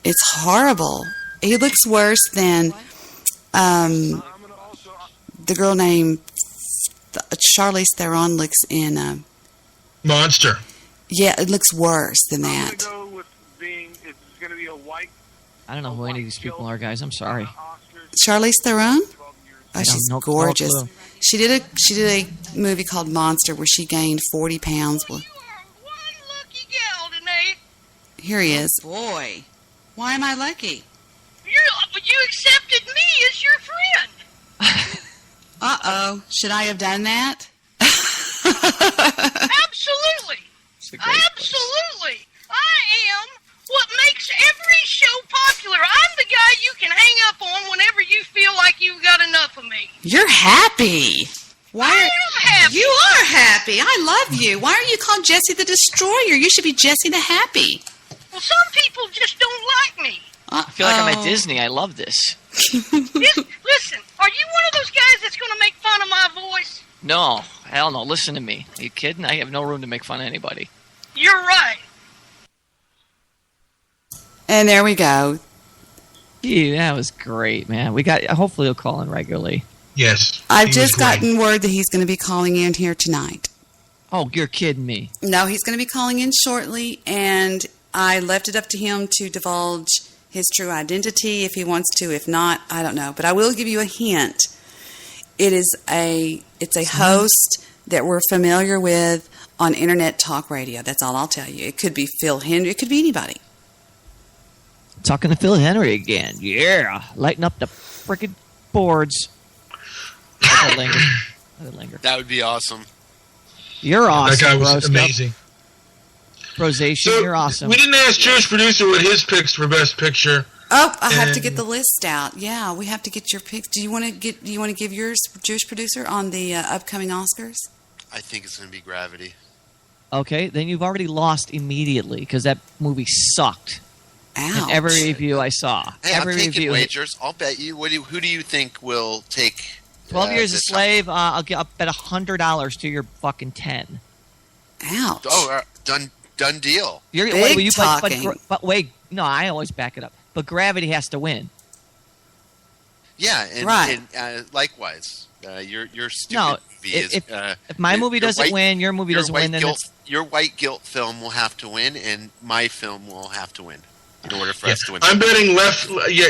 It's horrible. He looks worse than the girl named Charlize Theron looks in Monster. Yeah, it looks worse than that. It's going to be a white. I don't know who any of these people are, guys. I'm sorry. Charlize Theron? Oh, I don't she's know- no gorgeous. clue. She did a movie called Monster where she gained 40 pounds. Well, here he is. Boy, why am I lucky? You accepted me as your friend. Uh-oh. Should I have done that? Absolutely. Absolutely. I am what makes every show popular. I'm the guy you can hang up on whenever you feel like you've got enough of me. You're happy. Why I am happy. You are happy. I love you. Why are you called Jesse the Destroyer? You should be Jesse the Happy. Well, some people just don't like me. I feel like I'm at Disney. I love this. Listen, are you one of those guys that's going to make fun of my voice? No, hell no. Listen to me. Are you kidding? I have no room to make fun of anybody. You're right. And there we go. Gee, that was great, man. Hopefully he'll call in regularly. Yes. I've just gotten word that he's going to be calling in here tonight. Oh, you're kidding me. No, he's going to be calling in shortly, and I left it up to him to divulge his true identity if he wants to. If not, I don't know. But I will give you a hint. It's a host that we're familiar with on Internet Talk Radio. That's all I'll tell you. It could be Phil Henry. It could be anybody. Talking to Phil Henry again. Yeah. Lighten up the frickin' boards. Let it linger. That would be awesome. You're awesome, That guy was Bro. amazing. Brozation, you're awesome. We didn't ask Jewish producer what his picks for Best Picture. Oh, I have to get the list out. Yeah, we have to get your picks. Do you want to give yours, Jewish producer, on the upcoming Oscars? I think it's going to be Gravity. Okay, then you've already lost immediately because that movie sucked. Ouch. In every review I saw. Hey, every I'm taking review. wagers. I'll bet you. Who do you think will take 12 Years a this Slave, I'll bet $100 to your fucking 10. Ouch. Oh, done deal. You're, Big wait, talking. but wait, no, I always back it up. But Gravity has to win. Yeah, and, Right. and likewise, your stupid No, movie is. if my movie doesn't win, your movie doesn't win, then your white guilt film will have to win, and my film will have to win in order for us to win. I'm betting left. Yeah,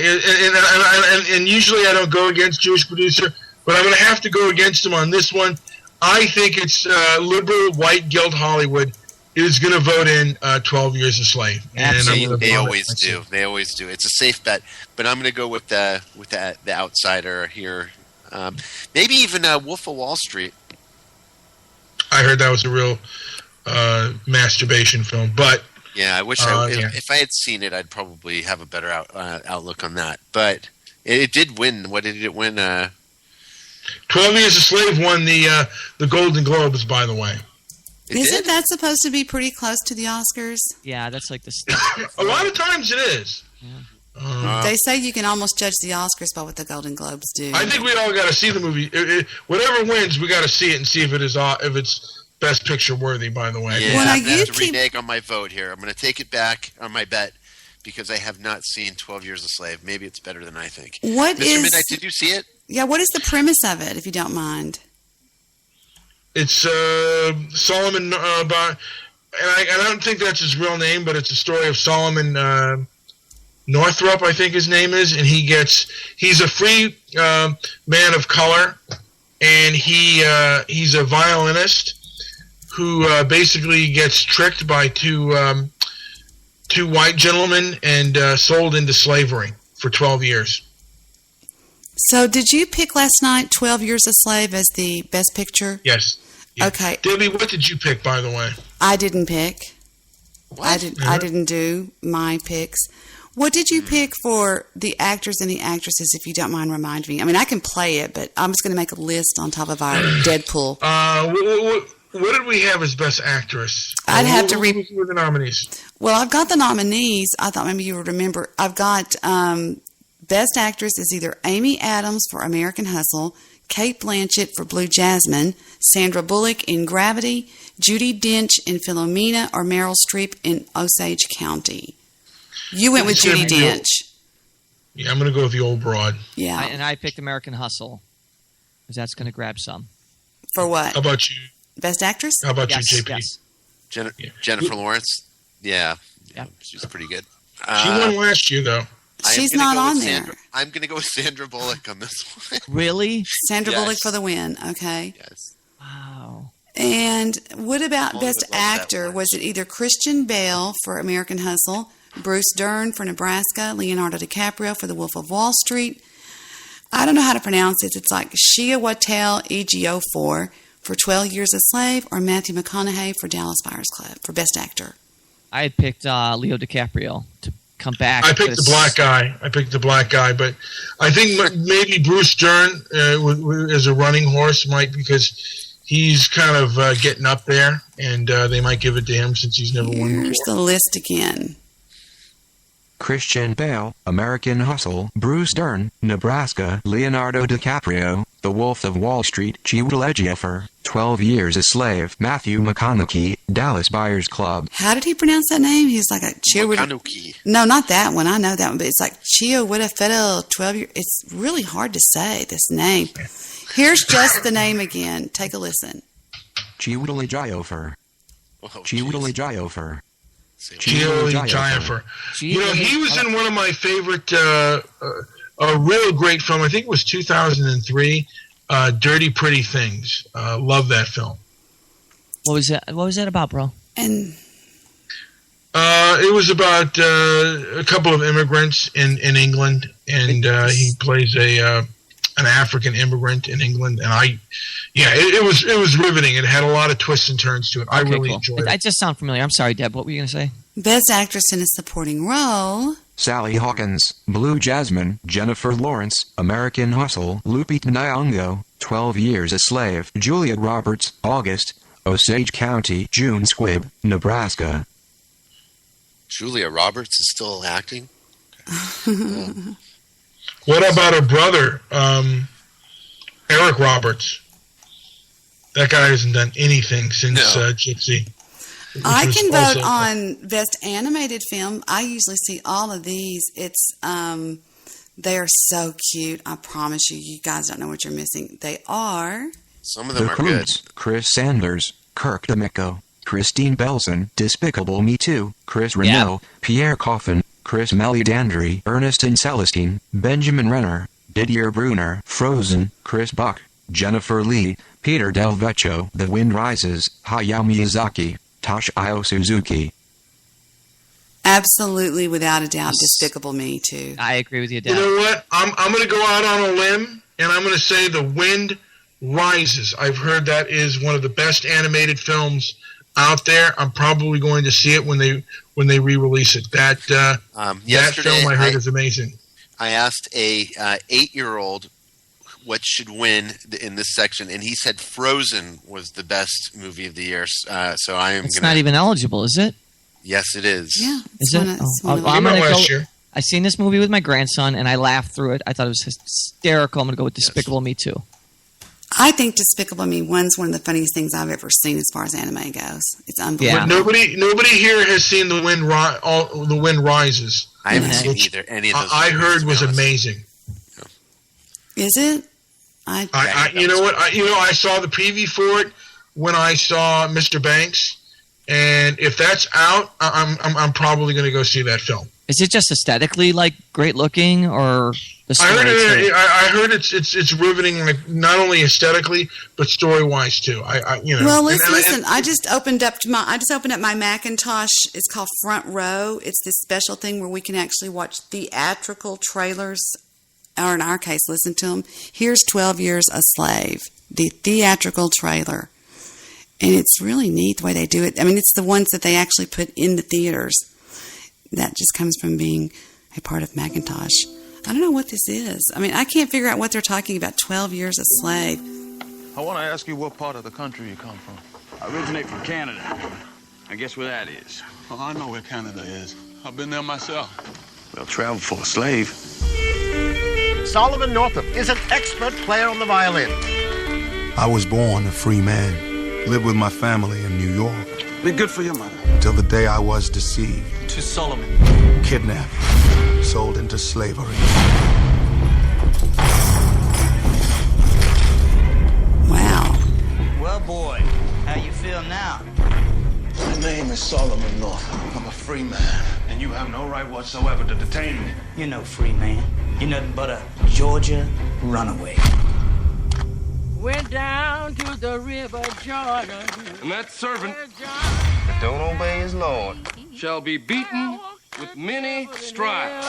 and usually I don't go against Jewish producer, but I'm going to have to go against him on this one. I think it's liberal white guilt Hollywood is going to vote in 12 Years a Slave. They always do. They always do. It's a safe bet, but I'm going to go with the outsider here. Maybe even Wolf of Wall Street. I heard that was a real masturbation film, but yeah, I wish if I had seen it, I'd probably have a better outlook on that. But it did win. What did it win? 12 Years a Slave won the Golden Globes, by the way. Isn't that supposed to be pretty close to the Oscars? Yeah, that's like the stuff. A lot of times it is. Yeah. They say you can almost judge the Oscars by what the Golden Globes do. I think we all got to see the movie. Whatever wins, we got to see it and see if it's Best Picture worthy. By the way, Yeah, I'm going to have to renege on my vote here. I'm going to take it back on my bet because I have not seen 12 Years a Slave. Maybe it's better than I think. Mr. Midnight, did you see it? Yeah, what is the premise of it, if you don't mind? It's Solomon, and I don't think that's his real name, but it's a story of Solomon Northrop, I think his name is, and he's a free man of color, and he's a violinist who basically gets tricked by two white gentlemen and sold into slavery for 12 years. So did you pick last night 12 Years a Slave as the Best Picture? Yes. Yeah. Okay. Debbie, what did you pick, by the way? I didn't pick. What? I didn't do my picks. What did you pick for the actors and the actresses, if you don't mind reminding me? I mean, I can play it, but I'm just going to make a list on top of our Deadpool. What did we have as Best Actress? I'd have to read the nominees. Well, I've got the nominees. I thought maybe you would remember. I've got Best Actress is either Amy Adams for American Hustle, Cate Blanchett for Blue Jasmine, Sandra Bullock in Gravity, Judi Dench in Philomena, or Meryl Streep in Osage County. You went with Judi Dench. Yeah, I'm going to go with the old broad. Yeah. And I picked American Hustle because that's going to grab some. For what? How about you? Best Actress? How about Yes, you, JP? yes. Jennifer Lawrence? Yeah. She's pretty good. She won last year, though. She's not on there. I'm going to go with Sandra Bullock on this one. Really? Sandra Yes. Bullock for the win. Okay. Yes. Wow. And what about Only Best would love that Actor? one. Was it either Christian Bale for American Hustle, Bruce Dern for Nebraska, Leonardo DiCaprio for The Wolf of Wall Street? I don't know how to pronounce it. It's like Shia Watel Ejiofor for 12 Years a Slave, or Matthew McConaughey for Dallas Buyers Club for Best Actor. I had picked Leo DiCaprio to come back. I picked the black guy, but I think maybe Bruce Dern as a running horse might, because he's kind of getting up there, and they might give it to him since he's never won. Here's the list again. Christian Bale, American Hustle, Bruce Dern, Nebraska, Leonardo DiCaprio, The Wolf of Wall Street, Chiwetel Ejiofor, 12 Years a Slave, Matthew McConaughey, Dallas Buyers Club. How did he pronounce that name? He was like a McConaughey. No, not that one. I know that one, but it's like Chiwetel 12 years. It's really hard to say this name. Here's just the name again. Take a listen. Chiwetel Ejiofor. Chiwetel Ejiofor. Chiwetel Ejiofor. You know, he was in one of my favorite, a real great film. I think it was 2003. Dirty Pretty Things. Love that film. What was that? What was that about, bro? And it was about a couple of immigrants in England, and he plays an African immigrant in England, and it was riveting. It had a lot of twists and turns to it. I really enjoyed it. That just sound familiar. I'm sorry, Deb. What were you going to say? Best Actress in a Supporting Role. Sally Hawkins, Blue Jasmine, Jennifer Lawrence, American Hustle, Lupita Nyong'o, 12 Years a Slave, Julia Roberts, August, Osage County, June Squibb, Nebraska. Julia Roberts is still acting? What about her brother, Eric Roberts? That guy hasn't done anything since Gypsy. I can vote on Best Animated Film. I usually see all of these. It's they are so cute. I promise you, you guys don't know what you're missing. They are. Some of them The are good. Croods, Chris Sanders, Kirk D'Amico, Christine Belson, Despicable Me 2, Chris Renault, Pierre Coffin, Chris Maledandri, Ernest and Celestine, Benjamin Renner, Didier Brunner, Frozen, Chris Buck, Jennifer Lee, Peter Del Vecchio, The Wind Rises, Hayao Miyazaki, Toshio Suzuki. Absolutely, without a doubt, Despicable Me too. I agree with you, You Deb. know what? I'm going to go out on a limb, and I'm going to say The Wind Rises. I've heard that is one of the best animated films out there. I'm probably going to see it when they re-release it. That film I heard is amazing. I asked a 8-year-old what should win in this section, and he said Frozen was the best movie of the year. So I am. It's not even eligible, is it? Yes, it is. Yeah, Is it? I'm gonna go. I seen this movie with my grandson, and I laughed through it. I thought it was hysterical. I'm going to go with Despicable Me 2. I think Despicable Me 1's one of the funniest things I've ever seen as far as anime goes. It's unbelievable. Yeah. But nobody here has seen The Wind Rises. I haven't seen either any of those. I heard was amazing. Is it? You know what? I saw the preview for it when I saw Mr. Banks, and if that's out, I'm probably going to go see that film. Is it just aesthetically like great looking, or the story? I heard it's riveting, like not only aesthetically but story wise too. Well, listen. I just opened up my Macintosh. It's called Front Row. It's this special thing where we can actually watch theatrical trailers, or in our case, listen to them. Here's 12 Years a Slave, the theatrical trailer, and it's really neat the way they do it. I mean, it's the ones that they actually put in the theaters. That just comes from being a part of Macintosh. I don't know what this is. I mean, I can't figure out what they're talking about. 12 Years a Slave. I want to ask you what part of the country you come from. I originate from Canada. I guess where that is. Oh, I know where Canada is. I've been there myself. Well, travel for a slave. Solomon Northup is an expert player on the violin. I was born a free man. Lived with my family in New York. Be good for your mother. Until the day I was deceived. To Solomon. Kidnapped. Sold into slavery. Wow. Well, boy, how you feel now? My name is Solomon Northup. I'm a free man. And you have no right whatsoever to detain me. You're no free man. You're nothing but a Georgia runaway. Went down to the river Jordan. And that servant that don't obey his Lord shall be beaten with many stripes.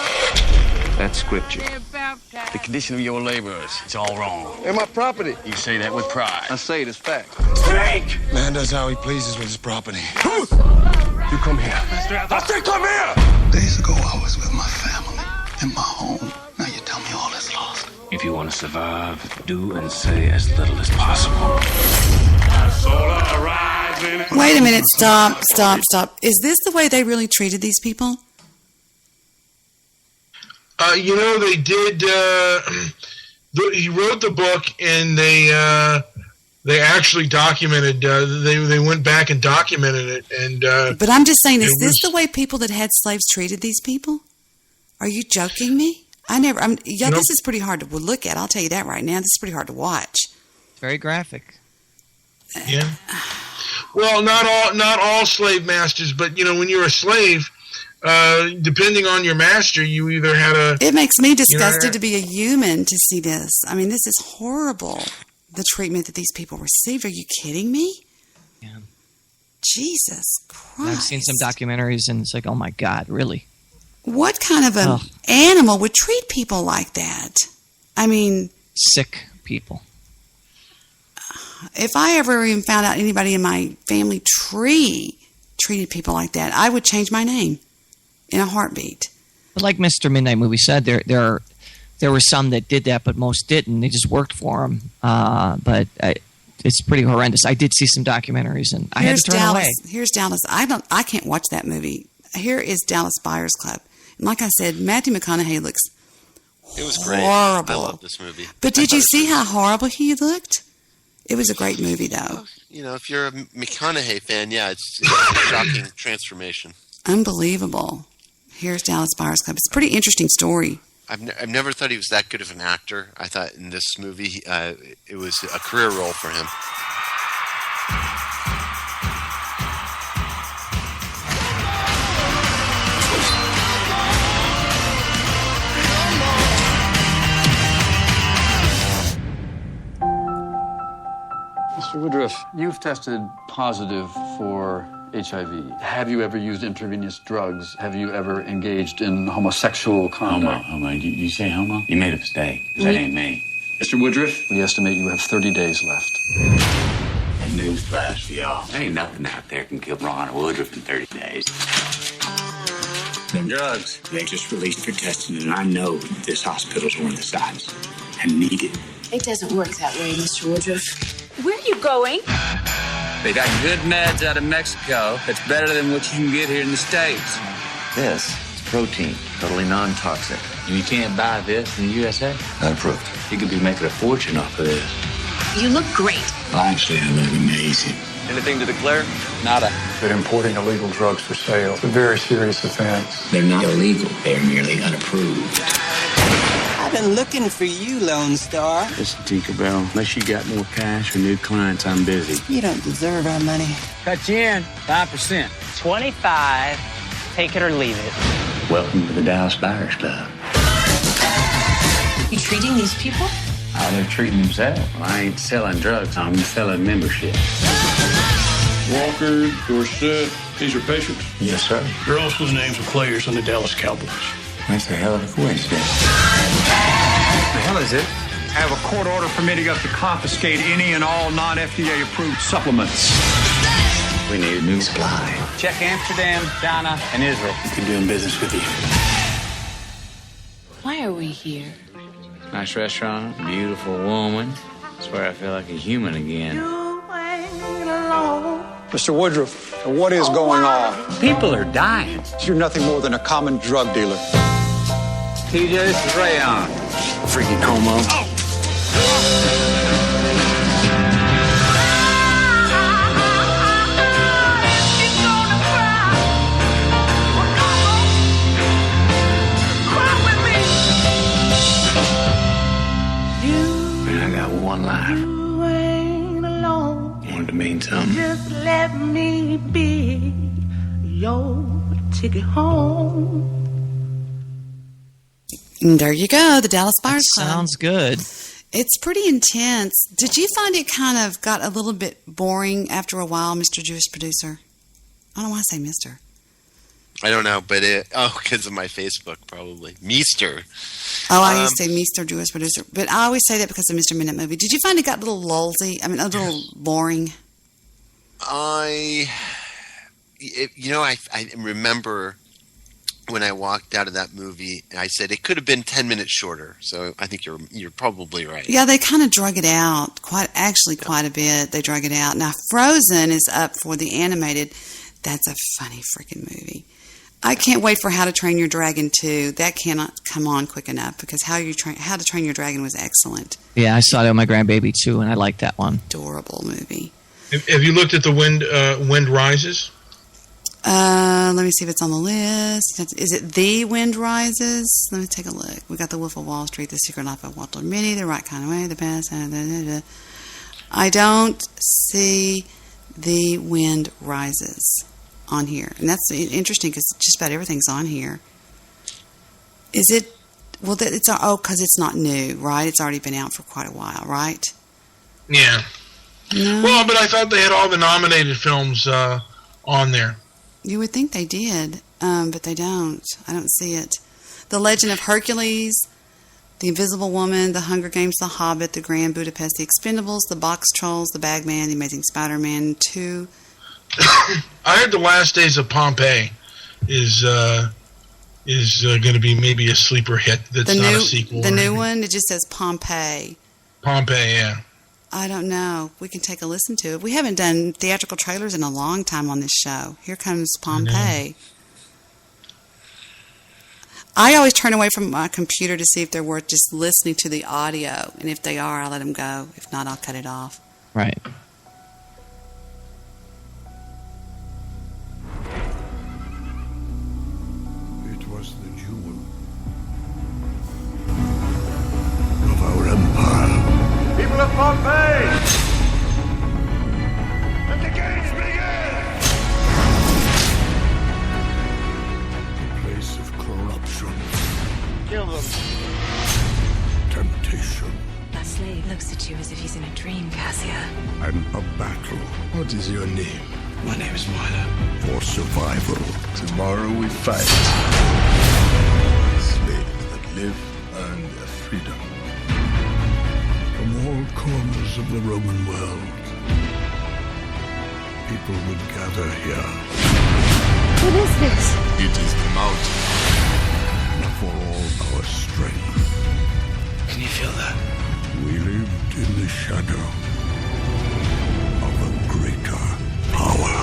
That's scripture. The condition of your laborers, it's all wrong. And my property. You say that with pride. I say it as fact. Snake! Man does how he pleases with his property. Truth! You come here. I say come here! Days ago, I was with my family in my home. Now you tell me all is lost. If you want to survive, do and say as little as possible. Wait a minute. Stop. Is this the way they really treated these people? They did. He wrote the book, and they actually documented. They went back and documented it. And but I'm just saying, is this the way people that had slaves treated these people? Are you joking me? This is pretty hard to look at. I'll tell you that right now. This is pretty hard to watch. It's very graphic. Yeah. Well, not all slave masters, but when you're a slave, depending on your master, you either had a. It makes me disgusted to be a human to see this. I mean, this is horrible. The treatment that these people received. Are you kidding me? Yeah. Jesus Christ. I've seen some documentaries, and it's like, oh my God, really? What kind of an animal would treat people like that? I mean... Sick people. If I ever even found out anybody in my family tree treated people like that, I would change my name in a heartbeat. But like Mr. Midnight Movie said, there were some that did that, but most didn't. They just worked for them. It's pretty horrendous. I did see some documentaries, and I had to turn away. Here's Dallas. I can't watch that movie. Here is Dallas Buyers Club. And like I said, Matthew McConaughey looks horrible. It was great. I love this movie. But did you see how horrible he looked? It was a great movie, though. If you're a McConaughey fan, yeah, it's a shocking transformation. Unbelievable. Here's Dallas Buyers Club. It's a pretty interesting story. I've never thought he was that good of an actor. I thought in this movie it was a career role for him. Mr. Woodruff, you've tested positive for HIV. Have you ever used intravenous drugs? Have you ever engaged in homosexual conduct? Homo. You say homo? You made a mistake. That ain't me. Mr. Woodruff, we estimate you have 30 days left. And newsflash for y'all. There ain't nothing out there can kill Ron Woodruff in 30 days. Them drugs, they just released for testing, and I know this hospital's one of the sites. I need it. It doesn't work that way, Mr. Woodruff. Where are you going? They got good meds out of Mexico that's better than what you can get here in the States. This is protein, totally non-toxic. You can't buy this in the USA? Not approved. You could be making a fortune off of this. You look great. Well, actually, I look amazing. Anything to declare? Nada. They're importing illegal drugs for sale. It's a very serious offense. They're not illegal. They're merely unapproved. I've been looking for you, Lone Star. Listen, Tinkerbell, unless you got more cash or new clients, I'm busy. You don't deserve our money. Cut you in 5%. 25. Take it or leave it. Welcome to the Dallas Buyers Club. You treating these people? How they're treating themselves. Well, I ain't selling drugs. I'm selling membership. Walker, Dorsett, these are patients. Yes, sir. They're also the names of players on the Dallas Cowboys. That's a hell of a coincidence. The hell is it? I have a court order permitting us to confiscate any and all non-FDA approved supplements. We need a new supply. Check Amsterdam, Ghana, and Israel. We can do business with you. Why are we here? Nice restaurant, beautiful woman. That's where I feel like a human again. Mr. Woodruff, what is going on? People are dying. You're nothing more than a common drug dealer. TJ, this is Rayon. Freaking homo. Man, I got one life. Wanted to mean something. Just let me be your ticket home. And there you go, the Dallas Buyers Club. Sounds good. It's pretty intense. Did you find it kind of got a little bit boring after a while, Mr. Jewish Producer? I don't want to say Mr. I don't know, but because of my Facebook, probably. Meester. Oh, I used to say Mr. Jewish Producer, but I always say that because of Mr. Minute Movie. Did you find it got a little lulzy? I mean, a little boring? I remember when I walked out of that movie, I said it could have been 10 minutes shorter. So I think you're probably right. Yeah, they kind of drug it out quite a bit. They drug it out. Now, Frozen is up for the animated. That's a funny freaking movie. I can't wait for How to Train Your Dragon 2. That cannot come on quick enough because How to Train Your Dragon was excellent. Yeah, I saw it with my grandbaby too, and I liked that one. Adorable movie. Have you looked at the Wind Rises? Let me see if it's on the list. Is it The Wind Rises? Let me take a look. We got The Wolf of Wall Street, The Secret Life of Walter Mitty, The Right Kind of Way, The Past. I don't see The Wind Rises on here. And that's interesting because just about everything's on here. Is it? Well, because it's not new, right? It's already been out for quite a while, right? Yeah. No. Well, but I thought they had all the nominated films on there. You would think they did, but they don't. I don't see it. The Legend of Hercules, The Invisible Woman, The Hunger Games, The Hobbit, The Grand Budapest, The Expendables, The Box Trolls, The Bagman, The Amazing Spider-Man 2. I heard The Last Days of Pompeii is going to be maybe a sleeper hit. That's not a sequel. The new one, it just says Pompeii. Pompeii, yeah. I don't know. We can take a listen to it. We haven't done theatrical trailers in a long time on this show. Here comes Pompeii. I always turn away from my computer to see if they're worth just listening to the audio. And if they are, I'll let them go. If not, I'll cut it off. Right. It was the jewel of our empire. People of Pompeii! Let the games begin! A place of corruption, Kill them. temptation, That slave looks at you as if he's in a dream, Cassia. and a battle. What is your name? My name is Moira. For survival. Tomorrow we fight. Slaves that live earn their freedom. From all corners of the Roman world, people would gather here. What is this? It is the mountain. For all our strength. Can you feel that? We lived in the shadow of a greater power.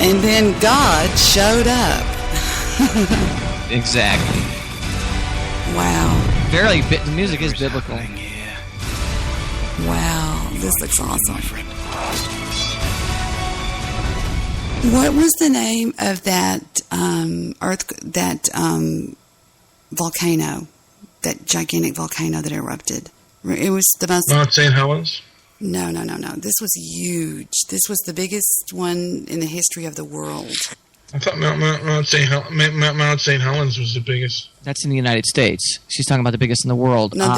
And then God showed up. Exactly. Wow. The music is biblical. Wow, this looks awesome. What was the name of that volcano, that gigantic volcano that erupted? It was the most. Mount St. Helens? No. This was huge. This was the biggest one in the history of the world. I thought Mount St. Helens was the biggest. That's in the United States. She's talking about the biggest in the world. No,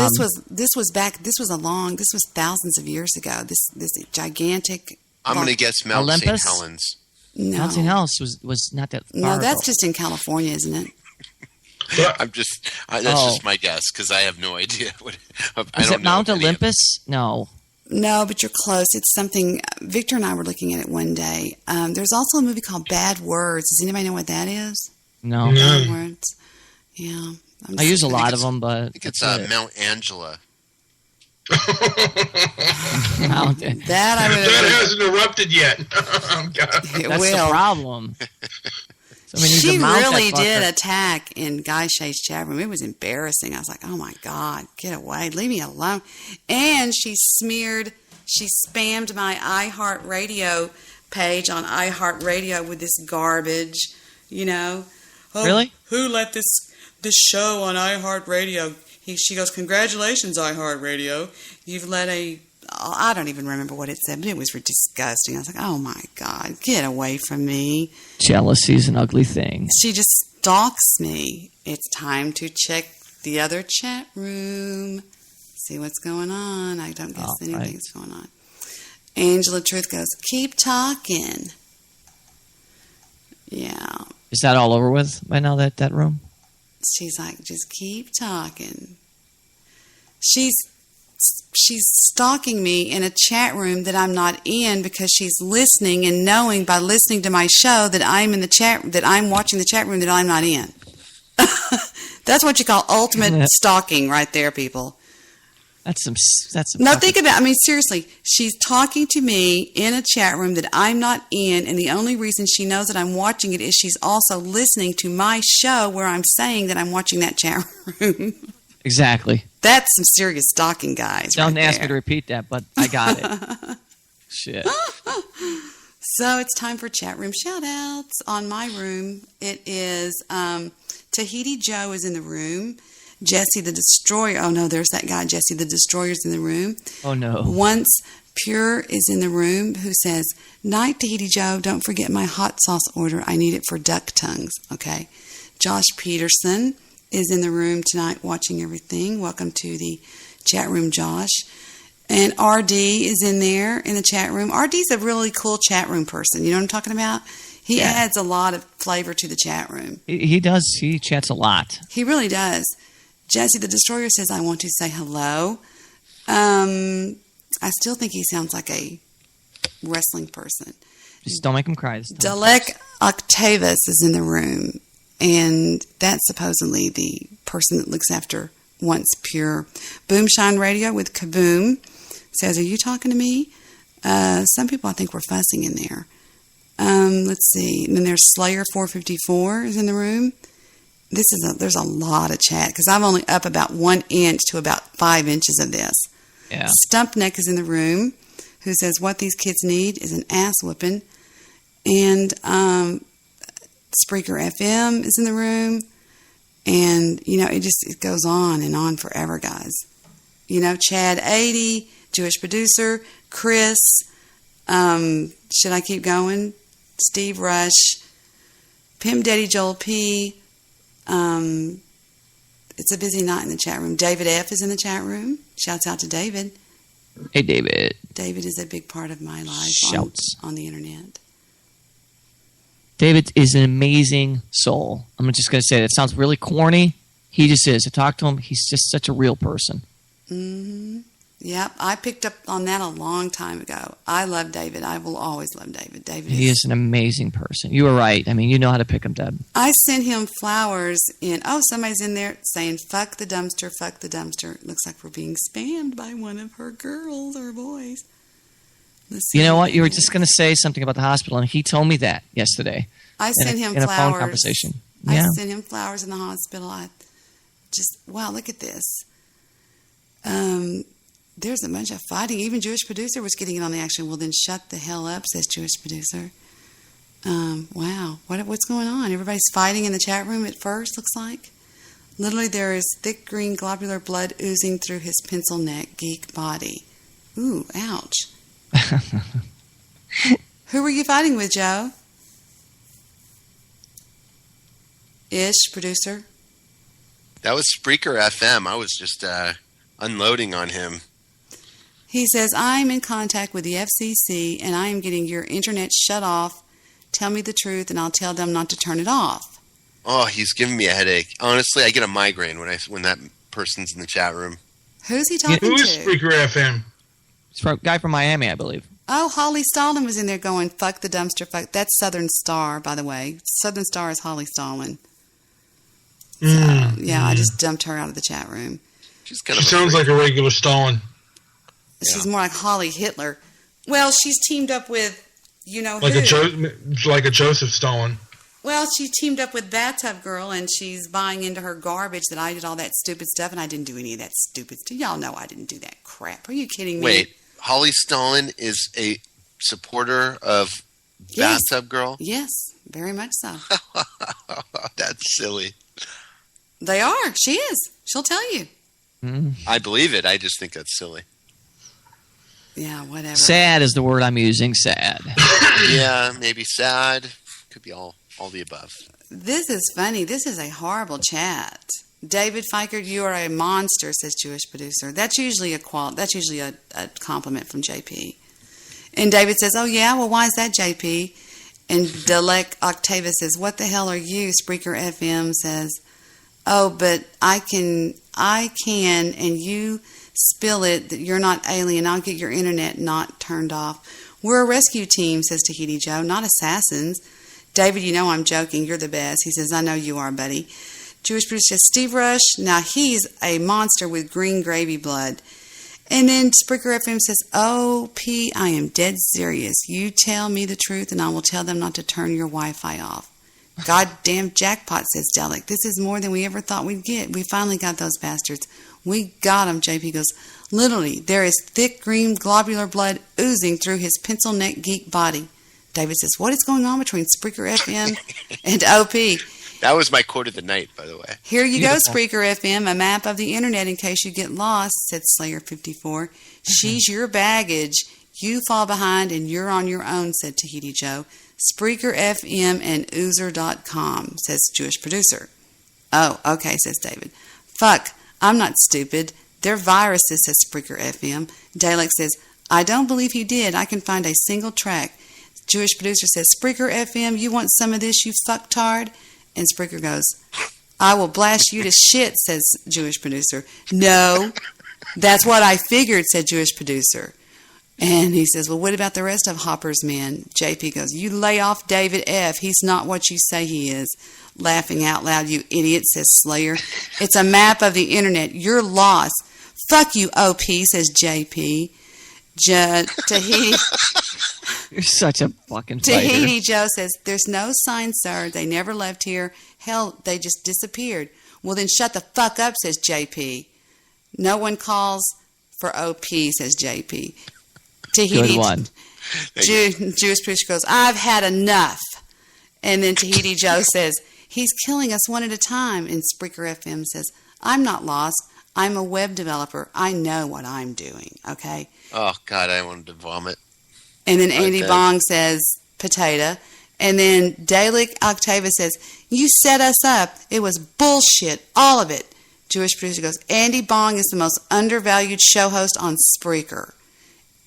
this was thousands of years ago. This gigantic. I'm going to guess Mount St. Helens. No. Mount St. Helens was not that far. No, that's just in California, isn't it? That's just my guess because I have no idea. Is it Mount Olympus? No. No, but you're close. It's something. Victor and I were looking at it one day. There's also a movie called Bad Words. Does anybody know what that is? No. Bad Words. Yeah. I use a lot of them, but I think it's Mount Angela. That hasn't erupted yet. That's the problem. She really did attack in Guy Shay's chat room. It was embarrassing. I was like, oh my God, get away. Leave me alone. And she spammed my iHeartRadio page on iHeartRadio with this garbage, Oh, really? Who let this show on iHeartRadio? She goes, congratulations, iHeartRadio. You've let I don't even remember what it said, but it was disgusting. I was like, oh my God, get away from me. Jealousy's an ugly thing. She just stalks me. It's time to check the other chat room. See what's going on. I don't guess anything's going on. Angela Truth goes, keep talking. Yeah. Is that all over with by now, that room? She's like, just keep talking. She's stalking me in a chat room that I'm not in because she's listening and knowing by listening to my show that I'm in the chat, that I'm watching the chat room that I'm not in. That's what you call ultimate stalking right there, people. That's some. Now think about. I mean, seriously, she's talking to me in a chat room that I'm not in, and the only reason she knows that I'm watching it is she's also listening to my show where I'm saying that I'm watching that chat room. Exactly. That's some serious stalking, guys. Don't ask me to repeat that, but I got it. Shit. So it's time for chat room shout-outs on my room. It is Tahiti Joe is in the room. Jesse the Destroyer. Oh, no, there's that guy. Jesse the Destroyer's in the room. Oh, no. Once Pure is in the room who says, night, Tahiti Joe. Don't forget my hot sauce order. I need it for duck tongues. Okay. Josh Peterson is in the room tonight watching everything. Welcome to the chat room, Josh. And RD is in there in the chat room. RD's a really cool chat room person. You know what I'm talking about? He adds a lot of flavor to the chat room. He does. He chats a lot. He really does. Jesse the Destroyer says, I want to say hello. I still think he sounds like a wrestling person. Just don't make him cry. Dalek Octavius is in the room. And that's supposedly the person that looks after Once Pure. Boomshine Radio with Kaboom says, are you talking to me? Some people I think were fussing in there. Let's see. And then there's Slayer 454 is in the room. There's a lot of chat because I'm only up about 1 inch to about 5 inches of this. Yeah. Stump Neck is in the room who says what these kids need is an ass whooping. And Spreaker FM is in the room. And, it goes on and on forever, guys. Chad 80, Jewish producer, Chris, should I keep going? Steve Rush, Pim Daddy Joel P. It's a busy night in the chat room. David F. is in the chat room. Shouts out to David. Hey, David. David is a big part of my life on the internet. David is an amazing soul. I'm just going to say that. It sounds really corny. He just is. I talk to him. He's just such a real person. Mm-hmm. Yep. I picked up on that a long time ago. I love David. I will always love David. He is an amazing person. You were right. I mean, you know how to pick him, Deb. I sent him flowers somebody's in there saying, fuck the dumpster, fuck the dumpster. It looks like we're being spammed by one of her girls or boys. You know what? You were just going to say something about the hospital, and he told me that yesterday. I sent him in flowers. a phone conversation. I Yeah. sent him flowers in the hospital. Wow, look at this. There's a bunch of fighting. Even Jewish producer was getting in on the action. Well, then shut the hell up, says Jewish producer. Wow, what's going on? Everybody's fighting in the chat room at first, looks like. Literally, there is thick green globular blood oozing through his pencil neck geek body. Ooh, ouch. Who were you fighting with, Joe? Producer? That was Spreaker FM. I was just unloading on him. He says, I'm in contact with the FCC and I am getting your internet shut off. Tell me the truth and I'll tell them not to turn it off. Oh, he's giving me a headache. Honestly, I get a migraine when that person's in the chat room. Who's he talking to? Who is Spreaker FM? It's a guy from Miami, I believe. Oh, Holly Stalin was in there going, fuck the dumpster, fuck. That's Southern Star, by the way. Southern Star is Holly Stalin. So, I just dumped her out of the chat room. She sounds like a regular Stalin. She's more like Holly Hitler. Well, she's teamed up with, like who? Like a Joseph Stalin. Well, she teamed up with Bathtub Girl, and she's buying into her garbage that I did all that stupid stuff, and I didn't do any of that stupid stuff. Y'all know I didn't do that crap. Are you kidding me? Wait, Holly Stalin is a supporter of Bathtub Girl? Yes, very much so. That's silly. They are. She is. She'll tell you. I believe it. I just think that's silly. Yeah, whatever. Sad is the word I'm using, sad. Yeah, maybe sad. Could be all the above. This is funny. This is a horrible chat. David Fikert, you are a monster, says Jewish producer. That's usually a compliment from JP. And David says, oh yeah, well why is that, JP? And Delek Octavia says, what the hell are you? Spreaker FM says, oh, but I can, and you spill it that you're not alien. I'll get your internet not turned off. We're a rescue team, says Tahiti Joe, not assassins. David, you know I'm joking. You're the best. He says, I know you are, buddy. Jewish producer says, Steve Rush, now he's a monster with green gravy blood. And then Spreaker FM says, oh, P, I am dead serious. You tell me the truth and I will tell them not to turn your Wi-Fi off. Goddamn jackpot, says Delic. This is more than we ever thought we'd get. We finally got those bastards. We got them, JP goes. Literally, there is thick green globular blood oozing through his pencil neck geek body. David says, what is going on between Spreaker FM and OP? That was my quote of the night, by the way. Here you go, Spreaker FM, a map of the internet in case you get lost, said Slayer54. She's your baggage. You fall behind and you're on your own, said Tahiti Joe. Spreaker FM and Oozer.com, says Jewish producer. Oh, okay, says David. Fuck, I'm not stupid. They're viruses, says Spreaker FM. Dalek says, I don't believe he did. I can find a single track. Jewish producer says, Spreaker FM, you want some of this, you fucktard? And Spreaker goes, I will blast you to shit, says Jewish producer. No, that's what I figured, said Jewish producer. And he says, well, what about the rest of Hopper's men? JP goes, you lay off David F. He's not what you say he is. Laughing out loud, you idiot, says Slayer. It's a map of the internet. You're lost. Fuck you, OP, says JP. Tahiti. You're such a fucking fighter. Tahiti Joe says, there's no sign, sir. They never left here. Hell, they just disappeared. Well, then shut the fuck up, says JP. No one calls for OP, says JP. Tahiti, good one. Jewish priest goes, I've had enough. And then Tahiti Joe says, he's killing us one at a time. And Spreaker FM says, I'm not lost. I'm a web developer. I know what I'm doing, okay? Oh, God, I wanted to vomit. And then Andy Bong says, potato. And then Dalek Octavia says, you set us up. It was bullshit, all of it. Jewish producer goes, Andy Bong is the most undervalued show host on Spreaker.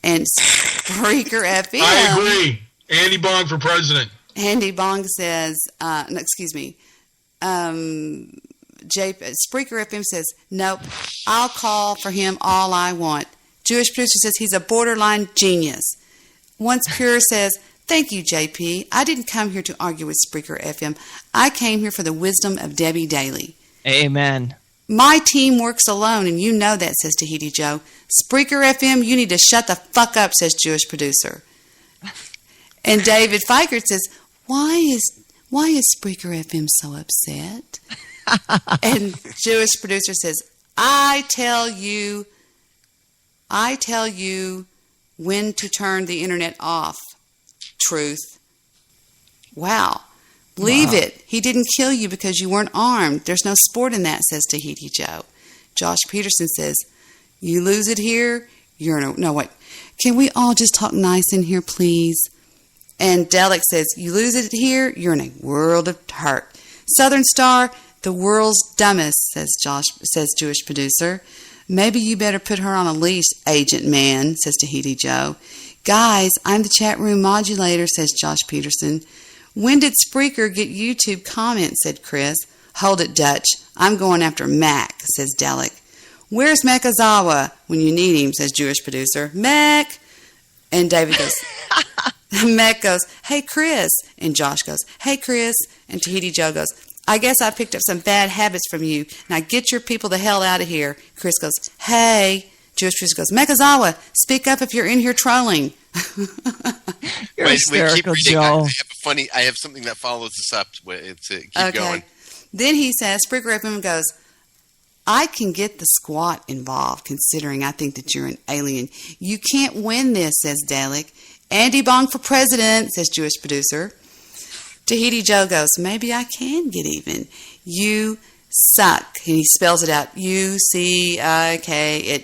And Spreaker FM. I agree. Andy Bong for president. Andy Bong says, Spreaker FM says, nope, I'll call for him all I want. Jewish producer says he's a borderline genius. Once Pure says, thank you, JP. I didn't come here to argue with Spreaker FM. I came here for the wisdom of Debi Daly. Amen. My team works alone, and you know that, says Tahiti Joe. Spreaker FM, you need to shut the fuck up, says Jewish producer. And David Fikert says, why is Spreaker FM so upset? And Jewish producer says, I tell you when to turn the internet off. Truth. Wow. Leave it. He didn't kill you because you weren't armed. There's no sport in that, says Tahiti Joe. Josh Peterson says, you lose it here, you're in a... No, wait. Can we all just talk nice in here, please? And Delic says, you lose it here, you're in a world of hurt. Southern Star, the world's dumbest, says Jewish producer. Maybe you better put her on a leash, Agent Man, says Tahiti Joe. Guys, I'm the chat room modulator, says Josh Peterson. When did Spreaker get YouTube comments, said Chris. Hold it, Dutch. I'm going after Mac, says Delic. Where's Mekazawa when you need him, says Jewish producer. Mac! And David goes, Mac goes, hey, Chris. And Josh goes, hey, Chris. And Tahiti Joe goes, I guess I picked up some bad habits from you. Now get your people the hell out of here. Chris goes, hey. Jewish producer goes, Mekazawa, speak up if you're in here trolling. You're hysterical, Joe. I have something that follows this up. Keep going. Then he says, Spreaker FM goes, I can get the squat involved, considering I think that you're an alien. You can't win this, says Dalek. Andy Bong for president, says Jewish producer. Tahiti Joe goes, maybe I can get even. You suck. And he spells it out. U-C-I-K-it.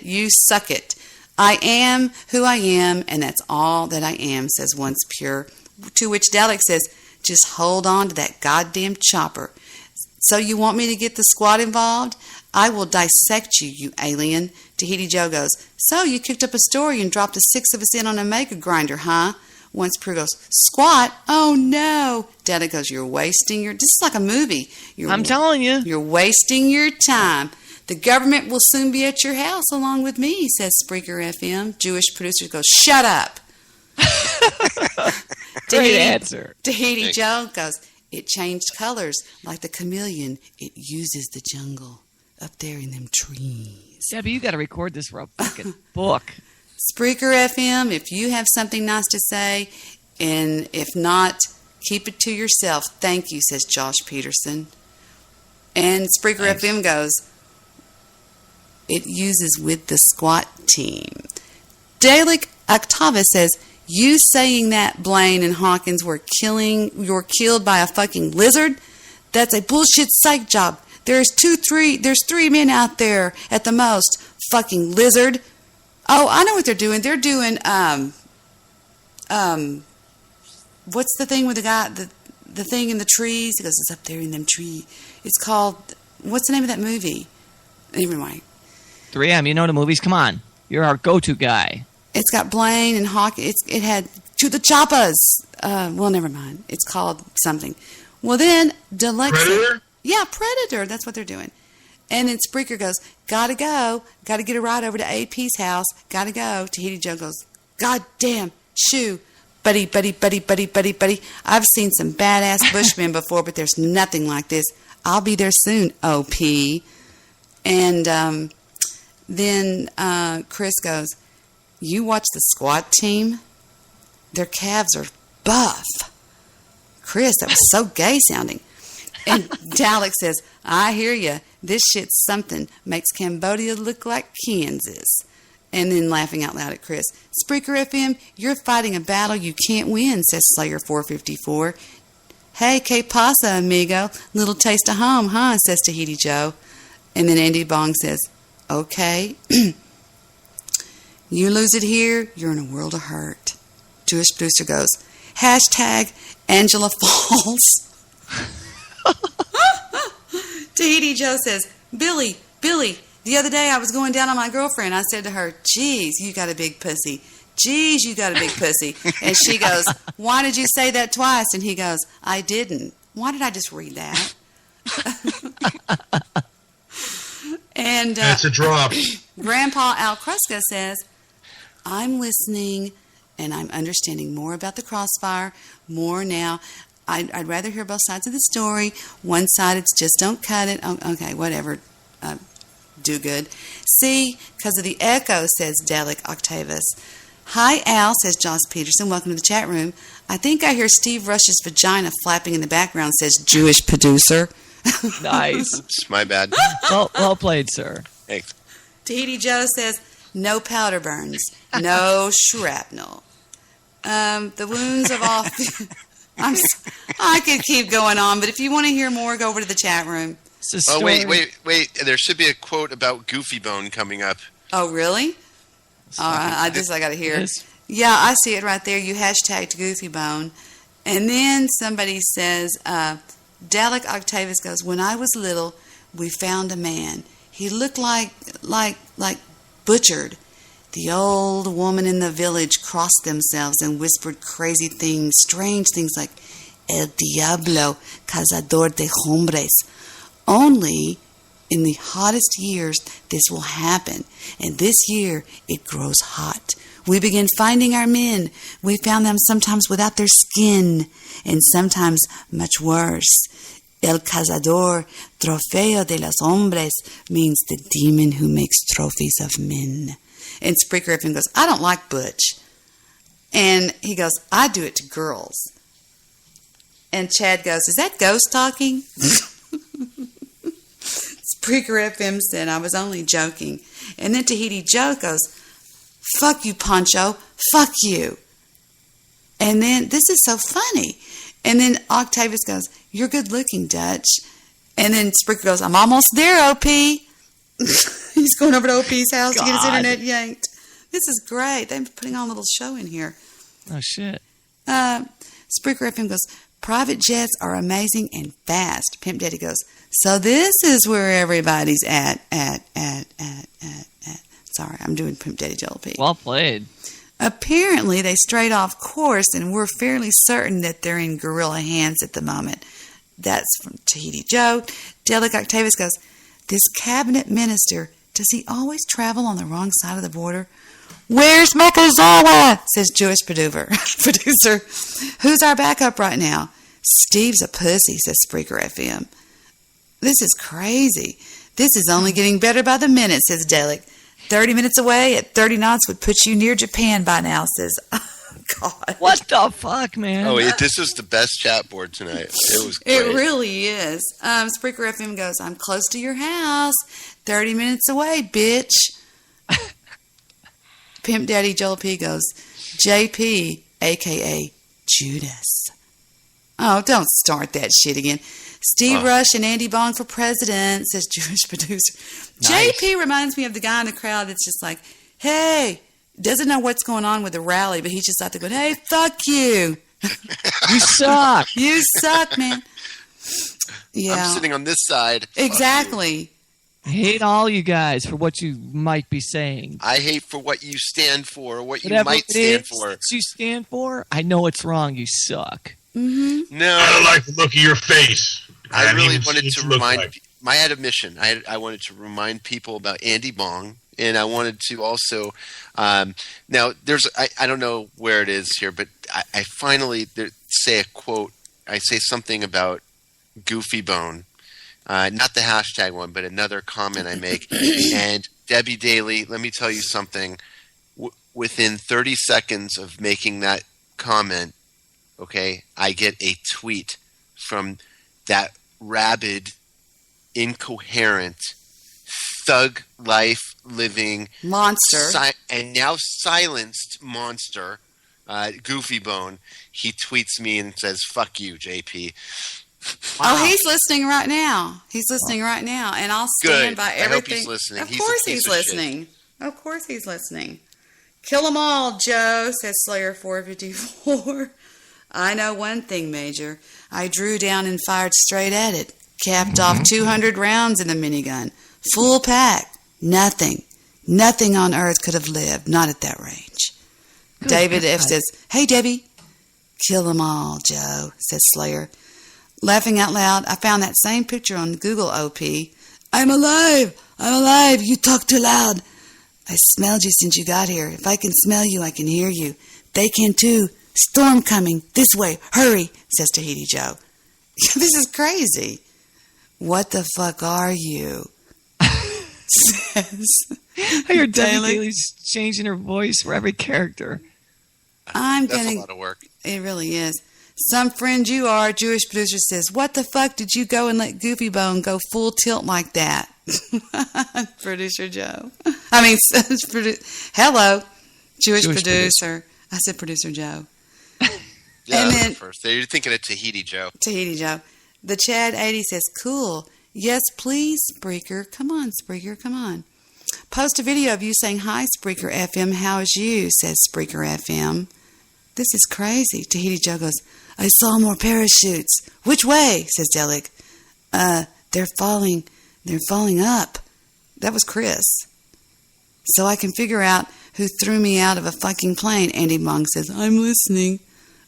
You suck it. I am who I am, and that's all that I am, says Once Pure. To which Dalek says, just hold on to that goddamn chopper. So you want me to get the squad involved? I will dissect you, you alien. Tahiti Joe goes, so you kicked up a story and dropped the 6 of us in on a mega grinder, huh? Once Pure goes, squat? Oh no. Dalek goes, you're wasting your... This is like a movie. I'm telling you. You're wasting your time. The government will soon be at your house along with me, says Spreaker FM. Jewish producer goes, shut up. Great answer. Tahiti Joe goes, it changed colors like the chameleon. It uses the jungle up there in them trees. Debbie, you got to record this for a fucking book. Spreaker FM, if you have something nice to say, and if not, keep it to yourself. Thank you, says Josh Peterson. And Spreaker FM goes, it uses with the squat team. Dalek Octava says, you saying that Blaine and Hawkins were killed by a fucking lizard? That's a bullshit psych job. There's 3 men out there at the most. Fucking lizard. Oh, I know what they're doing. They're doing what's the thing with the guy the thing in the trees? He goes, it's up there in them trees. It's called, what's the name of that movie? Never mind. 3M, you know the movies? Come on. You're our go-to guy. It's got Blaine and Hawk. It had To the Choppas. Well, never mind. It's called something. Well, then Deluxe. Predator? Yeah, Predator. That's what they're doing. And then Spreaker goes, gotta go. Gotta get a ride over to AP's house. Gotta go. Tahiti Joe goes, God damn, shoo. Buddy. I've seen some badass Bushmen before, but there's nothing like this. I'll be there soon, OP. And then Chris goes, you watch the squad team? Their calves are buff. Chris, that was so gay sounding. And Dalek says, I hear you. This shit's something. Makes Cambodia look like Kansas. And then laughing out loud at Chris. Spreaker FM, you're fighting a battle you can't win, says Slayer 454. Hey, que pasa, amigo? Little taste of home, huh? Says Tahiti Joe. And then Andy Bong says, okay. You lose it here, you're in a world of hurt. Jewish producer goes, hashtag Angela Falls. Tahiti Joe says, Billy, the other day I was going down on my girlfriend. I said to her, geez, you got a big pussy. Geez, you got a big pussy. And she goes, why did you say that twice? And he goes, I didn't. Why did I just read that? And that's a drop. Grandpa Al Kruska says, I'm listening and I'm understanding more about the crossfire, more now. I'd rather hear both sides of the story. One side, it's just don't cut it. Oh, okay, whatever. Do good. C, because of the echo, says Delic Octavius. Hi, Al, says Joss Peterson. Welcome to the chat room. I think I hear Steve Rush's vagina flapping in the background, says Jewish producer. Nice. It's my bad. Well played, sir. Thanks. Tahiti Joe says, no powder burns, no shrapnel. The wounds of all... I could keep going on, but if you want to hear more, go over to the chat room. Oh, wait. There should be a quote about Goofy Bone coming up. Oh, really? I got to hear it. Yeah, I see it right there. You hashtagged Goofy Bone. And then somebody says, Dalek Octavius goes, when I was little, we found a man. He looked like butchered. The old woman in the village crossed themselves and whispered crazy things, strange things like, El Diablo, Cazador de Hombres. Only in the hottest years this will happen, and this year it grows hot. We begin finding our men. We found them sometimes without their skin, and sometimes much worse. El Cazador, Trofeo de los Hombres, means the demon who makes trophies of men. And Spreaker FM goes, I don't like Butch. And he goes, I do it to girls. And Chad goes, is that ghost talking? Spreaker FM said, I was only joking. And then Tahiti Joe goes, fuck you, Poncho. Fuck you. And then, this is so funny. And then Octavius goes, you're good looking, Dutch. And then Spreaker goes, I'm almost there, OP. He's going over to OP's house to get his internet yanked. This is great. They're putting on a little show in here. Oh, shit. Spreaker FM goes, private jets are amazing and fast. Pimp Daddy goes, so this is where everybody's at. Sorry, I'm doing Pimp Daddy Joel P. Well played. Apparently, they strayed off course, and we're fairly certain that they're in guerrilla hands at the moment. That's from Tahiti Joe. Delic Octavius goes, this cabinet minister, does he always travel on the wrong side of the border? Where's Mekazawa? Says Jewish producer. Who's our backup right now? Steve's a pussy, says Spreaker FM. This is crazy. This is only getting better by the minute, says Delic. 30 minutes away at 30 knots would put you near Japan by now, says, oh, God. What the fuck, man? Oh, this is the best chat board tonight. It was great. It really is. Spreaker FM goes, I'm close to your house. 30 minutes away, bitch. Pimp Daddy Joel P goes, JP, a.k.a. Judas. Oh, don't start that shit again. Steve Rush and Andy Bong for president, says Jewish producer. Nice. JP reminds me of the guy in the crowd that's just like, hey, doesn't know what's going on with the rally, but he's just out there going, hey, fuck you. You suck. You suck, man. Yeah. I'm sitting on this side. Exactly. I hate all you guys for what you might be saying. I hate for what you stand for, what you Whatever might stand for. What you stand for, I know it's wrong. You suck. Mm-hmm. No. I don't like the look of your face. I really wanted to remind... I had a mission. I wanted to remind people about Andy Bong, and I wanted to also now there's I don't know where it is here, but I finally say a quote. I say something about Goofy Bone, not the hashtag one, but another comment I make. And Debbie Daly, let me tell you something. Within 30 seconds of making that comment, okay, I get a tweet from that rabid, incoherent, thug life living monster, and now silenced monster, Goofy Bone. He tweets me and says, "Fuck you, JP." Wow. Oh, he's listening right now. He's listening right now, and I'll stand by everything. I hope he's listening. Of course he's listening. Of course he's listening. Kill them all, Joe, says Slayer 454. I know one thing, Major. I drew down and fired straight at it. Capped off 200 rounds in the minigun. Full pack. Nothing. Nothing on earth could have lived. Not at that range. Good David God. F. says, hey, Debbie. Kill them all, Joe, says Slayer. Laughing out loud, I found that same picture on Google OP. I'm alive. I'm alive. You talk too loud. I smelled you since you got here. If I can smell you, I can hear you. They can too. Storm coming. This way. Hurry, says Tahiti Joe. This is crazy. What the fuck are you? says I hear Debbie Daly's changing her voice for every character. That's a lot of work. It really is. Some friend you are, Jewish producer says, what the fuck did you go and let Goofy Bone go full tilt like that? Producer Joe. I mean, hello, Jewish producer. I said Producer Joe. Yeah, and then, first. You're thinking of Tahiti Joe. Tahiti Joe. The Chad 80 says, cool. Yes, please, Spreaker. Come on, Spreaker, come on. Post a video of you saying, hi, Spreaker FM. How is you, says Spreaker FM. This is crazy. Tahiti Joe goes, I saw more parachutes. Which way, says Delic. They're falling up. That was Chris. So I can figure out who threw me out of a fucking plane. Andy Monk says, I'm listening.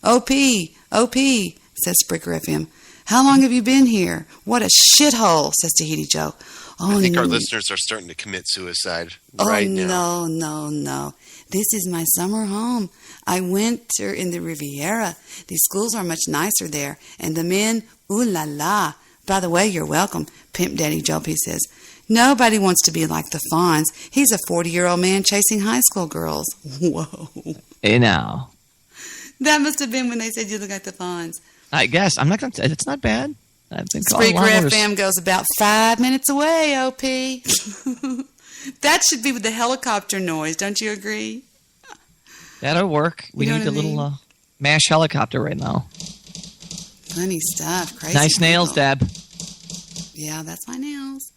OP, says Spreaker FM. How long have you been here? What a shithole, says Tahiti Joe. I think our listeners are starting to commit suicide right now. No. This is my summer home. I winter in the Riviera. The schools are much nicer there. And the men, ooh la la. By the way, you're welcome, Pimp Daddy Joe P says. Nobody wants to be like the Fonz. He's a 40-year-old man chasing high school girls. Whoa. Hey, now. That must have been when they said you look like the Fonz. I guess. I'm not going to say it's not bad. I've been calling Spreaker FM goes about 5 minutes away, OP. That should be with the helicopter noise. Don't you agree? That'll work. We need a little MASH helicopter right now. Funny stuff. Crazy. Nice nails, Deb. Yeah, that's my nails.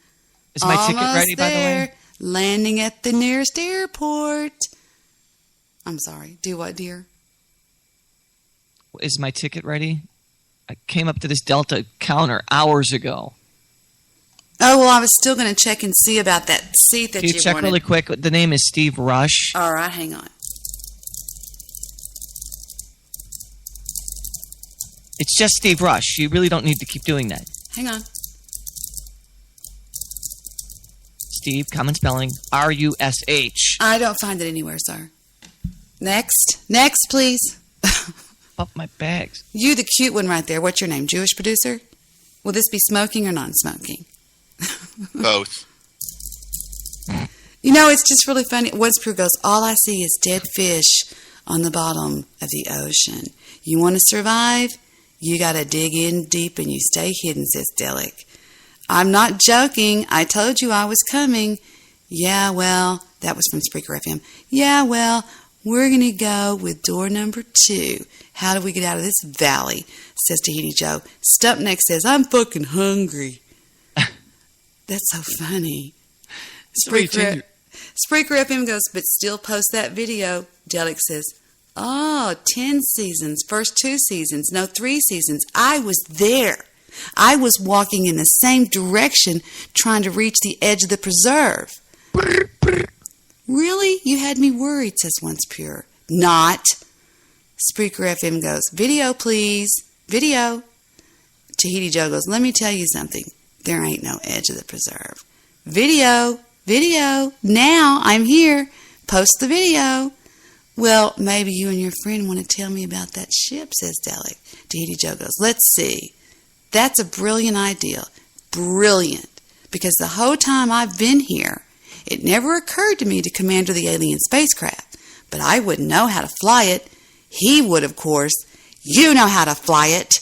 Is my ticket ready, by the way? Landing at the nearest airport. I'm sorry. Do what, dear? Is my ticket ready? I came up to this Delta counter hours ago. Oh, well, I was still going to check and see about that seat that you wanted. Can you check really quick? The name is Steve Rush. All right, hang on. It's just Steve Rush. You really don't need to keep doing that. Hang on. Steve, common spelling, R-U-S-H. I don't find it anywhere, sir. Next, please. Up my bags. You, the cute one right there. What's your name? Jewish producer? Will this be smoking or non-smoking? Both. You know, it's just really funny. Woodsprue goes, all I see is dead fish on the bottom of the ocean. You want to survive? You got to dig in deep and you stay hidden, says Delic. I'm not joking. I told you I was coming. Yeah, well, that was from Spreaker FM. Yeah, well, we're going to go with door number 2. How do we get out of this valley? Says Tahiti Joe. Stumpneck says, I'm fucking hungry. That's so funny. Spreaker FM goes, but still post that video. Delic says, 10 seasons. First 2 seasons. No, 3 seasons. I was there. I was walking in the same direction trying to reach the edge of the preserve. Really? You had me worried, says Once Pure. Not. Spreaker FM goes, video, please. Video. Tahiti Joe goes, let me tell you something. There ain't no edge of the preserve. Video. Now I'm here. Post the video. Well, maybe you and your friend want to tell me about that ship, says Delic. Tahiti Joe goes, let's see. That's a brilliant idea. Brilliant. Because the whole time I've been here, it never occurred to me to commander the alien spacecraft. But I wouldn't know how to fly it. He would, of course. You know how to fly it.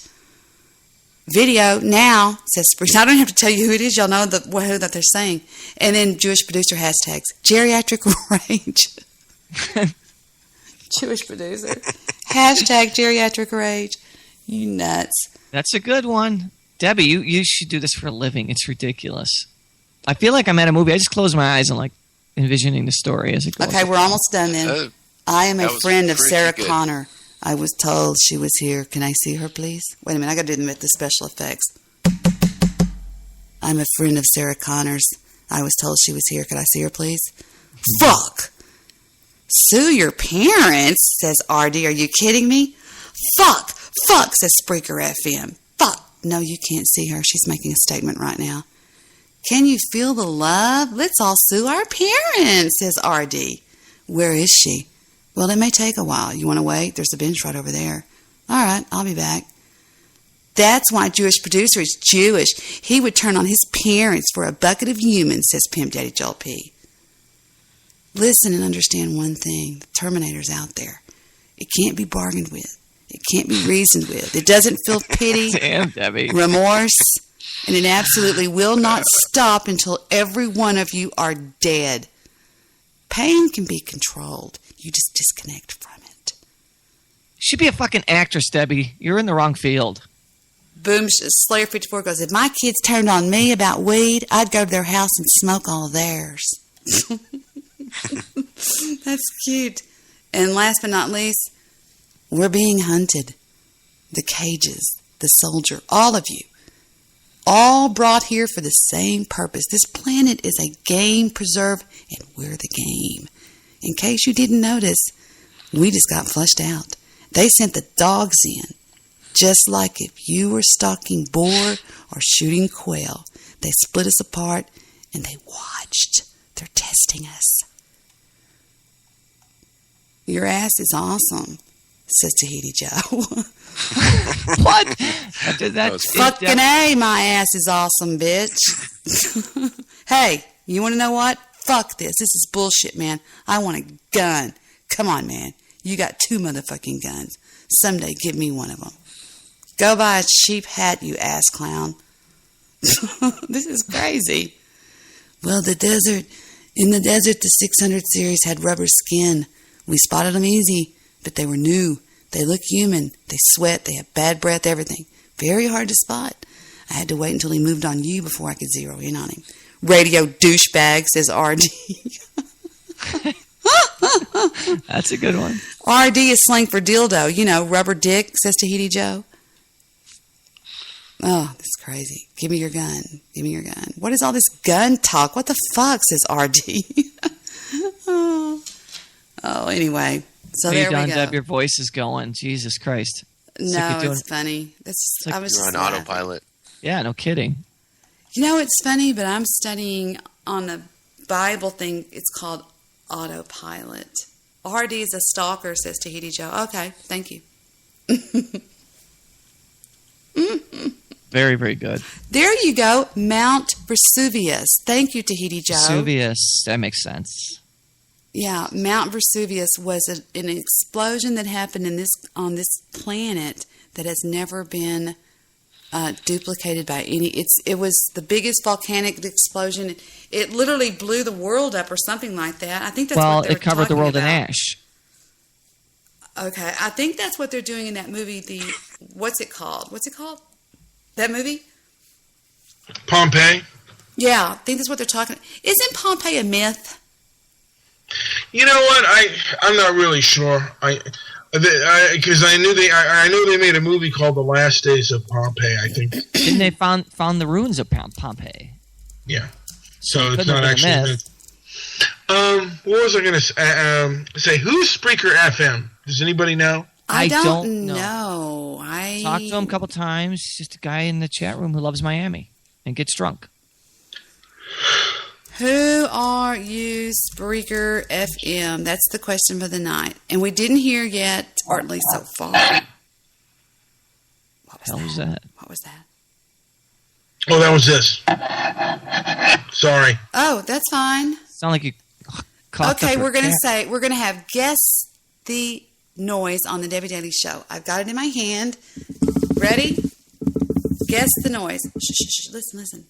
Video now, says Spruce. I don't have to tell you who it is. Y'all know who that they're saying. And then Jewish producer hashtags. Geriatric rage. Jewish producer. Hashtag geriatric rage. You nuts. That's a good one. Debbie, you should do this for a living. It's ridiculous. I feel like I'm at a movie. I just close my eyes and like envisioning the story as it goes. Okay, we're almost done then. I am a friend of Sarah Connor. I was told she was here. Can I see her, please? Wait a minute. I got to do the special effects. I'm a friend of Sarah Connor's. I was told she was here. Could I see her, please? Fuck! Sue your parents, says RD. Are you kidding me? Fuck, says Spreaker FM. Fuck. No, you can't see her. She's making a statement right now. Can you feel the love? Let's all sue our parents, says RD. Where is she? Well, it may take a while. You want to wait? There's a bench right over there. All right, I'll be back. That's why Jewish producer is Jewish. He would turn on his parents for a bucket of human, says Pimp Daddy Joel P. Listen and understand one thing. The Terminator's out there. It can't be bargained with. It can't be reasoned with. It doesn't feel pity, Damn, Debbie. remorse, and it absolutely will not stop until every one of you are dead. Pain can be controlled. You just disconnect from it. Should be a fucking actress, Debbie. You're in the wrong field. Boom, Slayer 54 goes, if my kids turned on me about weed, I'd go to their house and smoke all of theirs. That's cute. And last but not least, we're being hunted. The cages, the soldier, all of you. All brought here for the same purpose. This planet is a game preserve, and we're the game. In case you didn't notice, we just got flushed out. They sent the dogs in. Just like if you were stalking boar or shooting quail. They split us apart and they watched. They're testing us. Your ass is awesome, says Tahiti Joe. What? Fucking A, my ass is awesome, bitch. Hey, you want to know what? Fuck this. This is bullshit, man. I want a gun. Come on, man. You got 2 motherfucking guns. Someday give me one of them. Go buy a cheap hat, you ass clown. This is crazy. Well, in the desert, the 600 series had rubber skin. We spotted them easy, but they were new. They look human. They sweat. They have bad breath, everything. Very hard to spot. I had to wait until he moved on you before I could zero in on him. Radio douchebag, says RD. That's a good one. RD is slang for dildo. You know, rubber dick, says Tahiti Joe. Oh, that's crazy. Give me your gun. Give me your gun. What is all this gun talk? What the fuck, says RD. Oh, anyway. So there we go. Deb, your voice is going. Jesus Christ. No, it's funny. You're on autopilot. Yeah, no kidding. You know, it's funny, but I'm studying on the Bible thing. It's called autopilot. RD is a stalker, says Tahiti Joe. Okay, thank you. Very, very good. There you go. Mount Vesuvius. Thank you, Tahiti Joe. Vesuvius. That makes sense. Yeah, Mount Vesuvius was an explosion that happened on this planet that has never been duplicated by any. It was the biggest volcanic explosion. It literally blew the world up, or something like that. I think that's what they were it covered the world about. in ash. Okay, I think that's what they're doing in that movie. What's it called? That movie? Pompeii. Yeah, I think that's what they're talking. Isn't Pompeii a myth? You know what? I'm not really sure. Because I know they made a movie called The Last Days of Pompeii. I think. Didn't they found the ruins of Pompeii? Yeah. So it's not actually a myth. What was I going to say? Who's Spreaker FM? Does anybody know? I don't know. I talked to him a couple times. He's just a guy in the chat room who loves Miami and gets drunk. Who are you, Spreaker FM? That's the question for the night. And we didn't hear yet, or at least so far. What was that? What was that? Oh, that was this. Sorry. Oh, that's fine. Sound like you caught Okay, we're going to have guess the noise on the Debbie Daily Show. I've got it in my hand. Ready? Guess the noise. Shh, listen.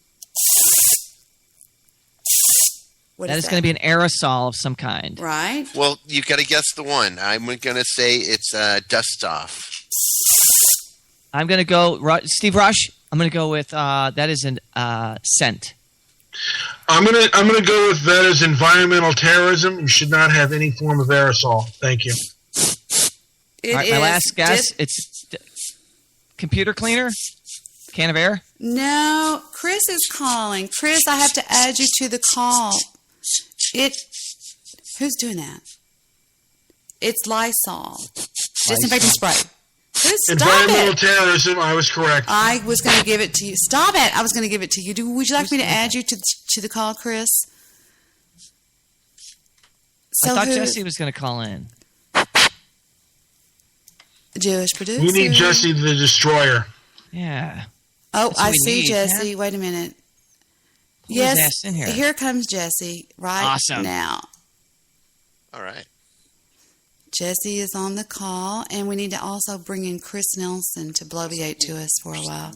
That is going to be an aerosol of some kind. Right. Well, you got to guess the one. I'm going to say it's dust off. I'm going to go, Steve Rush. I'm going to go with that is an scent. I'm gonna go with that as environmental terrorism. You should not have any form of aerosol. Thank you. All right, my last guess. It's computer cleaner. Can of air. No, Chris is calling. Chris, I have to add you to the call. Who's doing that? It's Lysol. Disinfecting spray. Environmental terrorism. I was correct. I was going to give it to you. Stop it. I was going to give it to you. Would you like me to add you to the call, Chris? I thought Jesse was going to call in. Jewish producer. We need Jesse the Destroyer. Yeah. Oh, That's what I we see need, Jesse. Wait a minute. Pull Yes, his ass in here. comes Jesse right Awesome. now. All right. Jesse is on the call, and we need to also bring in Chris Nelson to bloviate to us for a while.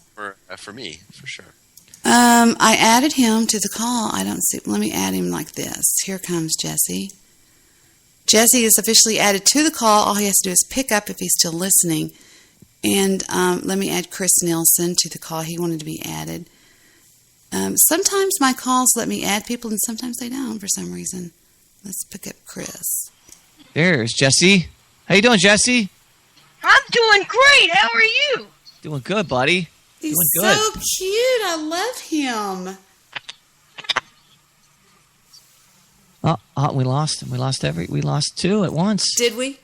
For me, for sure. I added him to the call. I don't see. Let me add him like this. Here comes Jesse. Jesse is officially added to the call. All he has to do is pick up if he's still listening. And let me add Chris Nelson to the call. He wanted to be added. Sometimes my calls let me add people, and sometimes they don't for some reason. Let's pick up Chris. There's Jesse. How you doing, Jesse? I'm doing great. How are you? Doing good, buddy. He's Doing good. so cute. I love him. Oh, we lost him. We lost two at once. Did we?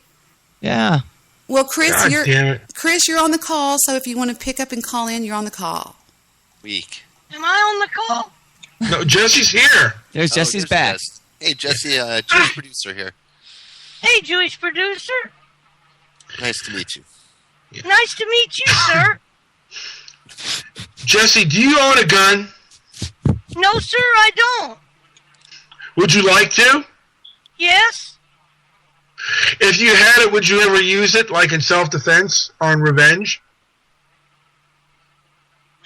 Yeah. Well, Chris, God damn it. you're on the call. So if you want to pick up and call in, you're on the call. Weak. Am I on the call? No, Jesse's here. There's Jesse's back. Jess. Hey, Jesse, Jewish producer here. Hey, Jewish producer. Nice to meet you. Nice to meet you, sir. Jesse, do you own a gun? No, sir, I don't. Would you like to? Yes? If you had it, would you ever use it, like in self-defense or in revenge?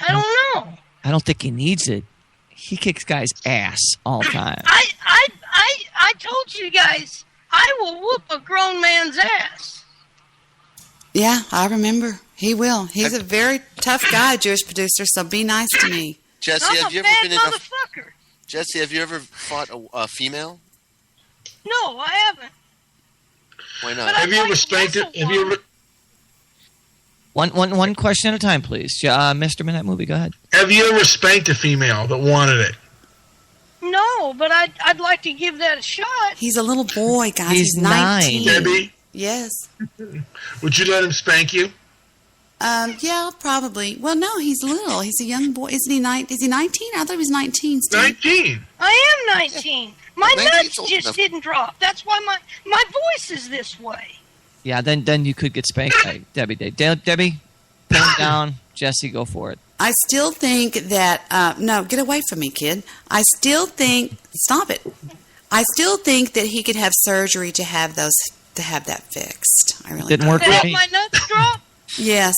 I don't know. I don't think he needs it. He kicks guys' ass all the time. I told you guys, I will whoop a grown man's ass. Yeah, I remember. He will. He's a very tough guy, Jewish producer, so be nice to me. Jesse, I'm have you a ever bad been in motherfucker. Jesse, have you ever fought a female? No, I haven't. Why But not? Have you ever spanked it? Have you ever? One question at a time, please. Mr. Midnight Movie, go ahead. Have you ever spanked a female that wanted it? No, but I'd like to give that a shot. He's a little boy, guys. He's 19. Debbie, Yes. would you let him spank you? Yeah, probably. Well, no, he's little. He's a young boy. Isn't he? Is he 19? I thought he was 19. Steve. 19. I am 19. My 19's nuts old just enough. didn't drop. That's why my voice is this way. Yeah, then you could get spanked by Debbie. Debbie, calm down. Jesse, go for it. I still think that no, get away from me, kid. I still think stop it. I still think that he could have surgery to have that fixed. I really Didn't do. work To with have me. my nuts drop? Yes.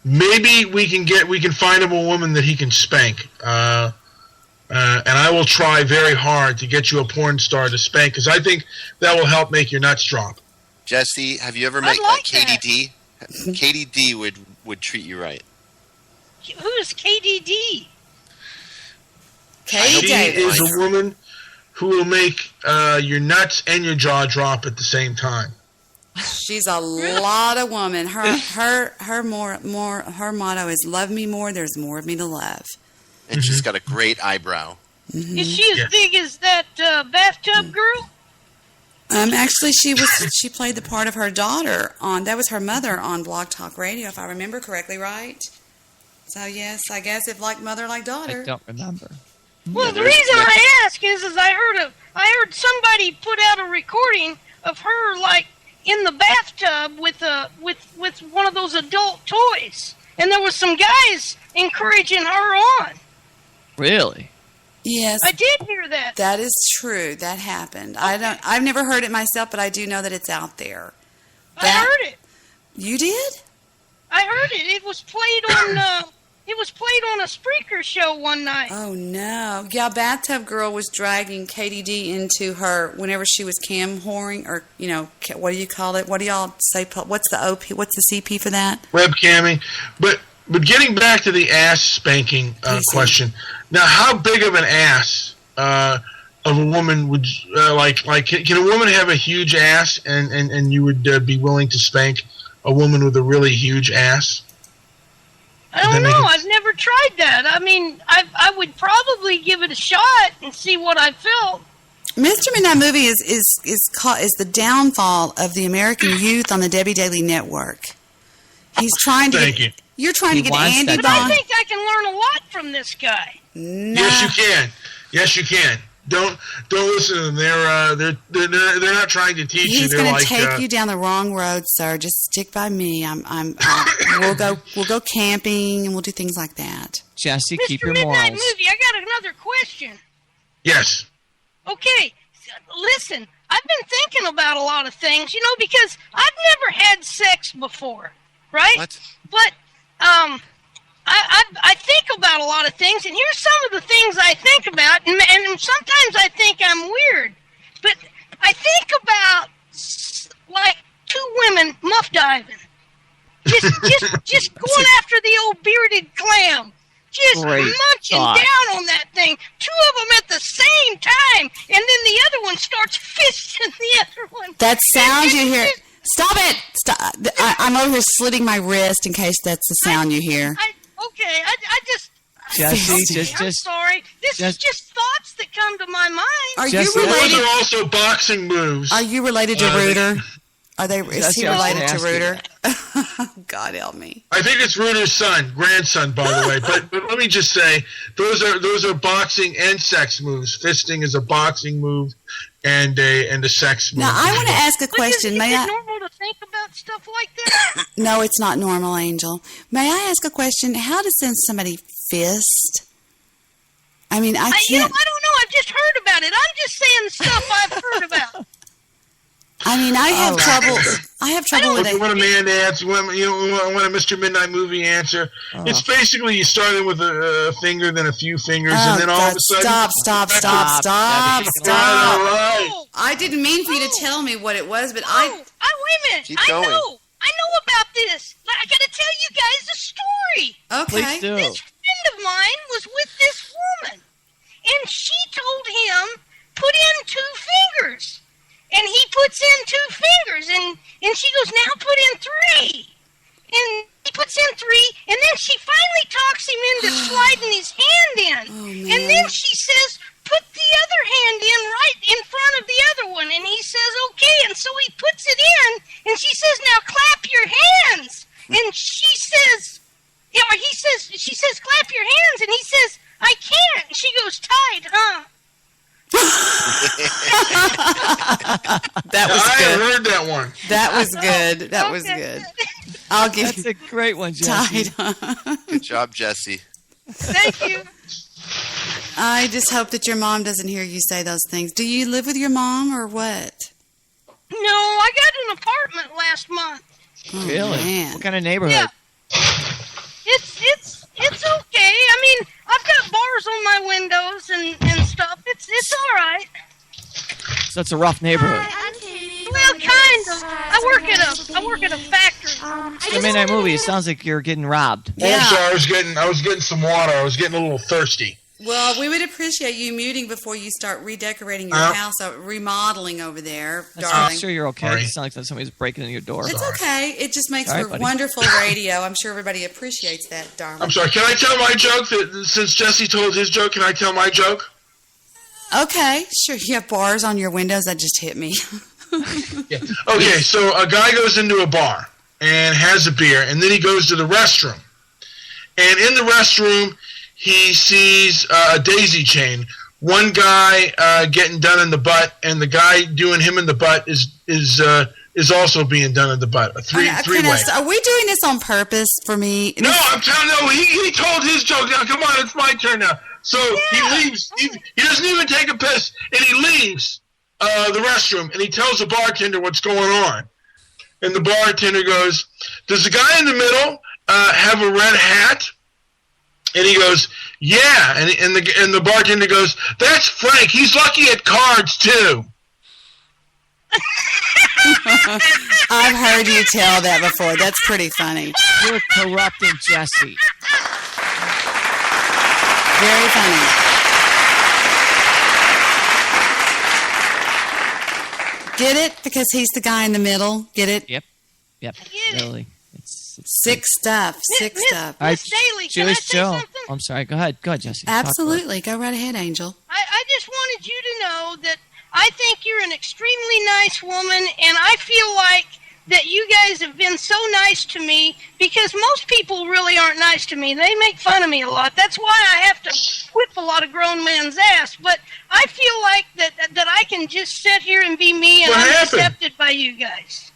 Maybe we can find him a woman that he can spank. And I will try very hard to get you a porn star to spank, because I think that will help make your nuts drop. Jesse, have you ever I'd met like Katie D? Katie D would treat you right. Who's KDD? She is a woman who will make your nuts and your jaw drop at the same time. She's a lot of woman. Her motto is love me more. There's more of me to love. And she's got a great eyebrow. Mm-hmm. Is she as big as that bathtub girl? Actually, she played the part of her daughter that was her mother on Blog Talk Radio, if I remember correctly, right? So yes, I guess if like mother, like daughter. I don't remember. Well, the reason I ask is I heard somebody put out a recording of her like in the bathtub with one of those adult toys, and there was some guys encouraging her on. Really? Yes, I did hear that. that is true. That happened. I've never heard it myself, but I do know that it's out there. I heard it. You did? I heard it. It was played on. It was played on a Spreaker show one night. Oh no! Yeah, Bathtub Girl was dragging Katie D into her whenever she was cam whoring, or what do you call it? What do y'all say? What's the OP? What's the CP for that? Webcamming. But getting back to the ass spanking question. Now, how big of an ass of a woman would can a woman have a huge ass and you would be willing to spank a woman with a really huge ass? I don't know. I've never tried that. I mean, I would probably give it a shot and see what I felt. Mr. Midnight Movie is the downfall of the American youth on the Debbie Daily Network. He's trying to. You're trying to get Andy But I think I can learn a lot from this guy. No. Yes, you can. Yes, you can. Don't listen to them. They're not trying to teach you. He's They're going to like, take you down the wrong road, sir. Just stick by me. We'll go camping and we'll do things like that. Jesse, keep Mr. your Midnight morals. Movie, I got another question. Yes. Okay, listen, I've been thinking about a lot of things, because I've never had sex before, right? What? But I think about a lot of things, and here's some of the things I think about, and sometimes I think I'm weird, but I think about like two women muff diving, just going after the old bearded clam. Just Great munching thought. down on that thing. Two of them at the same time. And then the other one starts fisting the other one. That sound you hear. Stop it! Stop. I'm over here slitting my wrist in case that's the sound you hear. I just... Jesse, I'm sorry. This is just thoughts that come to my mind. Are Jesse, you related? Those are also boxing moves. Are you related to Reuter? Is he related to Reuter? God help me. I think it's Reuter's grandson, by the way. But let me just say, those are boxing and sex moves. Fisting is a boxing move and a sex move. Now I want to ask a question. Is it normal to think about stuff like that? No, it's not normal, Angel. May I ask a question? How does somebody fist? I mean, I can't. I don't know. I've just heard about it. I'm just saying stuff I've heard about. I mean, I have trouble. I have trouble with You it. want a man to answer? You want a Mr. Midnight Movie answer? It's basically you starting with a finger, then a few fingers, and then all of a sudden. Stop. Right. I didn't mean for you to tell me what it was, but wait a minute. Keep going. I know about this. I got to tell you guys a story. Okay. Please do. This friend of mine was with this woman, and she told him, put in 2 fingers. And he puts in 2 fingers, and she goes, now put in 3. And he puts in 3, and then she finally talks him into sliding his hand in. And then she says, put the other hand in right in front of the other one. And he says, okay. And so he puts it in, and she says, now clap your hands. And she says, she says, clap your hands. And he says, I can't. And she goes, tied, huh? That was I good. heard that one. That was good. That was good. I'll give That's a great one, Jesse. Good job, Jesse. Thank you. I just hope that your mom doesn't hear you say those things. Do you live with your mom or what? No, I got an apartment last month. Oh, Really? man. What kind of neighborhood? Yeah. It's okay. I mean, I've got bars on my windows and stuff. It's all right. So it's a rough neighborhood. Well, kind of. I work at a factory. The Midnight Movie. It sounds like you're getting robbed. Oh, I'm sorry. I was getting some water. I was getting a little thirsty. Well, we would appreciate you muting before you start redecorating your house, remodeling over there, darling. I'm sure you're okay. It sounds like somebody's breaking in your door. It's okay. It just makes for wonderful radio. I'm sure everybody appreciates that, darling. I'm sorry. Can I tell my joke? Since Jesse told his joke, can I tell my joke? Okay, sure. You have bars on your windows. That just hit me. Yeah. Okay, so a guy goes into a bar and has a beer, and then he goes to the restroom. And in the restroom, he sees a daisy chain. One guy getting done in the butt, and the guy doing him in the butt is also being done in the butt. A three-way. Are we doing this on purpose for me? No, I'm telling you. No, he told his joke. Now, come on, it's my turn now. So he leaves. He doesn't even take a piss, and he leaves the restroom, and he tells the bartender what's going on. And the bartender goes, "Does the guy in the middle have a red hat?" And he goes, "Yeah." And the bartender goes, "That's Frank. He's lucky at cards too." I've heard you tell that before. That's pretty funny. You're corrupting Jesse. Very funny. Get it? Because he's the guy in the middle. Get it? Yep. Really. It's sick stuff. Sick stuff. Miss Daly, can I say something? I'm sorry. Go ahead, Jesse. Absolutely. Go right ahead, Angel. I just wanted you to know that I think you're an extremely nice woman, and I feel like that you guys have been so nice to me, because most people really aren't nice to me. They make fun of me a lot. That's why I have to whip a lot of grown men's ass. But I feel like that I can just sit here and be me, and I'm accepted by you guys.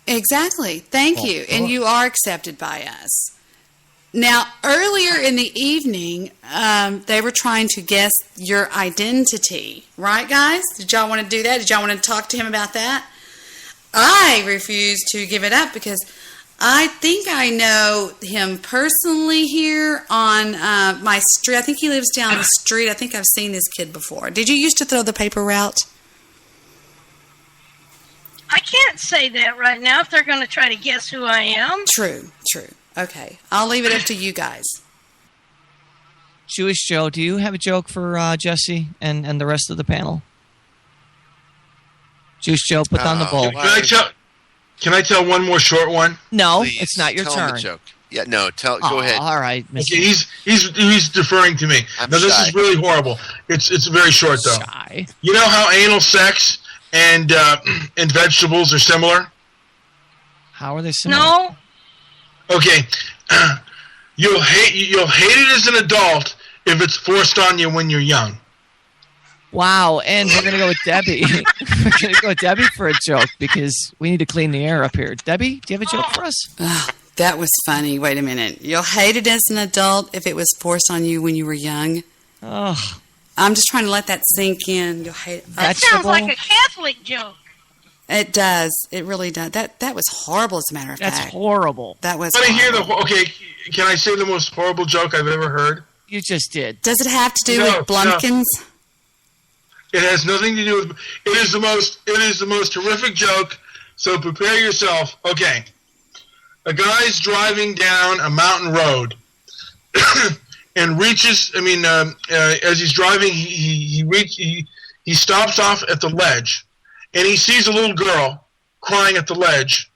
Exactly. Thank you. And you are accepted by us. Now, earlier in the evening, they were trying to guess your identity. Right, guys? Did y'all want to do that? Did y'all want to talk to him about that? I refuse to give it up because I think I know him personally here on my street. I think he lives down the street. I think I've seen this kid before. Did you used to throw the paper route? I can't say that right now if they're going to try to guess who I am. True. Okay. I'll leave it up to you guys. Jewish Joe, do you have a joke for Jesse and the rest of the panel? Jewish Joe, put down the bowl. Can I tell one more short one? No, Please, it's not your tell turn. him the joke. Yeah, no, go ahead. All right. Okay, he's deferring to me. I'm now, this shy. is really horrible. It's very short, though. Shy. You know how anal sex and vegetables are similar? How are they similar? No. Okay. You'll hate it as an adult if it's forced on you when you're young. Wow, and we're going to go with Debbie. We're going to go with Debbie for a joke because we need to clean the air up here. Debbie, do you have a joke for us? Oh, that was funny. Wait a minute. You'll hate it as an adult if it was forced on you when you were young. Oh. I'm just trying to let that sink in. You'll hate it. That sounds like a Catholic joke. It does. It really does. That was horrible, as a matter of fact. That's horrible. That was I want to horrible. hear okay, can I say the most horrible joke I've ever heard? You just did. Does it have to do with Blumpkins? No. It has nothing to do with. It is the most horrific joke. So prepare yourself. Okay, a guy's driving down a mountain road, and reaches. As he's driving, he stops off at the ledge, and he sees a little girl crying at the ledge,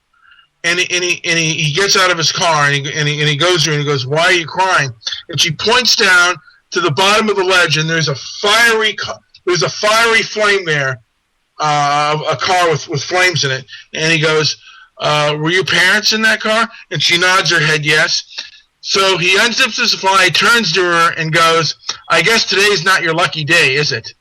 and he gets out of his car and he goes to her and he goes, "Why are you crying?" And she points down to the bottom of the ledge, and there's a fiery flame there, a car with flames in it. And he goes, "Were your parents in that car?" And she nods her head yes. So he unzips his fly, turns to her, and goes, "I guess today's not your lucky day, is it?"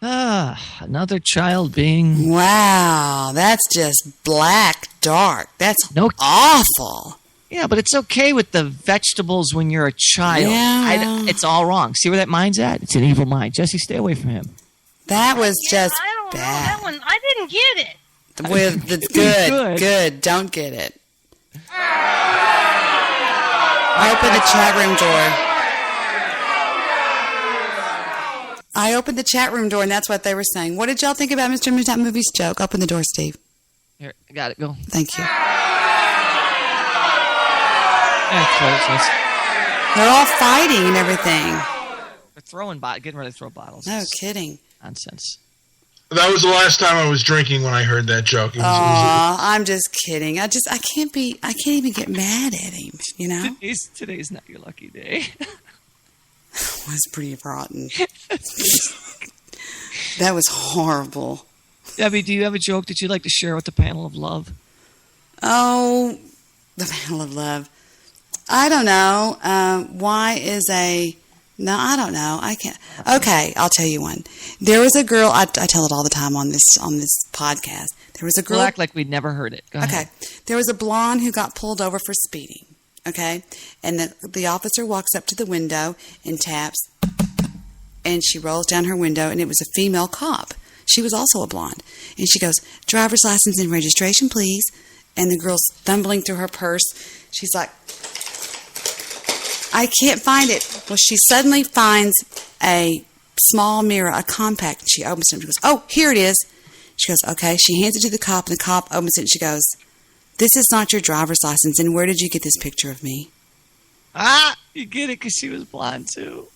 Another child being... Wow, that's just black dark. That's awful. Yeah, but it's okay with the vegetables when you're a child. Yeah. It's all wrong. See where that mind's at? It's an evil mind. Jesse, stay away from him. That was just I don't bad. know that one. I didn't get it. With the good. Don't get it. I opened the chat room door. I opened the chat room door, and that's what they were saying. What did y'all think about Mr. Midnight Movie's joke? Open the door, Steve. Here, I got it. Go. Thank you. Closeness. They're all fighting and everything. They're throwing getting ready to throw bottles. No kidding. Nonsense. That was the last time I was drinking when I heard that joke. I'm just kidding. I can't even get mad at him, you know? Today's not your lucky day. It was pretty rotten. That was horrible. Debbie, do you have a joke that you'd like to share with the panel of love? Oh, the panel of love. I don't know. No, I don't know. I can't. Okay, I'll tell you one. There was a girl. I tell it all the time on this podcast. There was a girl. We'll act like we'd never heard it. Go ahead. Okay. There was a blonde who got pulled over for speeding. Okay, and the officer walks up to the window and taps, and she rolls down her window, and it was a female cop. She was also a blonde, and she goes, "Driver's license and registration, please." And the girl's stumbling through her purse. She's like, "I can't find it." Well, she suddenly finds a small mirror, a compact, and she opens it and she goes, "Oh, here it is." She goes, "Okay." She hands it to the cop, and the cop opens it and she goes, "This is not your driver's license, and where did you get this picture of me?" You get it because she was blonde too.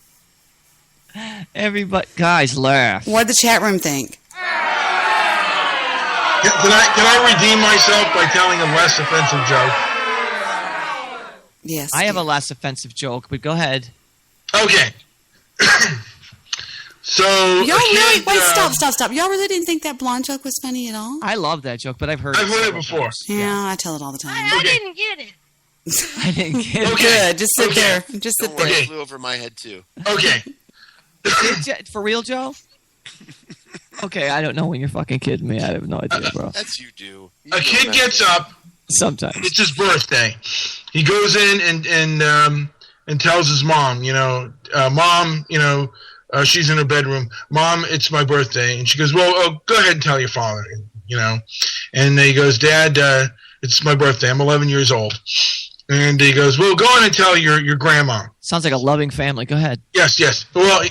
Everybody, guys, laugh. What did the chat room think? Can I redeem myself by telling a less offensive joke? Yes. I have a less offensive joke, but go ahead. Okay. So y'all really wait. Stop. Y'all really didn't think that blonde joke was funny at all? I love that joke, but I've heard it before. Times. Yeah, I tell it all the time. I didn't get it. I didn't get it. Good. Just sit there. Just sit Don't worry, there. it flew over my head too. Okay. For real, Joe? Okay, I don't know when you're fucking kidding me. I have no idea, bro. That's you do. A kid gets up. Sometimes it's his birthday. He goes in and tells his mom, Mom, she's in her bedroom. Mom, it's my birthday, and she goes, well, go ahead and tell your father, And he goes, Dad, it's my birthday. I'm 11 years old. And he goes, well, go on and tell your grandma. Sounds like a loving family. Go ahead. Yes. Well,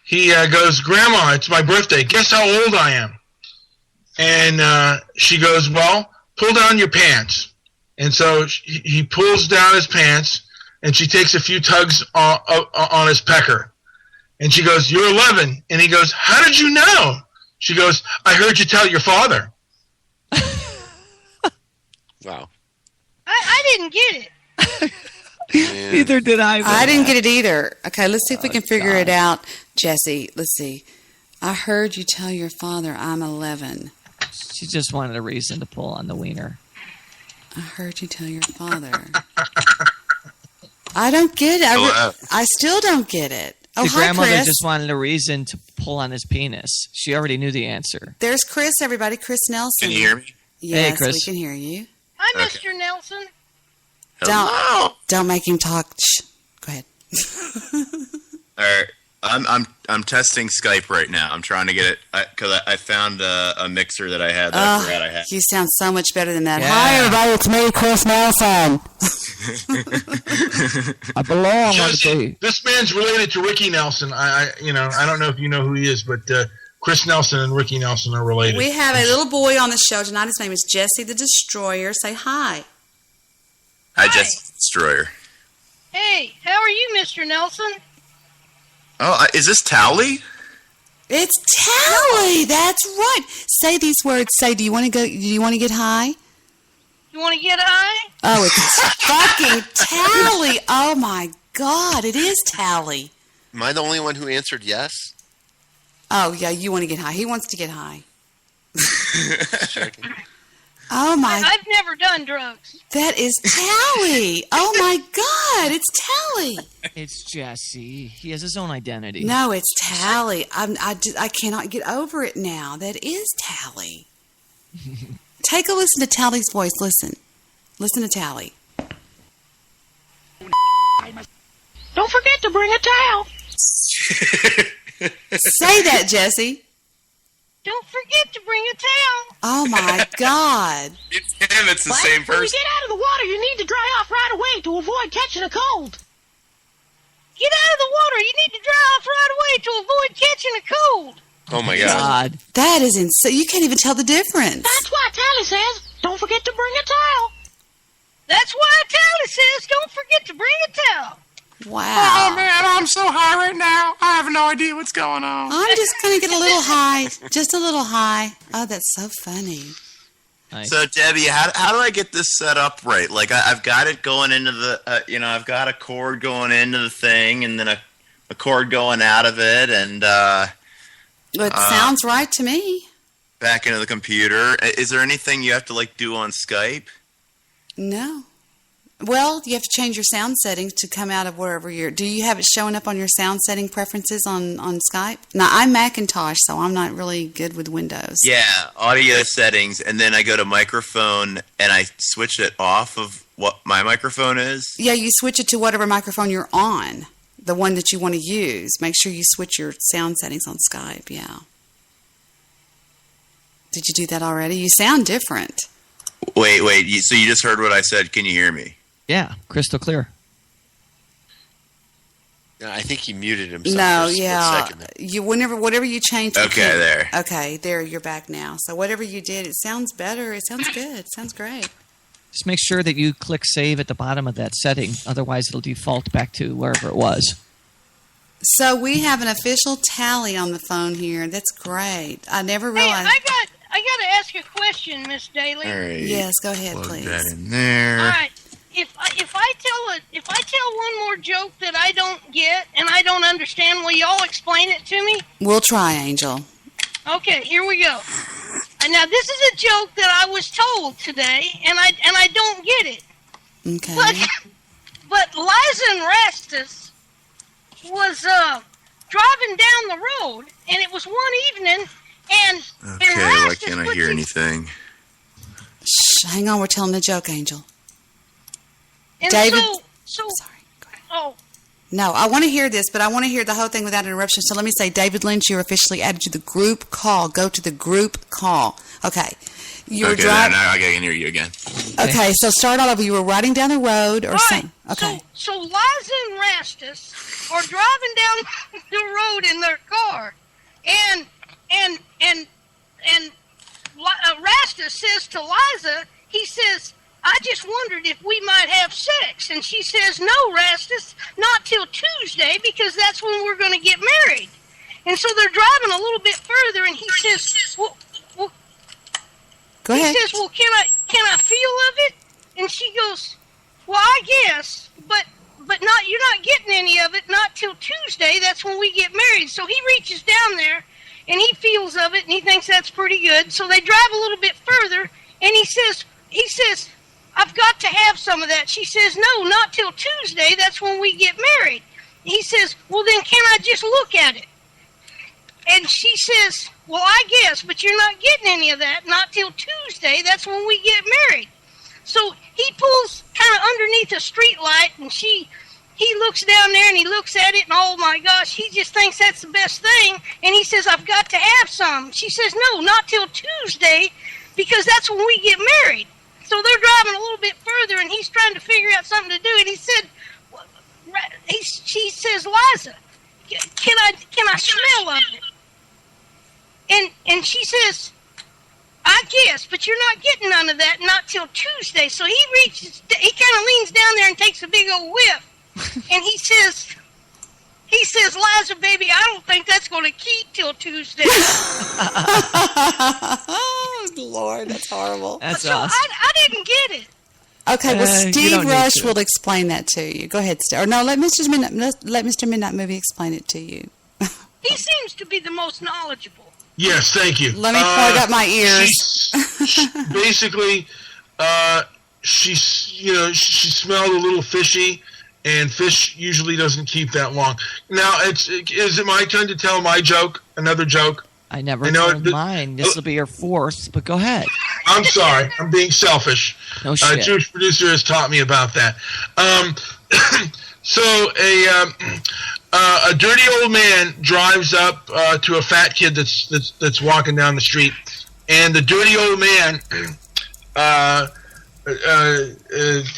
he goes, Grandma, it's my birthday. Guess how old I am? And she goes, well, pull down your pants. And so he pulls down his pants, and she takes a few tugs on his pecker. And she goes, you're 11. And he goes, how did you know? She goes, I heard you tell your father. Wow. I didn't get it. Neither did I. I didn't get it either. Okay, let's see if we can figure it out, Jesse. Let's see. I heard you tell your father I'm 11. She just wanted a reason to pull on the wiener. I heard you tell your father. I don't get it. I still don't get it. Oh, the hi, grandmother Chris. just wanted a reason to pull on his penis. She already knew the answer. There's Chris, everybody. Chris Nelson. Can you hear me? Yes, hey, Chris. we can hear you. Hi, Mr. Nelson. Don't make him talk. Shh. Go ahead. All right. I'm testing Skype right now. I'm trying to get it because I found a mixer that I had that I forgot I had. You sound so much better than that. Yeah. Hi, everybody. It's me, Chris Nelson. I belong. Jesse, this man's related to Ricky Nelson. I don't know if you know who he is, but Chris Nelson and Ricky Nelson are related. We have a little boy on the show tonight. His name is Jesse the Destroyer. Say hi. Hi, Jesse Destroyer. Hey, how are you, Mr. Nelson? Oh, is this Towley? It's Tally. That's right. Say these words. Say, do you want to go? Do you want to get high? You want to get high? Oh, it's fucking Tally. Oh my God, it is Tally. Am I the only one who answered yes? Oh yeah, you want to get high. He wants to get high. Oh my! I've never done drugs. That is Tally. Oh my God, it's Tally. It's Jesse. He has his own identity. No, it's Tally. I cannot get over it now. That is Tally. Take a listen to Tally's voice. Listen to Tally. Don't forget to bring a towel. Say that, Jesse. Don't forget to bring a towel. Oh my God. It's him. It's the same person. When you get out of the water, you need to dry off right away to avoid catching a cold. Get out of the water. You need to dry off right away to avoid catching a cold. Oh my God. That is insane. You can't even tell the difference. That's why Tally says, don't forget to bring a towel. That's why Tally says, don't forget to bring a towel. Wow. Oh, man, I'm so high right now. I have no idea what's going on. I'm just going to get a little high. Just a little high. Oh, that's so funny. Nice. So, Debbie, how do I get this set up right? Like, I've got it going into the, I've got a cord going into the thing and then a cord going out of it and It sounds right to me. Back into the computer. Is there anything you have to, like, do on Skype? No. Well, you have to change your sound settings to come out of wherever you're... Do you have it showing up on your sound setting preferences on Skype? Now, I'm Macintosh, so I'm not really good with Windows. Yeah, audio settings, and then I go to microphone, and I switch it off of what my microphone is. Yeah, you switch it to whatever microphone you're on, the one that you want to use. Make sure you switch your sound settings on Skype, yeah. Did you do that already? You sound different. Wait, so you just heard what I said. Can you hear me? Yeah, crystal clear. I think he muted himself. No, for a yeah. second there. You whatever you changed. Okay, there. Okay, there. You're back now. So whatever you did, it sounds better. It sounds good. It sounds great. Just make sure that you click save at the bottom of that setting. Otherwise, it'll default back to wherever it was. So we have an official Tally on the phone here. That's great. I never realized. Hey, I got to ask you a question, Miss Daly. All right. Yes, go ahead, Plug please. that in there. All right. If I if I tell one more joke that I don't get and I don't understand, will y'all explain it to me? We'll try, Angel. Okay, here we go. And now this is a joke that I was told today, and I don't get it. Okay. But Liza and Rastus was driving down the road, and it was one evening, and Okay, and why Rastus can't I puts hear his- anything? Shh, hang on, we're telling a joke, Angel. And David. sorry. Go ahead. Oh. No, I want to hear this, but I want to hear the whole thing without interruption. So let me say, David Lynch, you're officially added to the group call. Go to the group call. Okay. You were Okay, driving. now I can hear you again. Okay, so start all over. You were riding down the road or something. Okay. So Liza and Rastus are driving down the road in their car, and Rastus says to Liza, he says, "I just wondered if we might have sex," and she says, "No, Rastus, not till Tuesday, because that's when we're going to get married." And so they're driving a little bit further, and he says, "Well." Go ahead. He says, "Well, can I feel of it?" And she goes, "Well, I guess, but not. You're not getting any of it. Not till Tuesday. That's when we get married." So he reaches down there, and he feels of it, and he thinks that's pretty good. So they drive a little bit further, and he says, "I've got to have some of that." She says, "No, not till Tuesday. That's when we get married." He says, "Well, then can I just look at it?" And she says, "Well, I guess, but you're not getting any of that. Not till Tuesday. That's when we get married." So he pulls kind of underneath a street light, and he looks down there, and he looks at it, and oh my gosh, he just thinks that's the best thing. And he says, "I've got to have some." She says, "No, not till Tuesday, because that's when we get married." So they're driving a little bit further, and he's trying to figure out something to do. And he said, she says, "Liza, can I smell of it?" And she says, "I guess, but you're not getting none of that, not till Tuesday." So he kind of leans down there and takes a big old whiff. And he says, "Liza, baby, I don't think that's going to keep till Tuesday." Oh, Lord, that's horrible. That's so awesome. I didn't get it. Okay, well, You Steve don't need Rush to. will explain that to you. Go ahead, Steve. Or no, let Mr. Midnight Movie explain it to you. He seems to be the most knowledgeable. Yes, thank you. Let me plug up my ears. Basically, she smelled a little fishy, and fish usually doesn't keep that long. Now, is it my turn to tell my joke? Another joke? I never told mine. This will be your fourth, but go ahead. I'm sorry. I'm being selfish. No shit. Jewish producer has taught me about that. So a dirty old man drives up to a fat kid that's walking down the street, and the dirty old man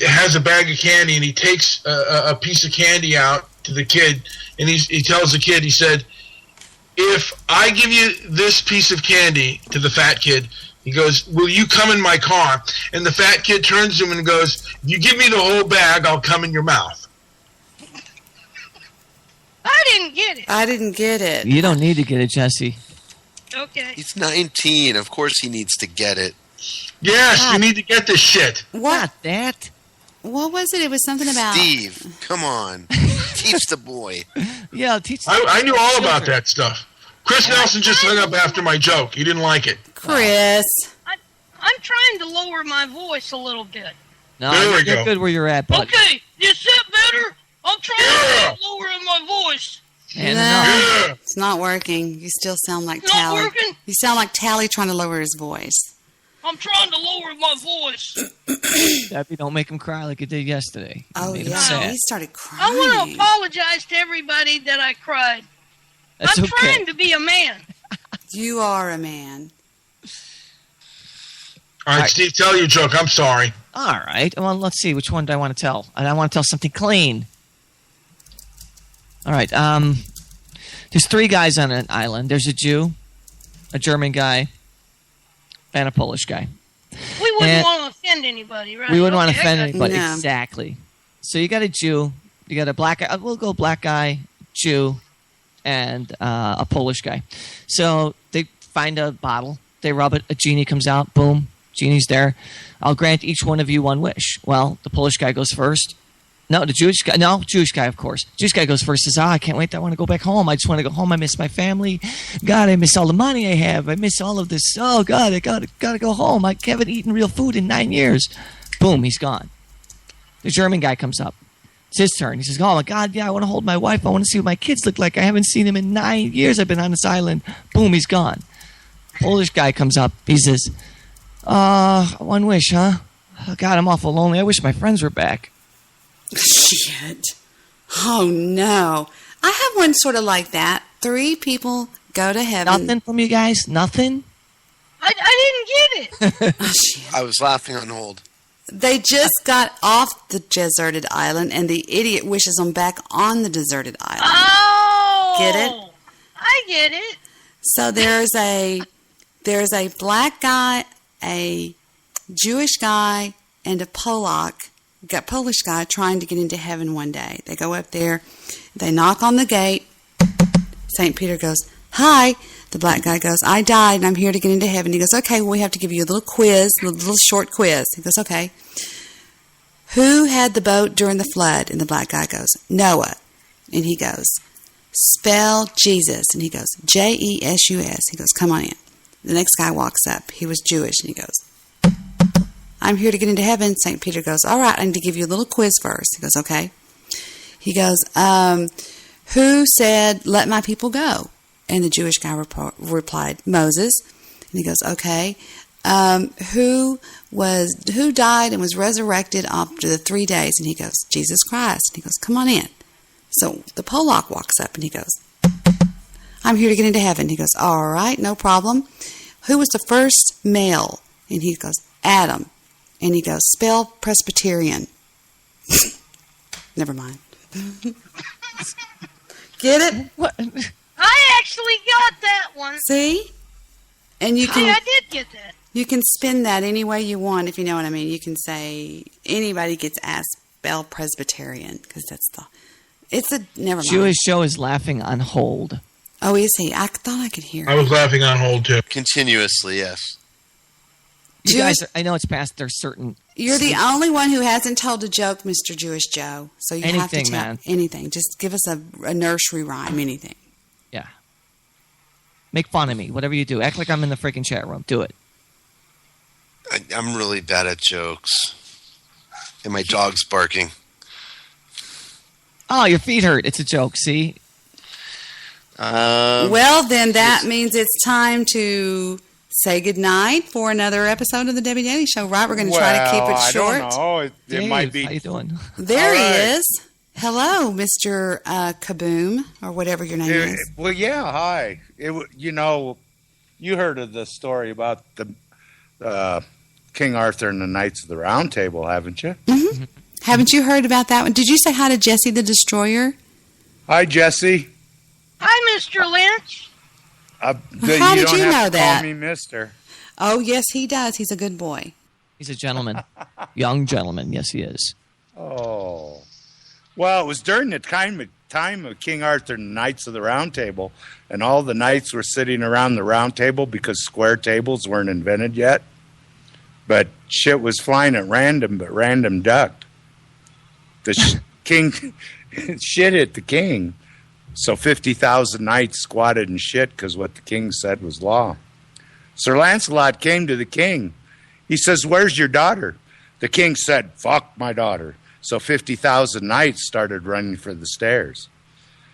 has a bag of candy, and he takes a piece of candy out to the kid, and he tells the kid, he said, "If I give you this piece of candy," to the fat kid, he goes, "will you come in my car?" And the fat kid turns to him and goes, "If you give me the whole bag, I'll come in your mouth." I didn't get it. I didn't get it. You don't need to get it, Jesse. Okay. He's 19. Of course he needs to get it. Yes, you need to get this shit. What? That? What was it? It was something about... Steve, come on. Teach the boy. Yeah, teach the I knew all about children. that stuff. Chris Nelson just hung up after my joke. He didn't like it. Chris. I'm trying to lower my voice a little bit. No, There we you're go. good where you're at, bud. Okay, is that better? I'm trying to lower my voice. And No, it's not working. You still sound like Not Tally. working? You sound like Tally trying to lower his voice. I'm trying to lower my voice. Debbie, don't make him cry like you did yesterday. You Oh, made him yeah. sad. He started crying. I want to apologize to everybody that I cried. That's I'm okay. trying to be a man. You are a man. All right, Steve, tell your joke. I'm sorry. All right. Well, let's see. Which one do I want to tell? And I want to tell something clean. All right. There's three guys on an island. There's a Jew, a German guy, and a Polish guy. We wouldn't And want to offend anybody, right? we wouldn't want Okay, to offend I got anybody. you. No. Exactly. So you got a Jew, you got a black guy. We'll go black guy, Jew, and a Polish guy. So they find a bottle. They rub it. A genie comes out. Boom. Genie's there. I'll grant each one of you one wish. Well, the Polish guy goes first. No, the Jewish guy. No, Jewish guy, of course. Jewish guy goes first. Says, I can't wait. I want to go back home. I just want to go home. I miss my family. God, I miss all the money I have. I miss all of this. Oh, God, I gotta go home. I haven't eaten real food in 9 years. Boom, he's gone. The German guy comes up. It's his turn. He says, oh, my God, yeah, I want to hold my wife. I want to see what my kids look like. I haven't seen them in 9 years. I've been on this island. Boom, he's gone. Polish guy comes up. He says, one wish, huh? Oh, God, I'm awful lonely. I wish my friends were back. Shit. Oh, no. I have one sort of like that. 3 people go to heaven. Nothing from you guys? Nothing? I didn't get it. Oh, shit. I was laughing on hold. They just got off the deserted island, and the idiot wishes them back on the deserted island. Oh! Get it? I get it. So there's a black guy, a Jewish guy, and a Polish guy trying to get into heaven one day. They go up there, they knock on the gate. St. Peter goes, hi. The black guy goes, I died and I'm here to get into heaven. He goes, okay, well, we have to give you a little quiz, a little short quiz. He goes, okay. Who had the boat during the flood? And the black guy goes, Noah. And he goes, spell Jesus. And he goes, Jesus. He goes, come on in. The next guy walks up. He was Jewish. And he goes, I'm here to get into heaven. St. Peter goes, all right, I need to give you a little quiz first. He goes, okay. He goes, who said, let my people go? And the Jewish guy replied, Moses. And he goes, okay. Who died and was resurrected after the 3 days? And he goes, Jesus Christ. And he goes, come on in. So the Polak walks up and he goes, I'm here to get into heaven. He goes, all right, no problem. Who was the first male? And he goes, Adam. And he goes, spell Presbyterian. Never mind. Get it? What? I actually got that one. See? And you can. I did get that. You can spin that any way you want, if you know what I mean. You can say anybody gets asked spell Presbyterian because never mind. Jewish Joe is laughing on hold. Oh, is he? I thought I could hear him. I was laughing on hold too. Continuously, yes. You guys, I know it's past their certain. You're the only one who hasn't told a joke, Mr. Jewish Joe. So you have to tell anything. Just give us a nursery rhyme, anything. Yeah. Make fun of me, whatever you do. Act like I'm in the freaking chat room. Do it. I'm really bad at jokes. And my dog's barking. Oh, your feet hurt. It's a joke, see? Well, then that means it's time to say goodnight for another episode of the Debbie Daily Show, right? We're going to try to keep it short. I don't know. It might be. How you doing? There he is. Hello, Mr. Kaboom, or whatever your name is. Well, yeah, hi. You heard of the story about the King Arthur and the Knights of the Round Table, haven't you? Mm-hmm. Haven't you heard about that one? Did you say hi to Jesse the Destroyer? Hi, Jesse. Hi, Mr. Lynch. How did you know that? Call me Mister. Oh, yes, he does. He's a good boy. He's a gentleman. Young gentleman. Yes, he is. Oh. Well, it was during the time of King Arthur and the Knights of the Round Table, and all the knights were sitting around the round table because square tables weren't invented yet. But shit was flying at random, but random ducked. The king shit hit the king. So 50,000 knights squatted and shit because what the king said was law. Sir Lancelot came to the king. He says, where's your daughter? The king said, fuck my daughter. So 50,000 knights started running for the stairs.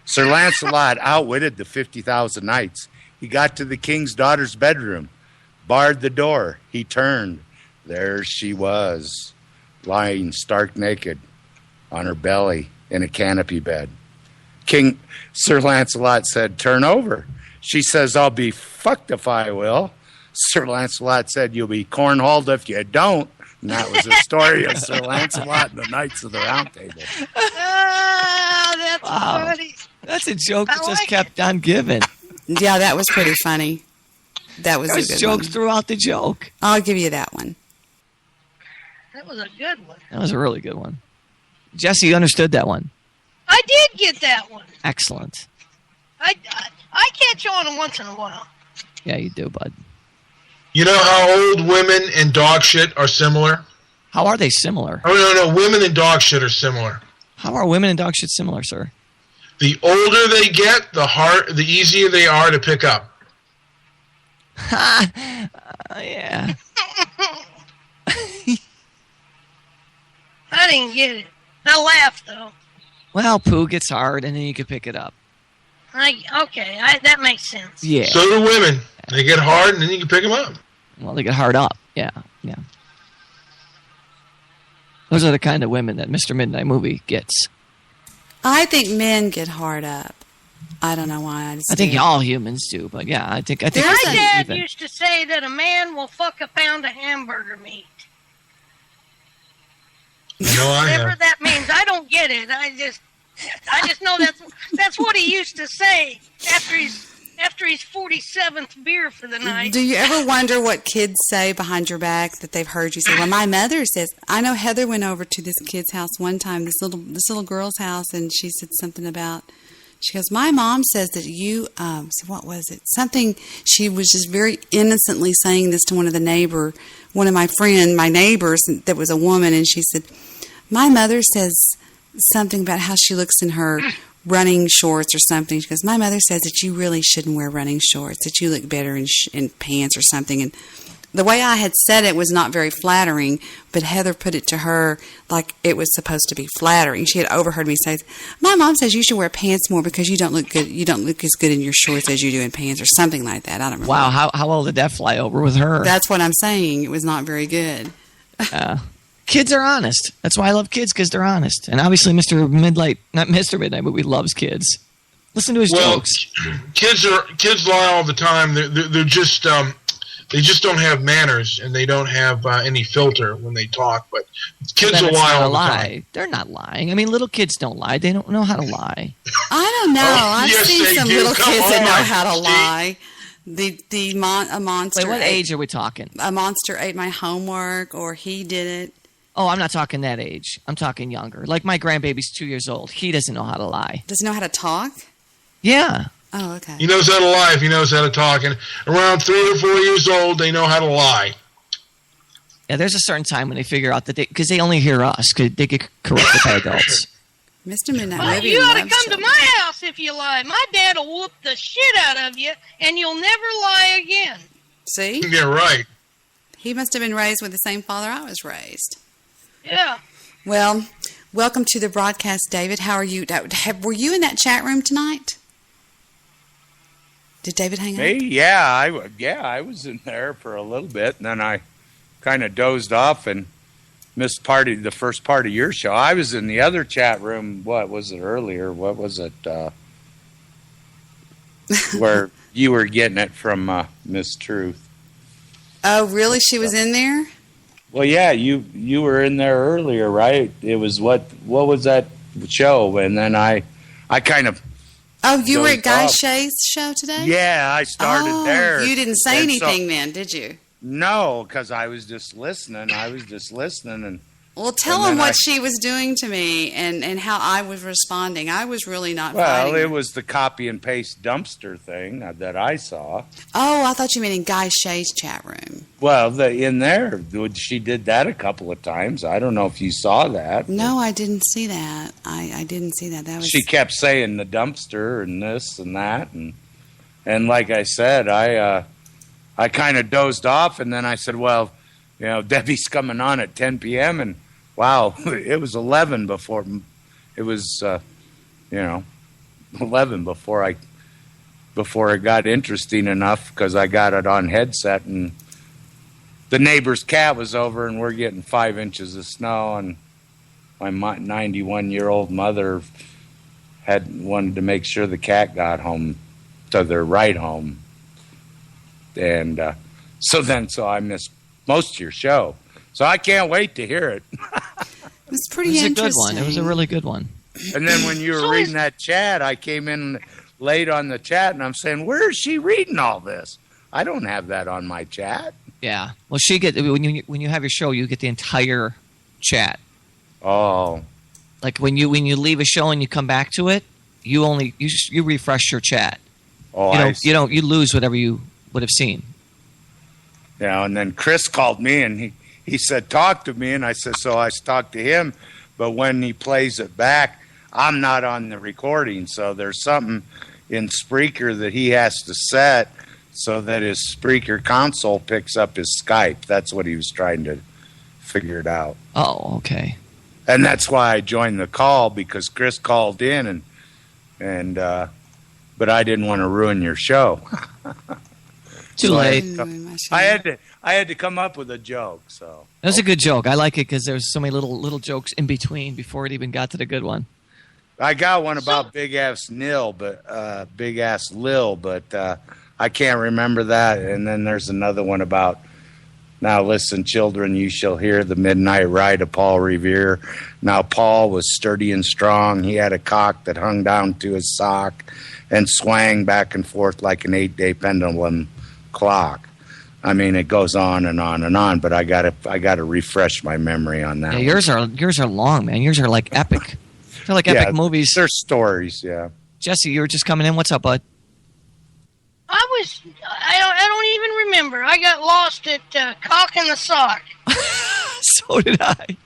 Sir Lancelot outwitted the 50,000 knights. He got to the king's daughter's bedroom, barred the door. He turned. There she was, lying stark naked on her belly in a canopy bed. King Sir Lancelot said, turn over. She says, I'll be fucked if I will. Sir Lancelot said, you'll be cornholed if you don't. And that was the story of Sir Lancelot and the Knights of the Round Table. That's funny. That's a joke that just kept on giving. Yeah, that was pretty funny. That was a good jokes one. throughout the joke. I'll give you that one. That was a good one. That was a really good one. Jesse, you understood that one. I did get that one. Excellent. I catch on once in a while. Yeah, you do, bud. You know how old women and dog shit are similar? How are they similar? Oh, no, women and dog shit are similar. How are women and dog shit similar, sir? The older they get, the easier they are to pick up. Yeah. I didn't get it. I laughed, though. Well, poo gets hard, and then you can pick it up. That makes sense. Yeah. So do women. They get hard, and then you can pick them up. Well, they get hard up. Yeah. Those are the kind of women that Mr. Midnight Movie gets. I think men get hard up. I don't know why. I think all humans do, but yeah, I think. My dad used to say that a man will fuck a pound of hamburger meat. Whatever that means, I don't get it. I just know that's what he used to say after his 47th beer for the night. Do you ever wonder what kids say behind your back that they've heard you say? Well, my mother says. I know Heather went over to this kid's house one time, this little girl's house, and she said something about. She goes, my mom says that you. So what was it? Something. She was just very innocently saying this to one of my neighbors, that was a woman, and she said, my mother says something about how she looks in her running shorts or something. She goes, my mother says that you really shouldn't wear running shorts, that you look better in pants or something. And the way I had said it was not very flattering, but Heather put it to her like it was supposed to be flattering. She had overheard me say, my mom says you should wear pants more because you don't look good. You don't look as good in your shorts as you do in pants or something like that. I don't remember. Wow, how well did that fly over with her? That's what I'm saying. It was not very good. Kids are honest. That's why I love kids, because they're honest. And obviously Mr. Midnight Movie loves kids. Listen to his jokes. Kids lie all the time. They're just they just don't have manners, and they don't have any filter when they talk. But kids will lie all the time. They're not lying. I mean, little kids don't lie. They don't know how to lie. I don't know. I've seen some little kids that know how to lie. A monster. Wait, what age are we talking? A monster ate my homework, or he did it. Oh, I'm not talking that age. I'm talking younger. Like my grandbaby's 2 years old. He doesn't know how to lie. Does he know how to talk? Yeah. Oh, okay. He knows how to lie if he knows how to talk. And around 3 or 4 years old, they know how to lie. Yeah, there's a certain time when they figure out that because they only hear us, because they get corrected by adults. Mr. Midnight Movie. You ought to come to my house if you lie. My dad will whoop the shit out of you, and you'll never lie again. See? Yeah, right. He must have been raised with the same father I was raised. Yeah. Well, welcome to the broadcast, David. How are you? Were you in that chat room tonight? Did David hang Me? up? Yeah, I was in there for a little bit, and then I kind of dozed off and missed the first part of your show. I was in the other chat room. What was it earlier? What was it? Where you were getting it from Miss Truth. Oh, really? She was in there? Well, yeah, you were in there earlier, right? It was what was that show? And then I kind of. Oh, you were at Guy Shay's show today? Yeah, I started there. You didn't say anything then, did you? No, because I was just listening. And well, tell him what she was doing to me and how I was responding. I was really not fighting. Well, it was the copy and paste dumpster thing that I saw. Oh, I thought you meant in Guy Shay's chat room. Well, in there, she did that a couple of times. I don't know if you saw that. No, I didn't see that. I didn't see that. That was. She kept saying the dumpster and this and that, and like I said, I kind of dozed off, and then I said, well, Debbie's coming on at 10 p.m. and wow, it was 11 before it was 11 before it got interesting enough, because I got it on headset, and the neighbor's cat was over, and we're getting 5 inches of snow, and my 91-year-old mother wanted to make sure the cat got home to their ride home, and so I missed most of your show. So I can't wait to hear it. It was pretty interesting. It was a good one. It was a really good one. And then when you were reading that chat, I came in late on the chat, and I'm saying, where is she reading all this? I don't have that on my chat. Yeah. Well, when you have your show, you get the entire chat. Oh. Like when you leave a show and you come back to it, you refresh your chat. Oh, you lose whatever you would have seen. Yeah, and then Chris called me, and he said, talk to me. And I said, so I talked to him. But when he plays it back, I'm not on the recording. So there's something in Spreaker that he has to set so that his Spreaker console picks up his Skype. That's what he was trying to figure it out. Oh, okay. And that's why I joined the call, because Chris called in and but I didn't want to ruin your show. Too late. I had to come up with a joke. So that was a good joke. I like it because there's so many little jokes in between before it even got to the good one. I got one about Big Ass Lil, but I can't remember that. And then there's another one about, now listen, children, you shall hear the midnight ride of Paul Revere. Now Paul was sturdy and strong. He had a cock that hung down to his sock and swang back and forth like an 8-day pendulum clock. I mean, it goes on and on and on, but I gotta refresh my memory on that. Yeah, yours are long, man. Yours are like epic. They're like epic movies. They're stories, yeah. Jesse, you were just coming in. What's up, bud? I don't even remember. I got lost at Cock in the Sock. So did I.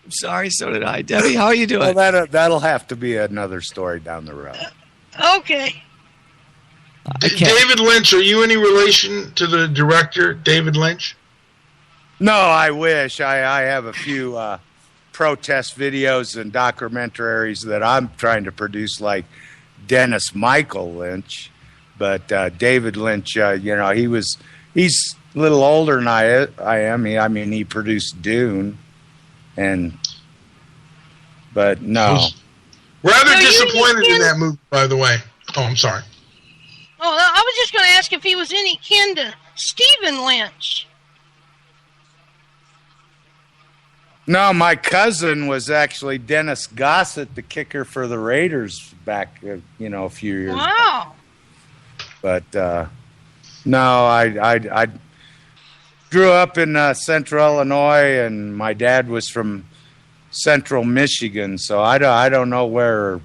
I'm sorry, so did I. Debbie, how are you doing? Well, that'll have to be another story down the road. Okay. David Lynch, are you any relation to the director, David Lynch? No, I wish. I have a few protest videos and documentaries that I'm trying to produce, like Dennis Michael Lynch. But David Lynch, he's a little older than I am. He produced Dune. But no. Rather disappointed in that movie, by the way. Oh, I'm sorry. Oh, I was just going to ask if he was any kin to Stephen Lynch. No, my cousin was actually Dennis Gossett, the kicker for the Raiders back, a few years ago. Wow. But no, I grew up in Central Illinois, and my dad was from Central Michigan, so I don't know where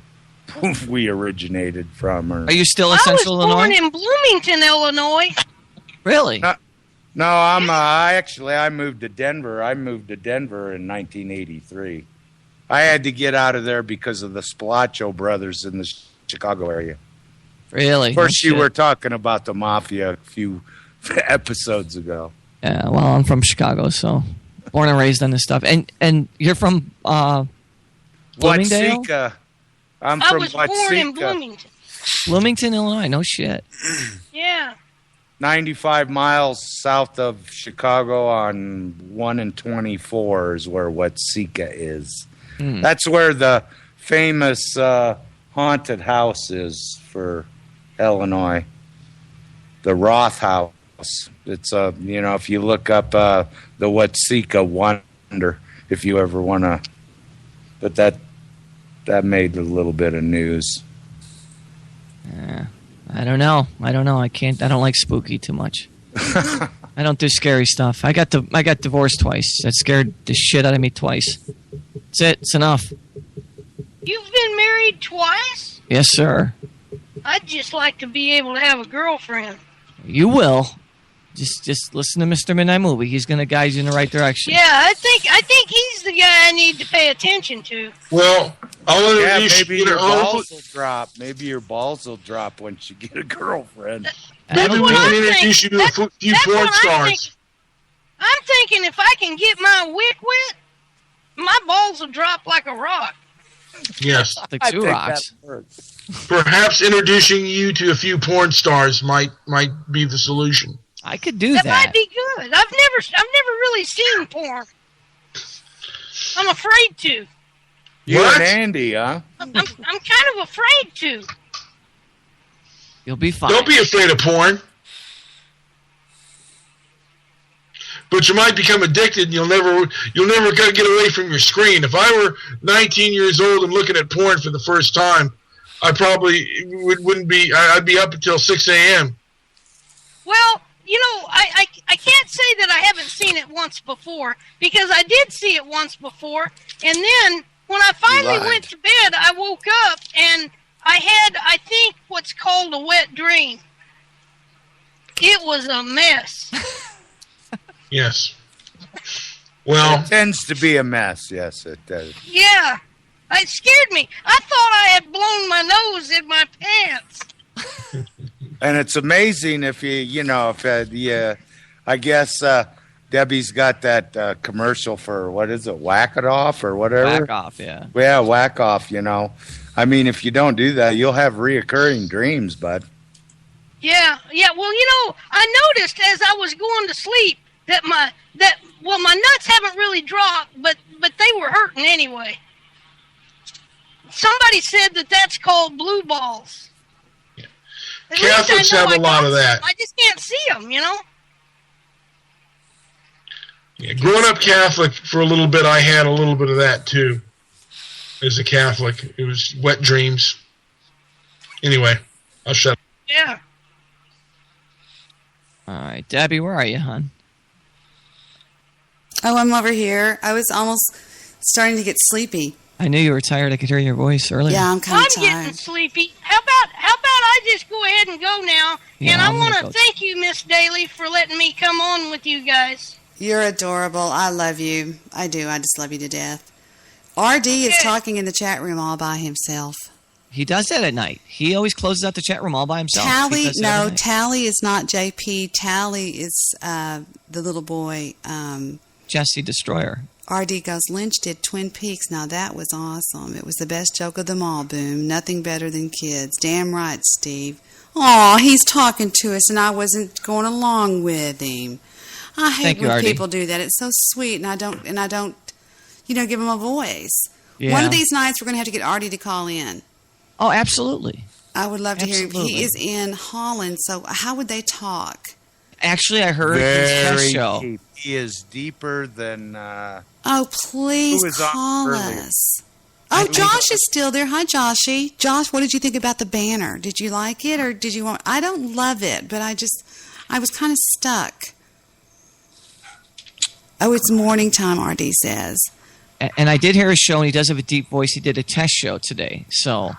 we originated from. Are you still in Central Illinois? I was born in Bloomington, Illinois. Really? No, I moved to Denver. I moved to Denver in 1983. I had to get out of there because of the Spalaccio brothers in the Chicago area. Really? Of course, you were talking about the mafia a few episodes ago. Yeah, well, I'm from Chicago, so born and raised on this stuff. And you're from Bloomingdale? Watsika. I was born in Bloomington. Bloomington, Illinois. No shit. Yeah. 95 miles south of Chicago on 1 and 24 is where Watsika is. That's where the famous haunted house is for Illinois. The Roth House. It's if you look up the Watsika Wonder, if you ever want to, but that made a little bit of news. Yeah. I don't know. I don't like spooky too much. I don't do scary stuff. I got divorced twice. That scared the shit out of me twice. That's it. It's enough. You've been married twice? Yes, sir. I'd just like to be able to have a girlfriend. You will. Just listen to Mr. Midnight Movie. He's going to guide you in the right direction. Yeah, I think he's the guy I need to pay attention to. Well, I'll introduce maybe your balls will drop. Maybe your balls will drop once you get a girlfriend. Maybe we can introduce you to a few porn stars. I'm thinking if I can get my wick wet, my balls will drop like a rock. Yes. Like two rocks. Perhaps introducing you to a few porn stars might be the solution. I could do that. That might be good. I've never really seen porn. I'm afraid to. You and Andy, huh? I'm kind of afraid to. You'll be fine. Don't be afraid of porn. But you might become addicted and you'll never get away from your screen. If I were 19 years old and looking at porn for the first time, I probably wouldn't be. I'd be up until 6 a.m. Well, I can't say that I haven't seen it once before, because I did see it once before, and then when I finally went to bed, I woke up and I had, I think, what's called a wet dream. It was a mess. Yes. Well, it tends to be a mess. Yes, it does. Yeah. It scared me. I thought I had blown my nose in my pants. And it's amazing if I guess Debbie's got that commercial for, what is it, Whack It Off or whatever? Whack Off, yeah. Yeah, Whack Off, I mean, if you don't do that, you'll have reoccurring dreams, bud. Yeah. Well, I noticed as I was going to sleep that my nuts haven't really dropped, but they were hurting anyway. Somebody said that's called blue balls. Yeah. Catholics have a lot of that. I just can't see them, Yeah, growing up Catholic for a little bit, I had a little bit of that too. As a Catholic, it was wet dreams. Anyway, I'll shut up. Yeah. All right, Debbie, where are you, hon? Oh, I'm over here. I was almost starting to get sleepy. I knew you were tired. I could hear your voice earlier. Yeah, I'm kind of tired. I'm getting sleepy. How about I just go ahead and go now? Yeah, and I want to thank you, Miss Daly, for letting me come on with you guys. You're adorable. I love you. I do. I just love you to death. RD is talking in the chat room all by himself. He does that at night. He always closes out the chat room all by himself. Tally is not JP. Tally is the little boy. Jesse Destroyer. RD goes, Lynch did Twin Peaks. Now that was awesome. It was the best joke of them all, Boom. Nothing better than kids. Damn right, Steve. Aw, he's talking to us and I wasn't going along with him. I hate when people do that. It's so sweet and I don't give him a voice. Yeah. One of these nights we're going to have to get Artie to call in. Oh, absolutely. I would love to hear him. He is in Holland, so how would they talk? Actually, I heard his test show. Deep. He is deeper than... oh, please call us. Oh, Josh is still there. Hi, Joshy. Josh, what did you think about the banner? Did you like it or did you want... I don't love it, but I was kind of stuck. Oh, it's morning time, RD says. And I did hear his show, and he does have a deep voice. He did a test show today, so...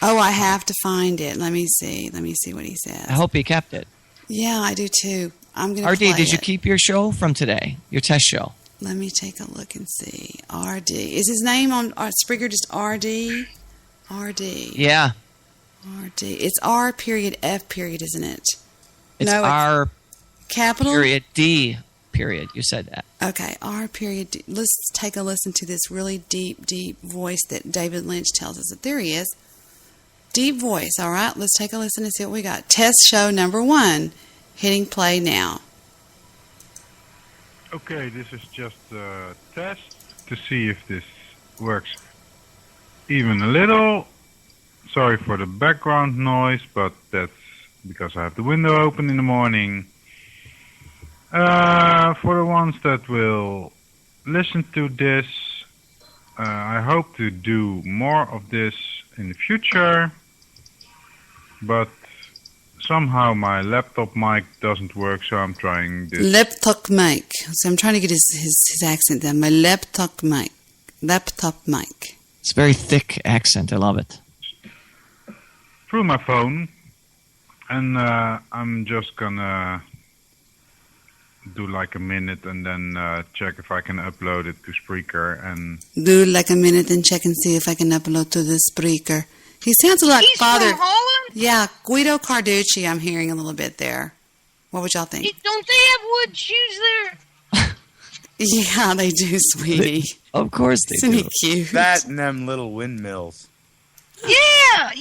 Oh, I have to find it. Let me see what he says. I hope he kept it. Yeah, I do too. I'm going to RD, play did you keep your show from today? Your test show? Let me take a look and see. RD. Is his name on Spreaker just RD? RD. Yeah. RD. It's R period F period, isn't it? It's R capital period D period. You said that. Okay, R period D. Let's take a listen to this really deep, deep voice that David Lynch tells us. There he is. Deep voice. All right, let's take a listen and see what we got. Test show number 1. Hitting play now. Okay, this is just a test to see if this works even a little. Sorry for the background noise, but that's because I have the window open in the morning. For the ones that will listen to this, I hope to do more of this in the future, but somehow my laptop mic doesn't work, so I'm trying this. Laptop mic. So I'm trying to get his accent there. My laptop mic. Laptop mic. It's a very thick accent. I love it. Through my phone, and I'm just gonna do like a minute and then check if I can upload it to Spreaker and do like a minute and check and see if I can upload to the Spreaker. He sounds a lot He's Father. From Holland? Yeah, Guido Carducci. I'm hearing a little bit there. What would y'all think? Don't they have wood shoes there? Yeah, they do, sweetie. Of course they Isn't do. he cute? That and them little windmills. Yeah.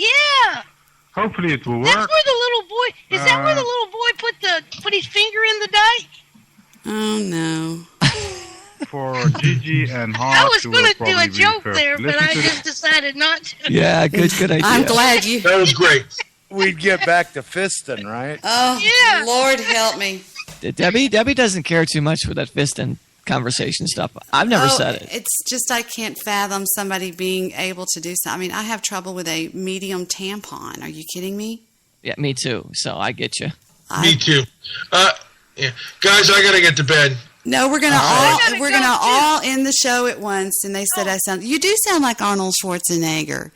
hopefully it will work. That's where the little boy. Is that where the little boy put his finger in the dike? Oh no. For Gigi and Hawk, I was going to do a joke there, but I just decided not to. Yeah, good idea. I'm glad you. That was great. We'd get back to fisting, right? Oh, Yeah. Lord help me. Debbie doesn't care too much for that fist and conversation stuff. I've never said it. It's just I can't fathom somebody being able to do something. I mean, I have trouble with a medium tampon. Are you kidding me? Yeah, me too. So I get you. Me too. Yeah. Guys, I gotta get to bed. No, we're gonna all end the show at once. And they said you do sound like Arnold Schwarzenegger.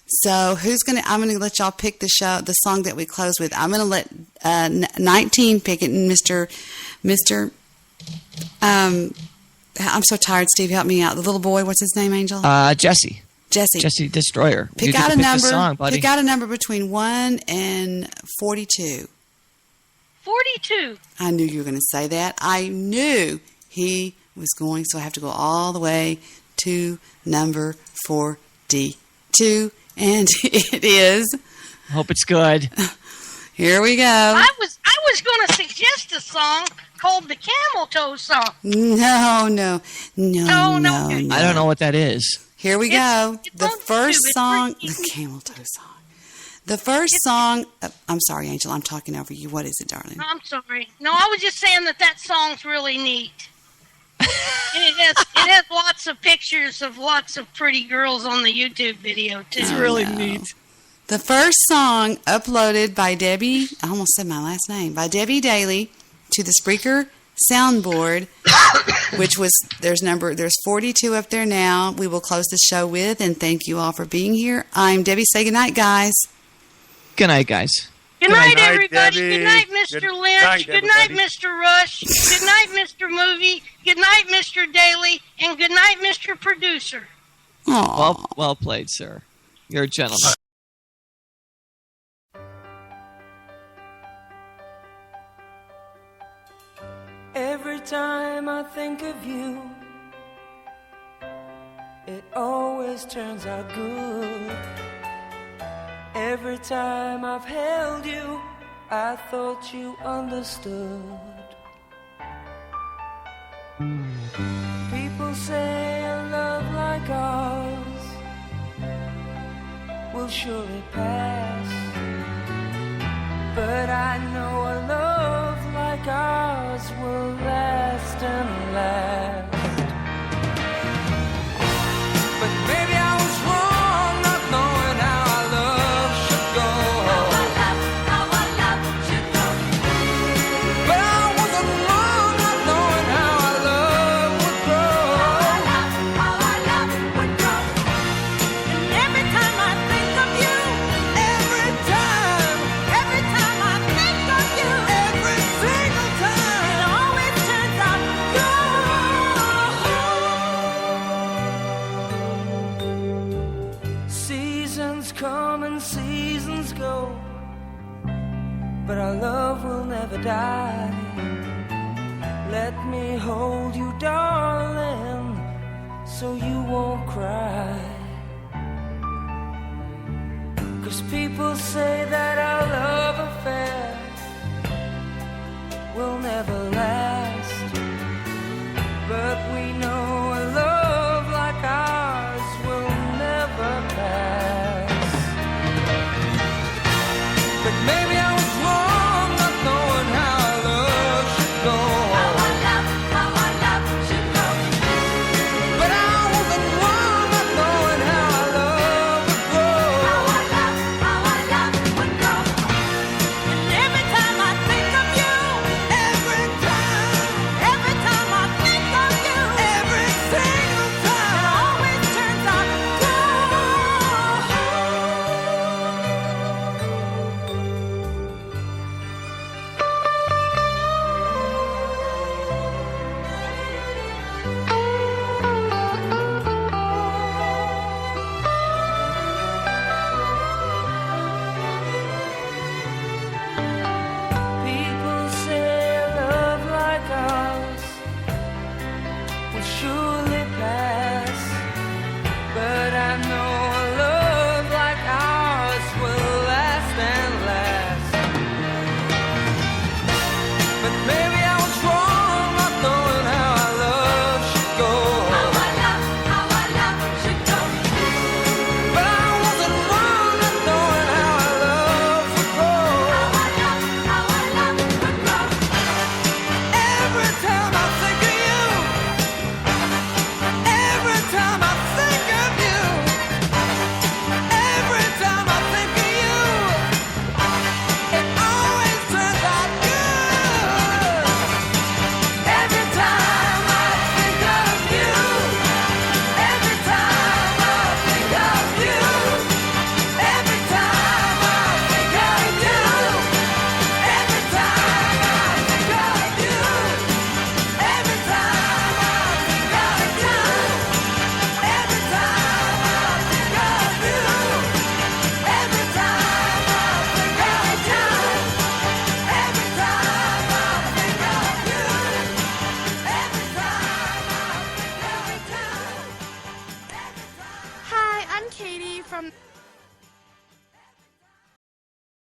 So I'm gonna let y'all pick the song that we close with. I'm gonna let 19 pick it, and Mr. I'm so tired. Steve, help me out. The little boy, what's his name, Angel? Jesse. Jesse Destroyer. Pick out a number. Pick out a number between 1 and 42. 42. I knew you were going to say that. I knew he was going, so I have to go all the way to number 42, and it is. Hope it's good. Here we go. I was going to suggest a song called the Camel Toe Song. No. I don't know what that is. Here we go. The first song, the Camel Toe Song. The first song, I'm sorry, Angel, I'm talking over you. What is it, darling? I'm sorry. No, I was just saying that song's really neat. And it has lots of pictures of lots of pretty girls on the YouTube video, too. It's really neat. The first song uploaded by Debi, I almost said my last name, by Debi Daly to the Spreaker soundboard, which was, there's 42 up there now. We will close the show with, and thank you all for being here. I'm Debbie. Say goodnight, guys. Good night, guys. Good night, everybody. Debbie. Good night, Mr. Lynch. Good night, Mr. Rush. Good night, Mr. Movie. Good night, Mr. Daly. And good night, Mr. Producer. Well played, sir. You're a gentleman. Every time I think of you, it always turns out good. Every time I've held you, I thought you understood. People say a love like ours will surely pass, but I know a love like ours will last and last. But maybe I was wrong not knowing how our love should go. How our love should go. But I wasn't wrong not knowing how our love would grow. How our love would grow. And every time I think of you, every time I think of you, every single time, it always turns out good. Seasons come and seasons go, but our love will never die. Let me hold you, darling, so you won't cry. 'Cause people say that our love affair will never last.